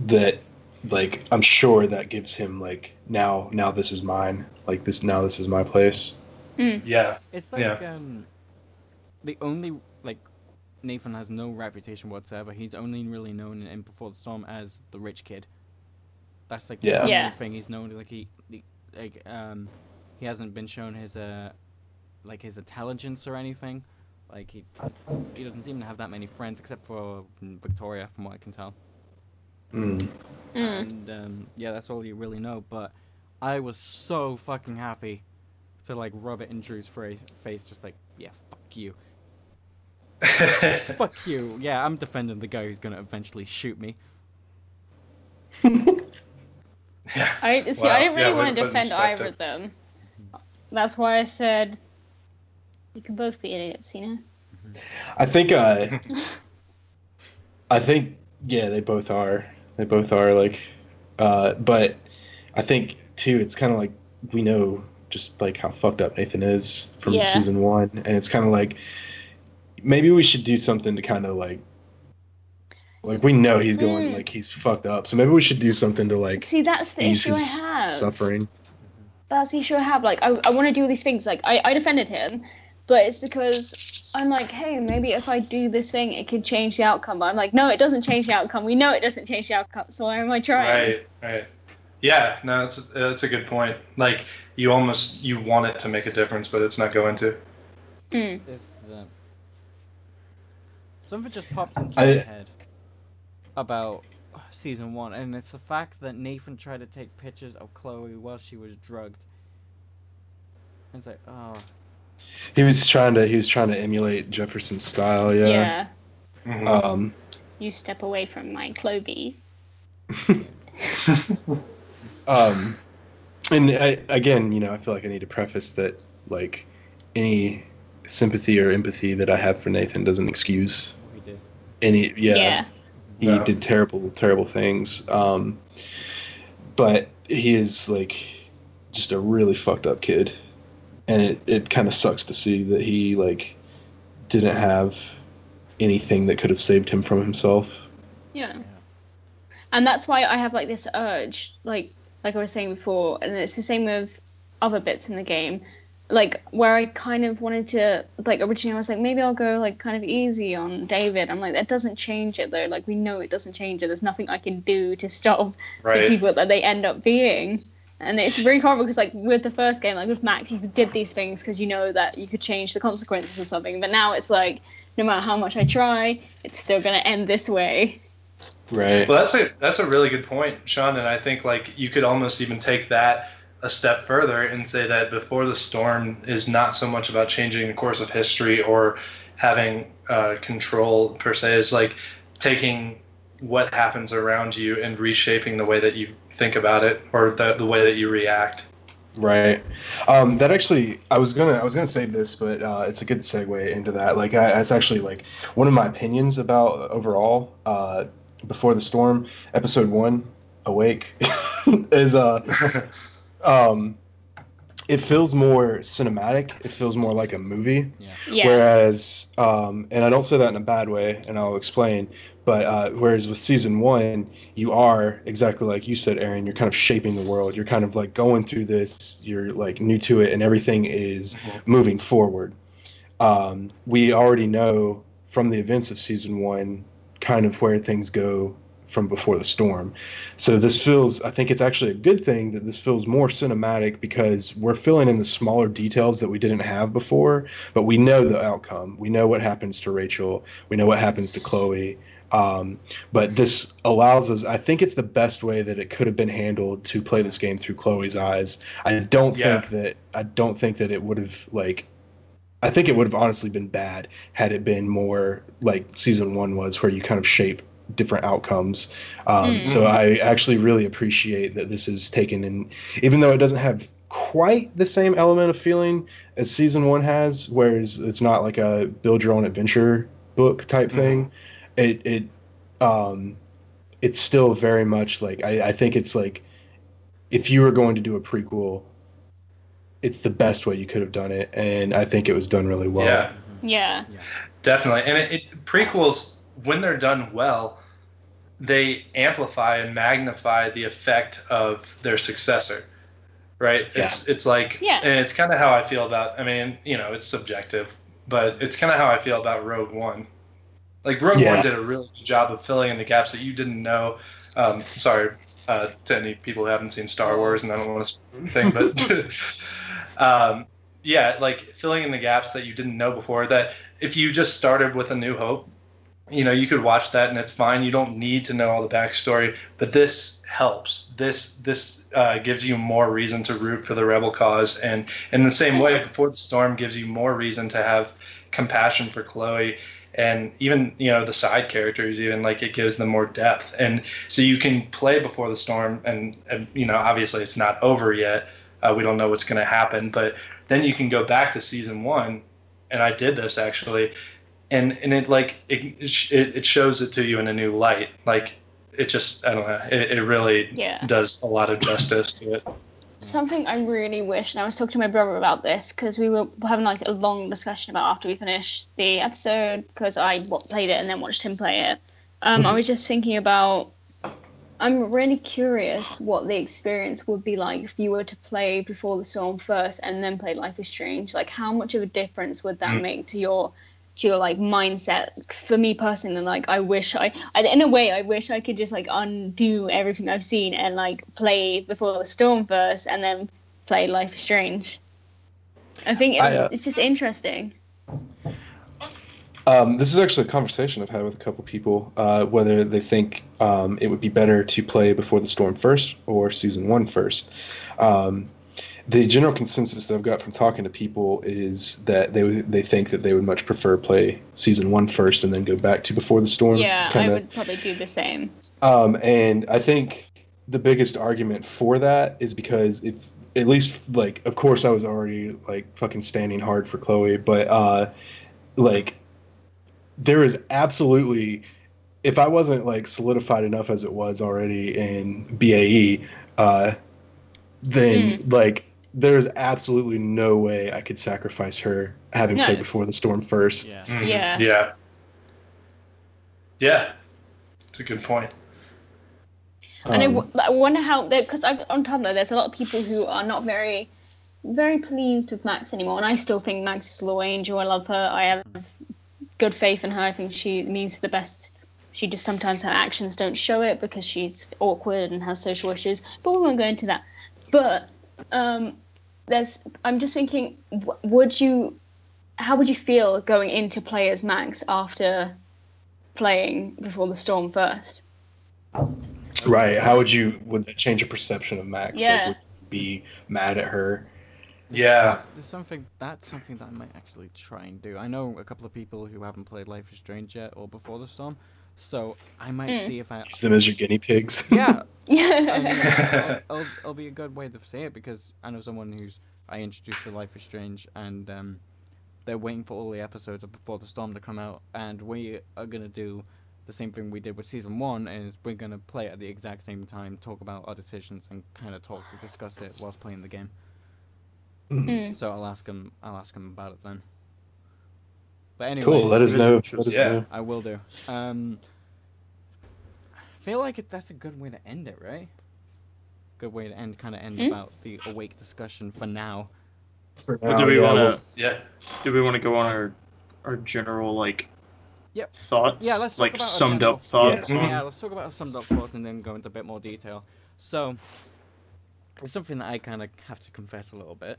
that like I'm sure that gives him like now this is mine, like this is my place. Yeah, it's like the only like Nathan has no reputation whatsoever. He's only really known in Before the Storm as the rich kid. That's like the only thing he's known. Like he hasn't been shown his his intelligence or anything. Like he doesn't seem to have that many friends except for Victoria, from what I can tell. And that's all you really know. But I was so fucking happy to like rub it in Drew's face, just like, yeah, fuck you. Fuck you. Yeah, I'm defending the guy who's gonna eventually shoot me. I didn't really want to defend either of them. That's why I said you can both be idiots, I think they both are. They both are like, but I think too it's kind of like we know just like how fucked up Nathan is from season 1, and it's kind of like maybe we should do something to kind of like we know he's going like he's fucked up, so maybe we should do something to like see that's the issue I have. Suffering. That's the issue I have. Like I want to do all these things. Like I defended him, but it's because I'm like, hey, maybe if I do this thing, it could change the outcome. But I'm like, no, it doesn't change the outcome. We know it doesn't change the outcome. So why am I trying? Right. Yeah, no, that's a good point. Like you want it to make a difference, but it's not going to. Something just popped into my head about season 1, and it's the fact that Nathan tried to take pictures of Chloe while she was drugged. And it's like, oh. He was trying to emulate Jefferson's style, yeah. Mm-hmm. You step away from my Chloe. And again, I feel like I need to preface that like any sympathy or empathy that I have for Nathan doesn't excuse any. He did terrible things. But he is like just a really fucked up kid, and it kind of sucks to see that he like didn't have anything that could have saved him from himself. Yeah. And that's why I have like this urge, like I was saying before, and it's the same with other bits in the game, like where I kind of wanted to, like originally I was like, maybe I'll go like kind of easy on David. I'm like, that doesn't change it though. Like we know it doesn't change it. There's nothing I can do to stop the people that they end up being. And it's really horrible because like with the first game, like with Max, you did these things because you know that you could change the consequences or something. But now it's like, no matter how much I try, it's still going to end this way. Right. Well, that's a really good point, Sean. And I think like you could almost even take that a step further and say that Before the Storm is not so much about changing the course of history or having control per se. It's like taking what happens around you and reshaping the way that you think about it or the way that you react. Right. That actually, I was gonna save this, but it's a good segue into that. Like, it's actually like one of my opinions about overall Before the Storm, episode 1, Awake, is it feels more cinematic. It feels more like a movie. Yeah. Whereas, and I don't say that in a bad way, and I'll explain. But whereas with season 1, you are exactly like you said, Aaron. You're kind of shaping the world. You're kind of like going through this. You're like new to it, and everything is moving forward. We already know from the events of season 1 kind of where things go from Before the Storm. So this feels, I think it's actually a good thing that this feels more cinematic because we're filling in the smaller details that we didn't have before, but we know the outcome. We know what happens to Rachel. We know what happens to Chloe. But this allows us, I think it's the best way that it could have been handled to play this game through Chloe's eyes. I don't think that it would have like, I think it would have honestly been bad had it been more like season 1 was, where you kind of shape different outcomes. So I actually really appreciate that this is taken in, even though it doesn't have quite the same element of feeling as season 1 has, whereas it's not like a build your own adventure book type thing. It's still very much like I think it's like if you were going to do a prequel, it's the best way you could have done it, and I think it was done really well. Yeah. Definitely. And prequels, when they're done well, they amplify and magnify the effect of their successor, right? Yeah. It's like, and it's kind of how I feel about, I mean, you know, it's subjective, but it's kind of how I feel about Rogue One. Like, Rogue One did a really good job of filling in the gaps that you didn't know. Sorry to any people who haven't seen Star Wars, and I don't want to thing, but yeah, like filling in the gaps that you didn't know before. That if you just started with A New Hope, you know, you could watch that and it's fine. You don't need to know all the backstory, but this helps. This gives you more reason to root for the rebel cause, and in the same way, Before the Storm gives you more reason to have compassion for Chloe. And even, you know, the side characters, even like it gives them more depth. And so you can play Before the Storm and you know, obviously it's not over yet. We don't know what's going to happen, but then you can go back to season 1. And I did this actually. And it like, it shows it to you in a new light. Like it just, I don't know, it really does a lot of justice to it. Something I really wish, and I was talking to my brother about this because we were having like a long discussion about after we finished the episode, because I played it and then watched him play it. I was just thinking about, I'm really curious what the experience would be like if you were to play Before the Storm first and then play Life is Strange. Like, how much of a difference would that make to your like mindset? For me personally, like I wish I wish I could just like undo everything I've seen and like play Before the Storm first and then play Life is Strange. I think it's just interesting. This is actually a conversation I've had with a couple people, whether they think it would be better to play Before the Storm first or season 1 first. The general consensus that I've got from talking to people is that they think that they would much prefer play season 1 first and then go back to Before the Storm. Yeah, I would probably do the same. And I think the biggest argument for that is because if, at least, like, of course I was already like fucking standing hard for Chloe, but like there is absolutely, if I wasn't like solidified enough as it was already in BAE, then like there's absolutely no way I could sacrifice her having played Before the Storm first. Yeah. It's a good point. And I wonder how, because on Tumblr there's a lot of people who are not very, very pleased with Max anymore, and I still think Max is a little angel. I love her. I have good faith in her. I think she means the best. She just sometimes her actions don't show it because she's awkward and has social issues. But we won't go into that. But I'm just thinking, how would you feel going into play as Max after playing Before the Storm first? Right. How would that change your perception of Max? Yeah. Like, would you be mad at her? Yeah. That's something that I might actually try and do. I know a couple of people who haven't played Life is Strange yet or Before the Storm, so I might see if I use them as your guinea pigs. Yeah. I mean, it'll be a good way to say it, because I know someone who's I introduced to Life is Strange, and they're waiting for all the episodes of Before the Storm to come out, and we are gonna do the same thing we did with season 1, is we're gonna play it at the exact same time, talk about our decisions, and kind of discuss it whilst playing the game. So I'll ask him about it then. But anyway, cool. Let us know. I will do. I feel like that's a good way to end it, right? Good way to end about the Awake discussion for now. But do we want to? Do we want to go on our general like? Yep. Thoughts? Yeah, let's talk like about summed up thoughts. Yeah, let's talk about our summed up thoughts and then go into a bit more detail. So, it's something that I kind of have to confess a little bit.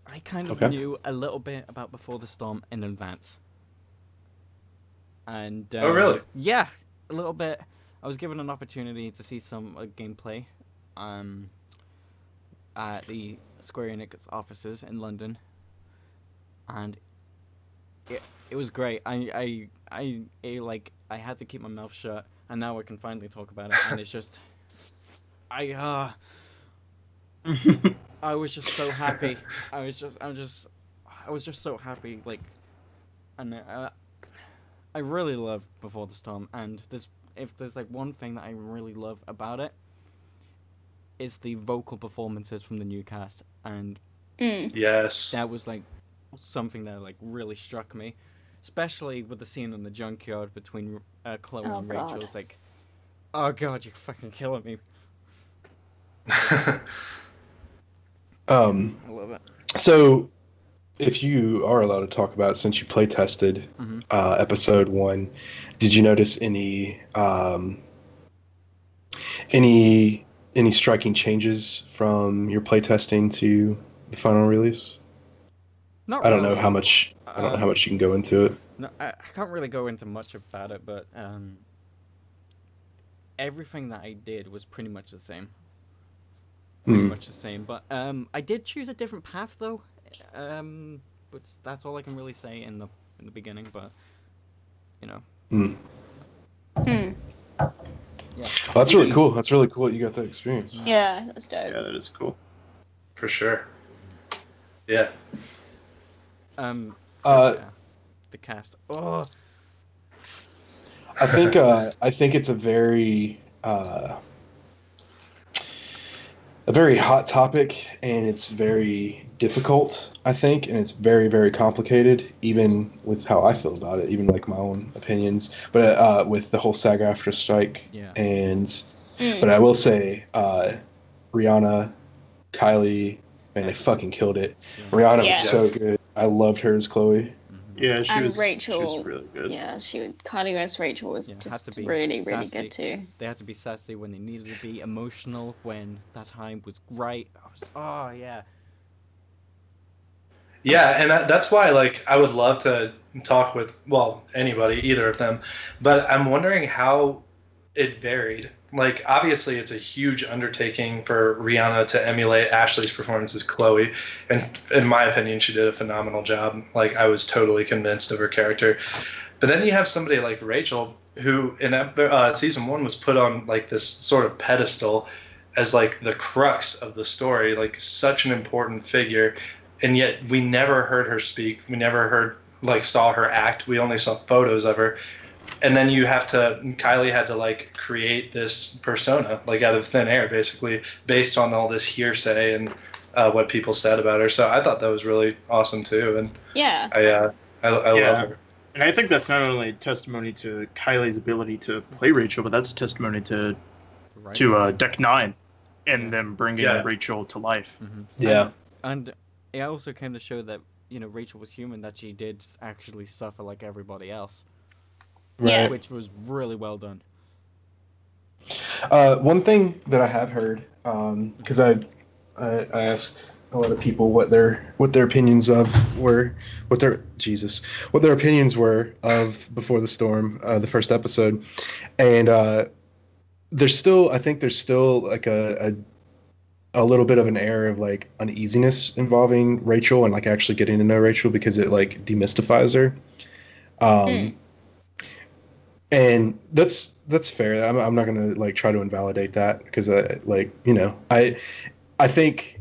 I kind of knew a little bit about Before the Storm in advance. And oh, really? Yeah, a little bit. I was given an opportunity to see some gameplay at the Square Enix offices in London, and it was great. I had to keep my mouth shut, and now I can finally talk about it. And it's just, I was just so happy. I was just so happy. Like, and I really love Before the Storm. And if there's like one thing that I really love about it, is the vocal performances from the new cast. And Yes, that was like something that like really struck me, especially with the scene in the junkyard between Chloe and Rachel. God. It's like, oh god, you're fucking killing me. I love it. So, if you are allowed to talk about it, since you play tested Mhm. episode 1, did you notice any striking changes from your playtesting to the final release? Not I don't know really. how much. I don't know how much you can go into it. No, I can't really go into much about it, but everything that I did was pretty much the same. Pretty much the same, but I did choose a different path though, but that's all I can really say in the beginning. But you know, yeah. Well, that's really cool. That's really cool that you got that experience. Yeah, that's dope. Yeah, that is cool. for sure. Yeah. Yeah, the cast. Oh, I think it's a very hot topic, and it's very difficult, I think, and it's very, very complicated, even with how I feel about it, even like my own opinions. But with the whole SAG-AFTRA strike, Yeah. but I will say, Rihanna, Kylie, man, they fucking killed it. Yeah. Rihanna Yeah. was so good. I loved her as Chloe. Yeah, she And was. Rachel, She was really good. Yeah, Kylie as Rachel was Yeah, had just to be really, really sassy. good too. They had to be sassy when they needed to be, emotional when that time was right. Oh yeah. Yeah, and that's why, like, I would love to talk with, well, anybody, either of them, but I'm wondering how it varied. Like, obviously, it's a huge undertaking for Rihanna to emulate Ashley's performance as Chloe, and in my opinion, she did a phenomenal job. Like, I was totally convinced of her character. But then you have somebody like Rachel, who in season 1 was put on, like, this sort of pedestal as, like, the crux of the story, like, such an important figure. And yet we never heard her speak. We never saw her act. We only saw photos of her. And then Kylie had to like create this persona like out of thin air, basically based on all this hearsay and what people said about her. So I thought that was really awesome too. And Yeah. I love her. And I think that's not only testimony to Kylie's ability to play Rachel, but that's testimony to Deck 9 and them bringing Rachel to life. Mm-hmm. Yeah. And it also came to show that, you know, Rachel was human, that she did actually suffer like everybody else. Yeah. Which was really well done. One thing that I have heard, because I asked a lot of people what their opinions were of Before the Storm, the first episode, and I think there's still like a little bit of an air of like uneasiness involving Rachel and like actually getting to know Rachel, because it like demystifies her. And that's fair. I'm not gonna like try to invalidate that, because I think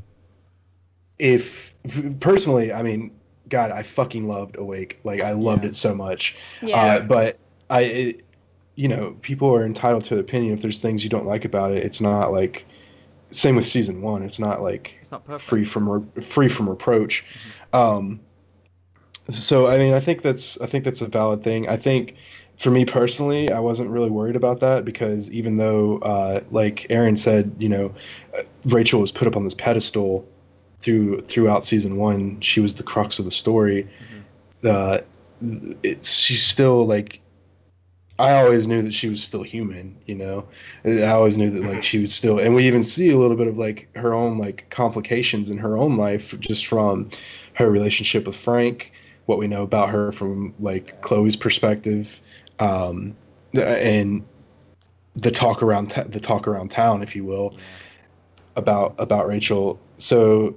if personally, I mean, God, I fucking loved Awake. Like I loved it so much. Yeah. But people are entitled to their opinion. If there's things you don't like about it, it's not like, same with season 1. It's not like It's not perfect. free from reproach. So I mean, I think that's a valid thing. I think for me personally, I wasn't really worried about that, because even though, like Aaron said, Rachel was put up on this pedestal throughout season 1. She was the crux of the story. She's still like, I always knew that she was still human, I always knew that like she was still, and we even see a little bit of like her own like complications in her own life, just from her relationship with Frank, what we know about her from like Chloe's perspective, and the talk around town, if you will, about Rachel. So,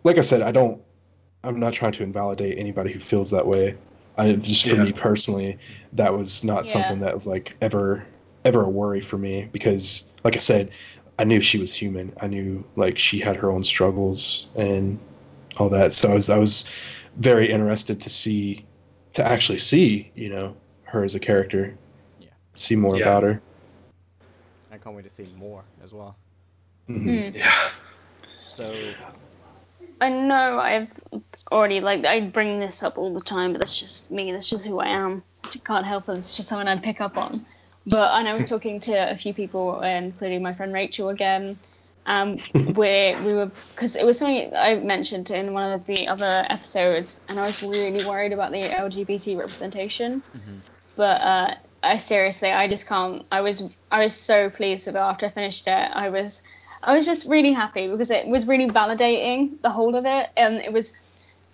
like I said, I'm not trying to invalidate anybody who feels that way. For me personally, that was not something that was like ever a worry for me, because like I said, I knew she was human. I knew like she had her own struggles and all that. So I was very interested to actually see, her as a character. Yeah. See more about her. I can't wait to see more as well. Mm-hmm. Yeah. So I know I've already, like, I bring this up all the time, but that's just me. That's just who I am. I can't help it. It's just something I'd pick up on. But and I was talking to a few people, including my friend Rachel again, where we were, because it was something I mentioned in one of the other episodes, and I was really worried about the LGBT representation. Mm-hmm. But I seriously, I just can't. I was so pleased with it after I finished it. I was just really happy because it was really validating, the whole of it, and it was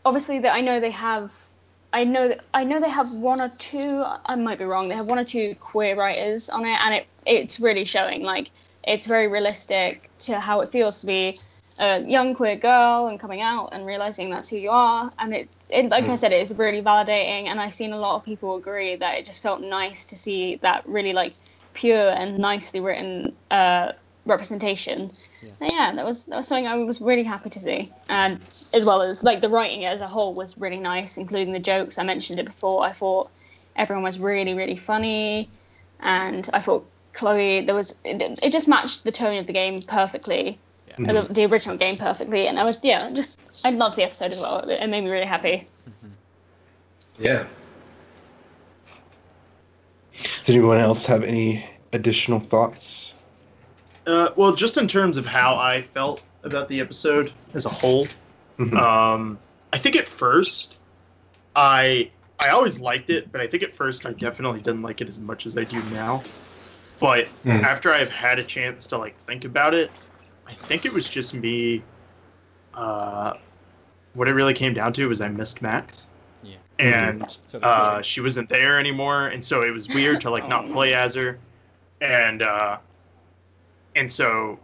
obviously that I know they have one or two. I might be wrong. They have one or two queer writers on it, and it's really showing. Like, it's very realistic to how it feels to be a young queer girl and coming out and realizing that's who you are. And it like I said, it is really validating. And I've seen a lot of people agree that it just felt nice to see that really like pure and nicely written representation. Yeah, that was something I was really happy to see, and as well as like the writing as a whole was really nice, including the jokes. I mentioned it before. I thought everyone was really, really funny, and I thought Chloe, it just matched the tone of the game perfectly, the original game perfectly, and I loved the episode as well. It made me really happy. Yeah. Does anyone else have any additional thoughts? Well, just in terms of how I felt about the episode as a whole, I think at first I always liked it, but I think at first I definitely didn't like it as much as I do now. But after I've had a chance to like think about it, I think it was just me. What it really came down to was I missed Max. Yeah. And she wasn't there anymore, and so it was weird to like not play as her, and so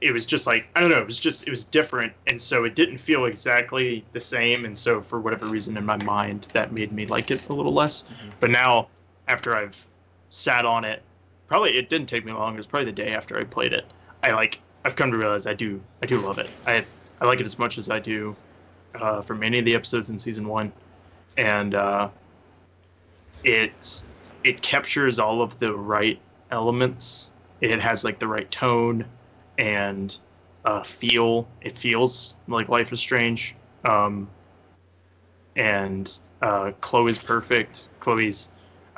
it was just like, I don't know, it was different, and so it didn't feel exactly the same, and so for whatever reason in my mind that made me like it a little less. But now, after I've sat on it, probably it didn't take me long, it was probably the day after I played it, I've come to realize I do love it. I like it as much as I do for many of the episodes in season 1, and it captures all of the right elements. It has like the right tone and feel. It feels like Life is Strange. And Chloe's perfect. I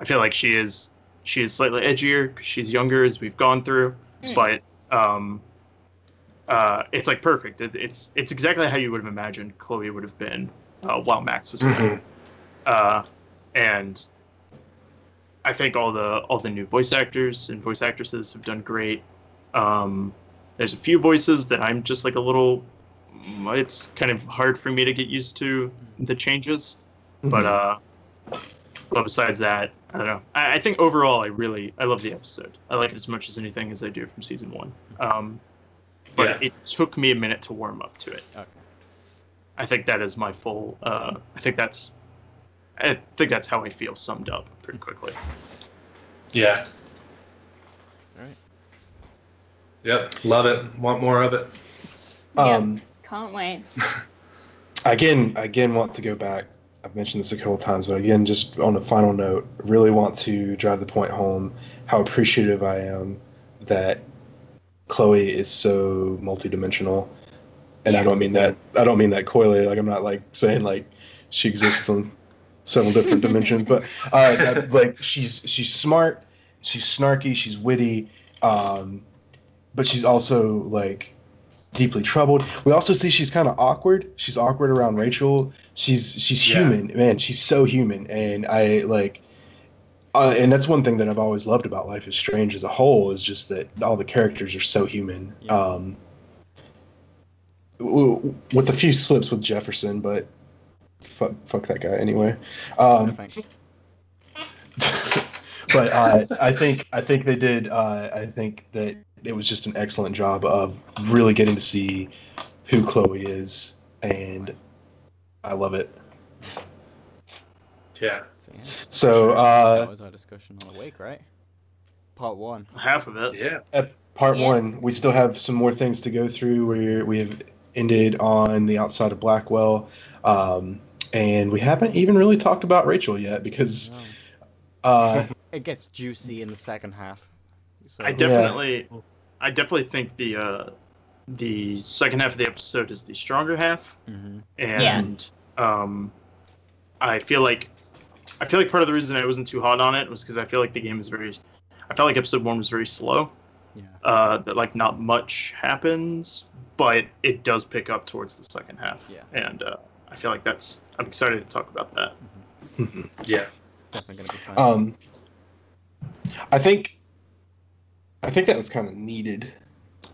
feel like she is slightly edgier because she's younger, as we've gone through, but it's like perfect. It's exactly how you would have imagined Chloe would have been while Max was with her. And I think all the new voice actors and voice actresses have done great. There's a few voices that I'm just like a little. It's kind of hard for me to get used to the changes, but besides that, I don't know. I think overall, I love the episode. I like it as much as anything as I do from season 1. But it took me a minute to warm up to it. Okay. I think that is my full. I think that's how I feel summed up pretty quickly. Yeah. All right. Yep. Love it. Want more of it. Can't wait. Again, want to go back. I've mentioned this a couple times, but again, just on a final note, really want to drive the point home how appreciative I am that Chloe is so multidimensional, and I don't mean that coyly. Like, I'm not like saying like she exists on several different dimensions, but like she's smart, she's snarky, she's witty, but she's also like deeply troubled. We also see she's kind of awkward. She's awkward around Rachel. She's human, man. She's so human, and I like. And that's one thing that I've always loved about Life is Strange as a whole, is just that all the characters are so human. Yeah. With a few slips with Jefferson, but fuck that guy anyway. Thanks. But I think they did. I think that it was just an excellent job of really getting to see who Chloe is, and I love it. Yeah. So that was our discussion on the week, right? Part 1. Half of it. Yeah. part Yeah. 1. We still have some more things to go through. We have ended on the outside of Blackwell, and we haven't even really talked about Rachel yet because It gets juicy in the second half. So, I definitely think the second half of the episode is the stronger half, and I feel like part of the reason I wasn't too hot on it was because I feel like the game is I felt like episode 1 was very slow. Yeah. That like not much happens, but it does pick up towards the second half. Yeah. And I feel like I'm excited to talk about that. Yeah. It's definitely gonna be fun. I think that was kind of needed.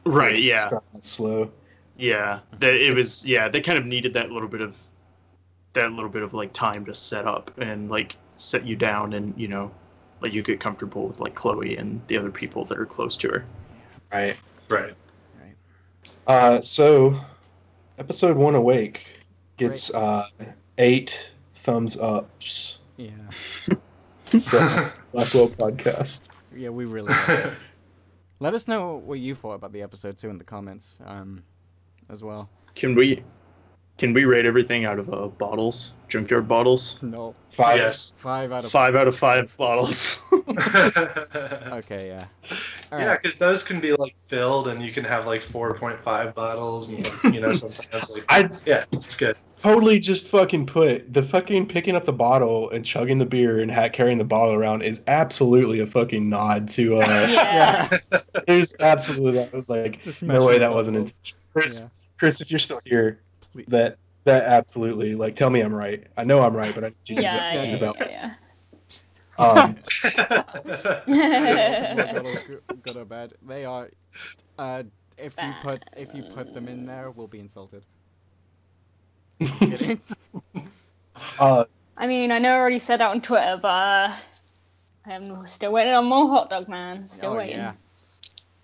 Right. Yeah. Start that slow. Yeah. They kind of needed that little bit of like time to set up and like set you down and let you get comfortable with like Chloe and the other people that are close to her. Right. So episode 1 Awake gets 8 thumbs ups. Yeah. Blackwell Podcast. Yeah, we really like it. Let us know what you thought about the episode too in the comments, as well. Can we rate everything out of bottles, junkyard bottles? No. 5. Yes. 5 out of 5 out of 5 bottles. Okay, yeah. All Yeah, right. because those can be like filled, and you can have like 4.5 bottles, and sometimes like it's good. Totally just fucking put the fucking picking up the bottle and chugging the beer and carrying the bottle around is absolutely a fucking nod to Yeah. there's absolutely that was like Just no way smashing that wasn't bottles. intentional. Yeah. Chris, if you're still here, Please. that absolutely like tell me I'm right. I know I'm right, but I need you to Yeah. develop. Yeah. Good or bad. They are. If you put them in there, we'll be insulted. Kidding. I mean, I know I already said that on Twitter, but I'm still waiting on more hot dog man. Still waiting. Yeah.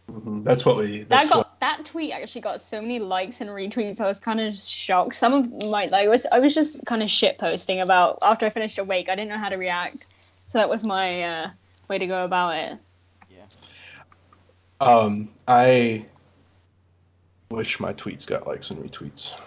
That's what we. That's That tweet actually got so many likes and retweets. I was kind of shocked. Some of my I was just kind of shit posting about after I finished Awake. I didn't know how to react, so that was my way to go about it. Yeah. I wish my tweets got likes and retweets.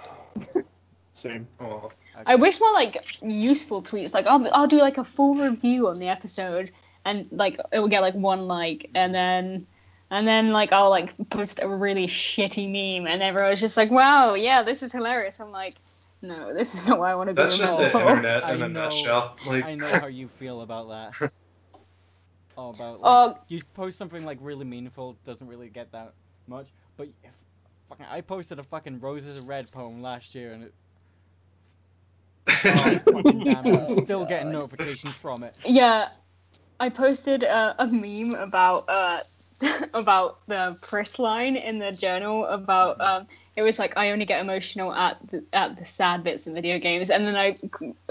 Same. Oh. I wish more like useful tweets. Like I'll do like a full review on the episode, and like it will get like 1 like, and then like I'll like post a really shitty meme, and everyone's just like, "Wow, yeah, this is hilarious." I'm like, "No, this is not what I want to be." That's just the internet in a nutshell. Like, I know how you feel about that. About you post something like really meaningful, doesn't really get that much, but I posted a fucking Roses Are Red poem last year, and it. Oh, fucking damn it. I'm still getting notifications from it. Yeah, I posted a meme about the press line in the journal about it was like I only get emotional at the sad bits in video games, and then I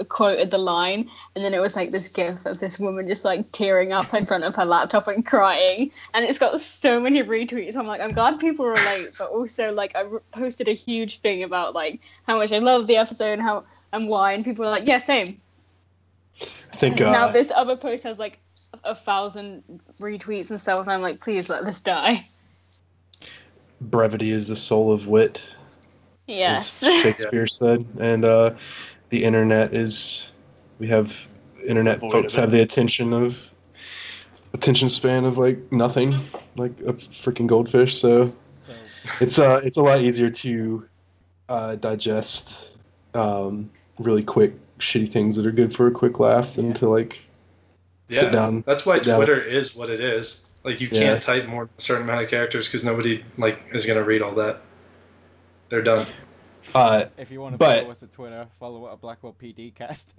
quoted the line, and then it was like this gif of this woman just like tearing up in front of her laptop and crying, and it's got so many retweets. I'm like, I'm glad people relate, but also like I posted a huge thing about like how much I love the episode and why, and people were like, yeah, same. I think now this other post has like 1,000 retweets and stuff, and I'm like, please let this die. brevity is the soul of wit. Yes. As Shakespeare said, and the internet is. We have internet folks have the attention span of like nothing, like a freaking goldfish. So it's a lot easier to digest really quick shitty things that are good for a quick laugh than to like sit down. That's why Twitter is what it is. Like you can't type more than a certain amount of characters because nobody like is gonna read all that. They're done. If you want to follow us at Twitter, follow at Blackwell PD Cast.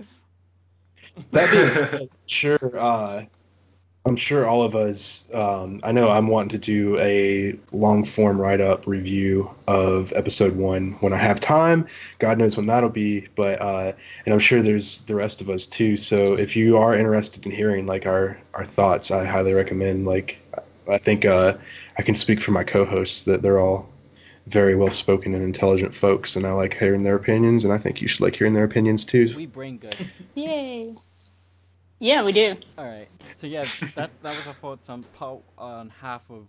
That being said, sure. I'm sure all of us. I know I'm wanting to do a long form write up review of episode 1 when I have time. God knows when that'll be, but and I'm sure there's the rest of us too. So if you are interested in hearing like our thoughts, I highly recommend. Like I think I can speak for my co-hosts that they're all very well spoken and intelligent folks, and I like hearing their opinions, and I think you should like hearing their opinions too. We brain good. Yay. Yeah, we do. All right. So yeah, that was our thoughts on half of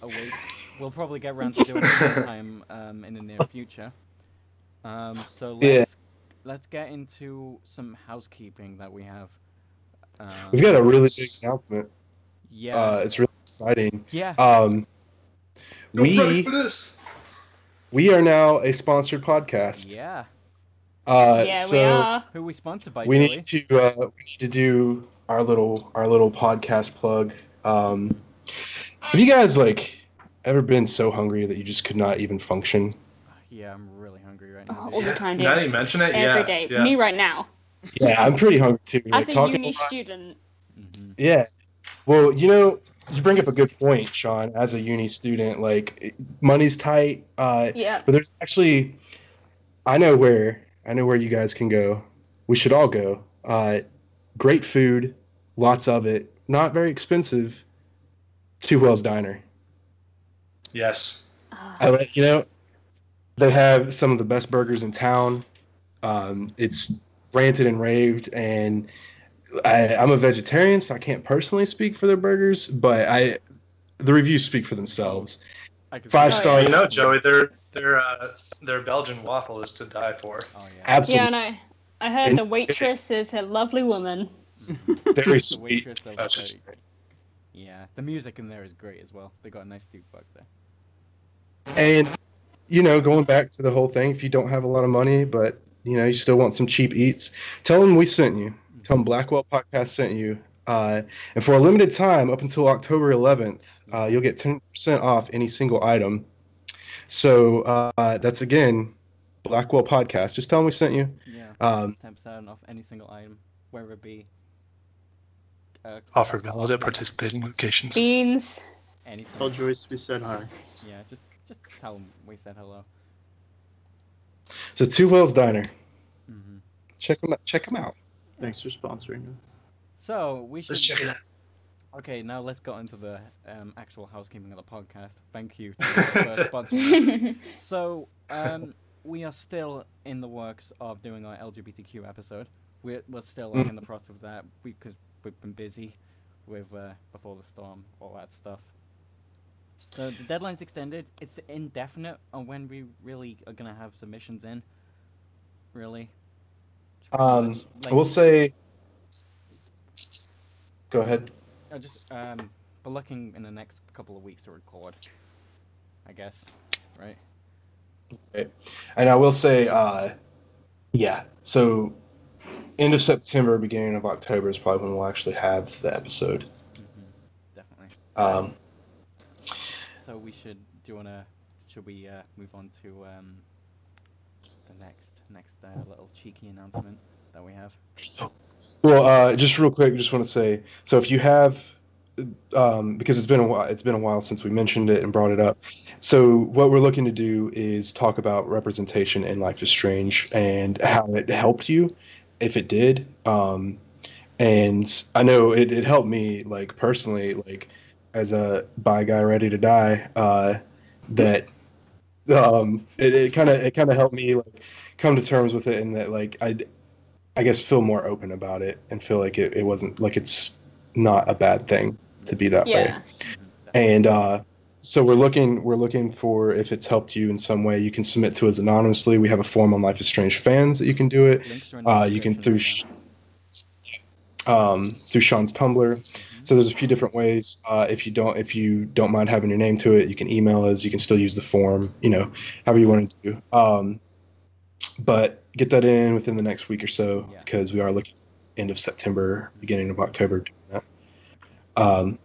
await. We'll probably get around to doing it sometime in the near future. So let's get into some housekeeping that we have. We've got a really big announcement. Yeah. It's really exciting. Yeah. Ready for this. We are now a sponsored podcast. Yeah. Yeah, we are. Who are we sponsored by, We Joey? need to do our little podcast plug. Have you guys ever been so hungry that you just could not even function? Yeah, I'm really hungry right now. All the time, dude. Now that you mention it, Every day. yeah. Me right now. Yeah, I'm pretty hungry too. As a talking uni a lot- student. Mm-hmm. Yeah. Well, you bring up a good point, Sean. As a uni student, money's tight. Yeah. But there's actually, I know where you guys can go. We should all go. Great food, lots of it, not very expensive. Two Wells Diner. Yes. They have some of the best burgers in town. It's ranted and raved, and I'm a vegetarian, so I can't personally speak for their burgers, but the reviews speak for themselves. 5 stars. You know, Joey, their Belgian waffle is to die for. Oh yeah. Absolutely. Yeah, and I heard the waitress is a lovely woman. Very The sweet. waitress of That's the- just- Yeah, the music in there is great as well. They got a nice jukebox there. And going back to the whole thing, if you don't have a lot of money, but you still want some cheap eats, tell them we sent you. Tell them Blackwell Podcast sent you. And for a limited time, up until October 11th, you'll get 10% off any single item. So that's again Blackwell Podcast. Just tell them we sent you. Yeah. 10% off any single item, whether it be Offer valid at participating locations. Beans. anything. Tell Joyce we said hi. Yeah, just tell them we said hello. So Two Wells Diner. Mm-hmm. Check them out. Thanks for sponsoring us. So we should. Let's check it out. Okay, now let's go into the actual housekeeping of the podcast. Thank you for sponsoring us. So, we are still in the works of doing our LGBTQ episode. We're still in the process of that because we've been busy with Before the Storm, all that stuff. So the deadline's extended. It's indefinite on when we really are gonna have submissions in. Really. It's pretty much, like, We'll say. Go ahead. we're looking in the next couple of weeks to record, I guess, right? Right. And I will say, so end of September, beginning of October is probably when we'll actually have the episode. Mm-hmm. Definitely. So we should should we move on to the next little cheeky announcement that we have? Well, just real quick, just want to say, so if you have, because it's been a while since we mentioned it and brought it up. So what we're looking to do is talk about representation in Life is Strange and how it helped you, if it did. And I know it helped me, personally, as a bi guy ready to die, that it kind of helped me come to terms with it, and that I guess feel more open about it and feel like it wasn't it's not a bad thing to be that way. Yeah. And so we're looking for, if it's helped you in some way, you can submit to us anonymously. We have a form on Life is Strange fans that you can do it. Links are in the You can description through Sean's Tumblr. So there's a few different ways. If you don't mind having your name to it, you can email us. You can still use the form, however you want to do. But get that in within the next week or so, because we are looking end of September, beginning of October doing that. For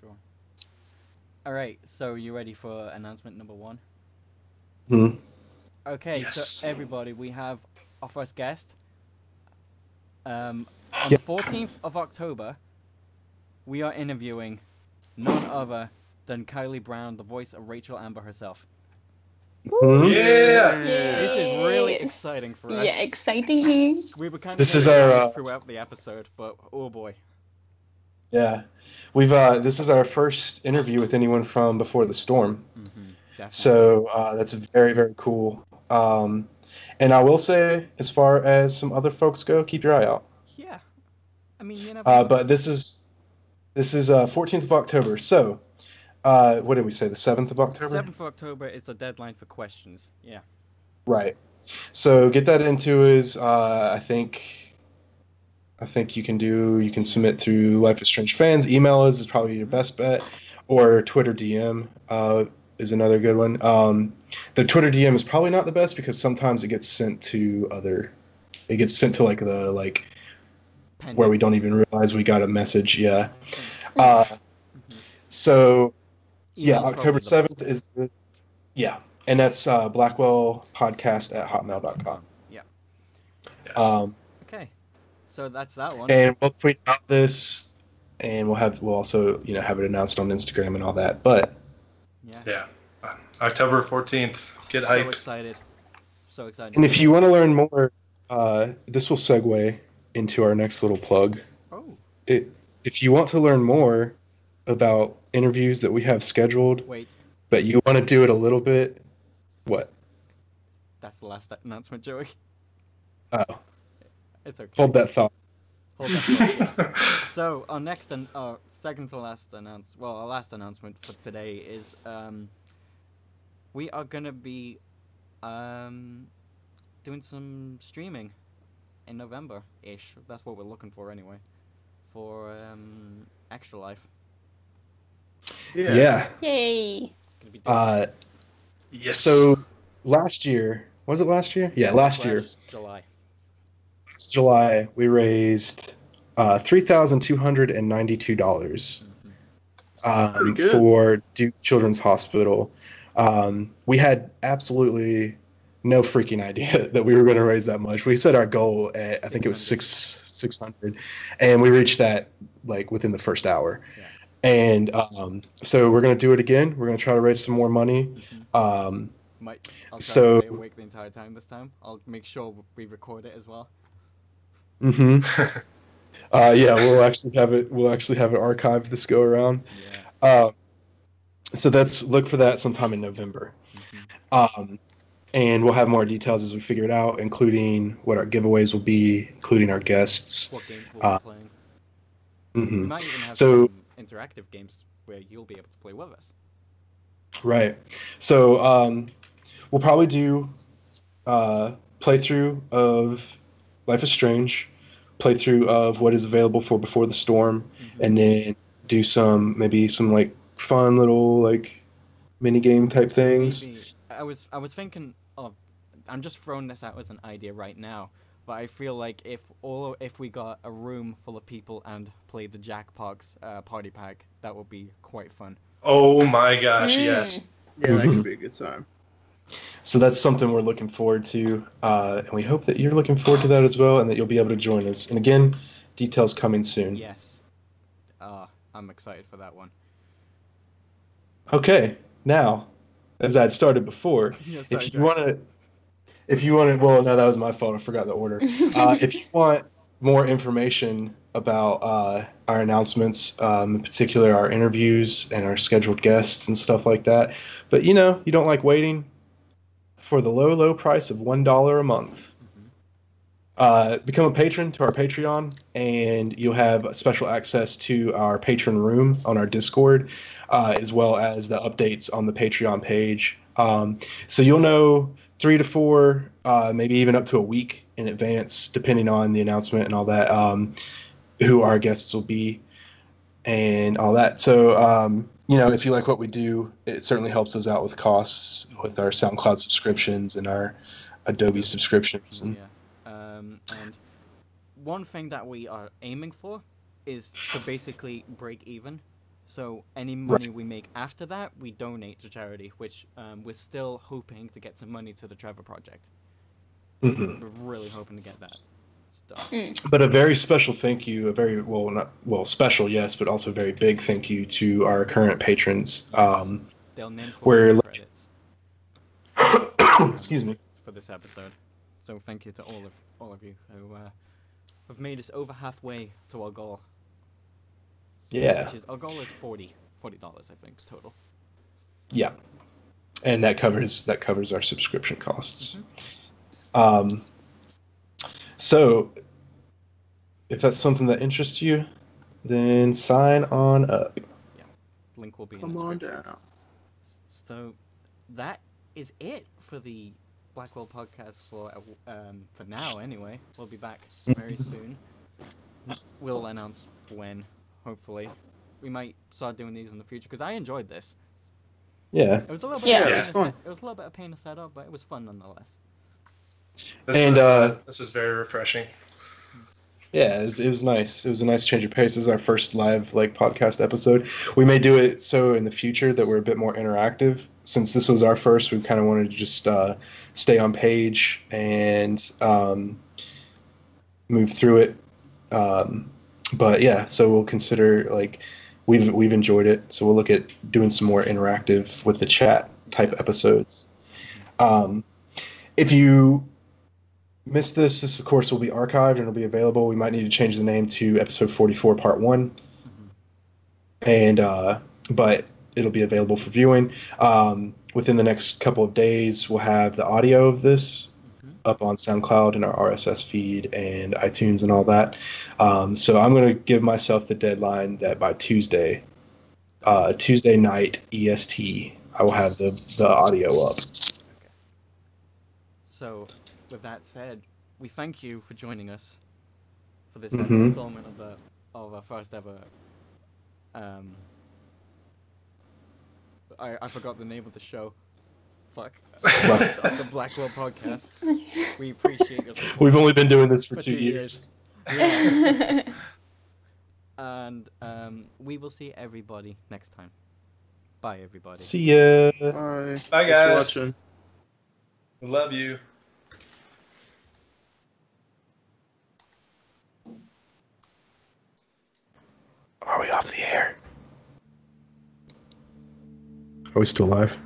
sure. All right, so you ready for announcement number 1? Hmm. Okay, Yes. so everybody, we have our first guest. On Yeah. the 14th of October, we are interviewing none other than Kylie Brown, the voice of Rachel Amber herself. Mhm. Yeah. This is really Yes. exciting for us. Yeah, exciting. We were kind of This is our, throughout the episode, but oh boy. Yeah, we've this is our first interview with anyone from Before the Storm. Definitely. So that's very, very cool. And I will say, as far as some other folks go, keep your eye out. Yeah. I mean, you never know. But this is 14th of October. So What did we say? The 7th of October. 7th of October is the deadline for questions. Yeah. Right. So get that into us. I think you can submit through Life is Strange Fans. Email us is probably your best bet, or Twitter DM is another good one. The Twitter DM is probably not the best because sometimes it gets sent to like the Pending. where we don't even realize we got a message. Yeah. So yeah, Email's October probably the 7th is and that's Blackwell Podcast at hotmail.com. Yeah. Yes. Okay. So that's that one. And we'll tweet about this, and we'll also have it announced on Instagram and all that. But Yeah. October 14th. Get So hyped. excited. So excited. and if you want to learn more, this will segue into our next little plug. Oh, If you want to learn more about interviews that we have scheduled, wait. but you want to do it a little bit, what? That's the last announcement, Joey. Oh, It's okay. hold that thought. Hold that thought. So our next and second to last our last announcement for today is we are gonna be doing some streaming in November-ish. That's what we're looking for anyway. For Extra Life. Yeah. Yay. Gonna be doing Yes. So last year, was it last year? Yeah, last year. July. Last July, we raised $3,292 Pretty good. for Duke Children's Hospital. We had absolutely no freaking idea that we were going to raise that much. We set our goal at I think it was 600, and we reached that like within the first hour. Yeah. And so we're going to do it again. We're going to try to raise some more money. I'll try So- to stay awake the entire time this time. I'll make sure we record it as well. Mm-hmm. Yeah, we'll actually have it archived this go around. Yeah. So look for that sometime in November. Mhm. And we'll have more details as we figure it out, including what our giveaways will be, including our guests. What games we'll be playing. We Mhm. might even have So- some interactive games where you'll be able to play with us. Right. So we'll probably do playthrough of Life is Strange, playthrough of what is available for Before the Storm, and then do maybe some like fun little like mini game type things. Maybe I was thinking of, I'm just throwing this out as an idea right now, but I feel like if we got a room full of people and played the Jackbox party pack, that would be quite fun. Oh my gosh, yes. Yeah, that could be a good time. So that's something we're looking forward to, and we hope that you're looking forward to that as well, and that you'll be able to join us. And again, details coming soon. Yes. I'm excited for that one. Okay, now, as I'd started before, Yeah, sorry, if you want to, well, no, that was my fault. I forgot the order. If you want more information about our announcements, in particular our interviews and our scheduled guests and stuff like that, but you don't like waiting, for the low price of $1 a month, become a patron to our Patreon, and you'll have special access to our patron room on our Discord, as well as the updates on the Patreon page. So you'll know 3 to 4, maybe even up to a week in advance, depending on the announcement and all that, who our guests will be and all that. So, if you like what we do, it certainly helps us out with costs with our SoundCloud subscriptions and our Adobe subscriptions. And, Yeah. And one thing that we are aiming for is to basically break even. So any money we make after that, we donate to charity, which we're still hoping to get some money to the Trevor Project. Mhm. We're really hoping to get that stuff. But a very special thank you, special, yes, but also a very big thank you to our current patrons. They'll name we're- credits Excuse me. for this episode. So thank you to all of you who have made us over halfway to our goal. Yeah. Which is, our goal is $40, I think, total. Yeah. And that covers our subscription costs. So if that's something that interests you, then sign on up. Link will be in Come the on description. down. So that is it for the Blackwell podcast for now. Anyway, we'll be back very soon. We'll announce when. Hopefully, we might start doing these in the future because I enjoyed this. Yeah. It was a little bit. Yeah. Of a Yeah, pain it's to fun. set, it was a little bit of pain to set up, but it was fun nonetheless. This was very refreshing. Yeah, it was nice. It was a nice change of pace. This is our first live podcast episode. We may do it so in the future that we're a bit more interactive. Since this was our first, we kind of wanted to just stay on page and move through it. But yeah, so we'll consider we've enjoyed it. So we'll look at doing some more interactive with the chat type episodes. If you missed this of course will be archived and it'll be available. We might need to change the name to episode 44 part 1. And but it'll be available for viewing. Within the next couple of days we'll have the audio of this up on SoundCloud and our RSS feed and iTunes and all that. So I'm going to give myself the deadline that by Tuesday night EST, I will have the audio up. Okay. So, with that said, we thank you for joining us for this installment of our first ever. I forgot the name of the show. Fuck. The Blackwell Podcast. We appreciate your support. We've only been doing this for 2 years. Yeah. And we will see everybody next time. Bye, everybody. See ya. Bye. Bye, Thanks for guys. watching. Love you. Are we off the air? Are we still live?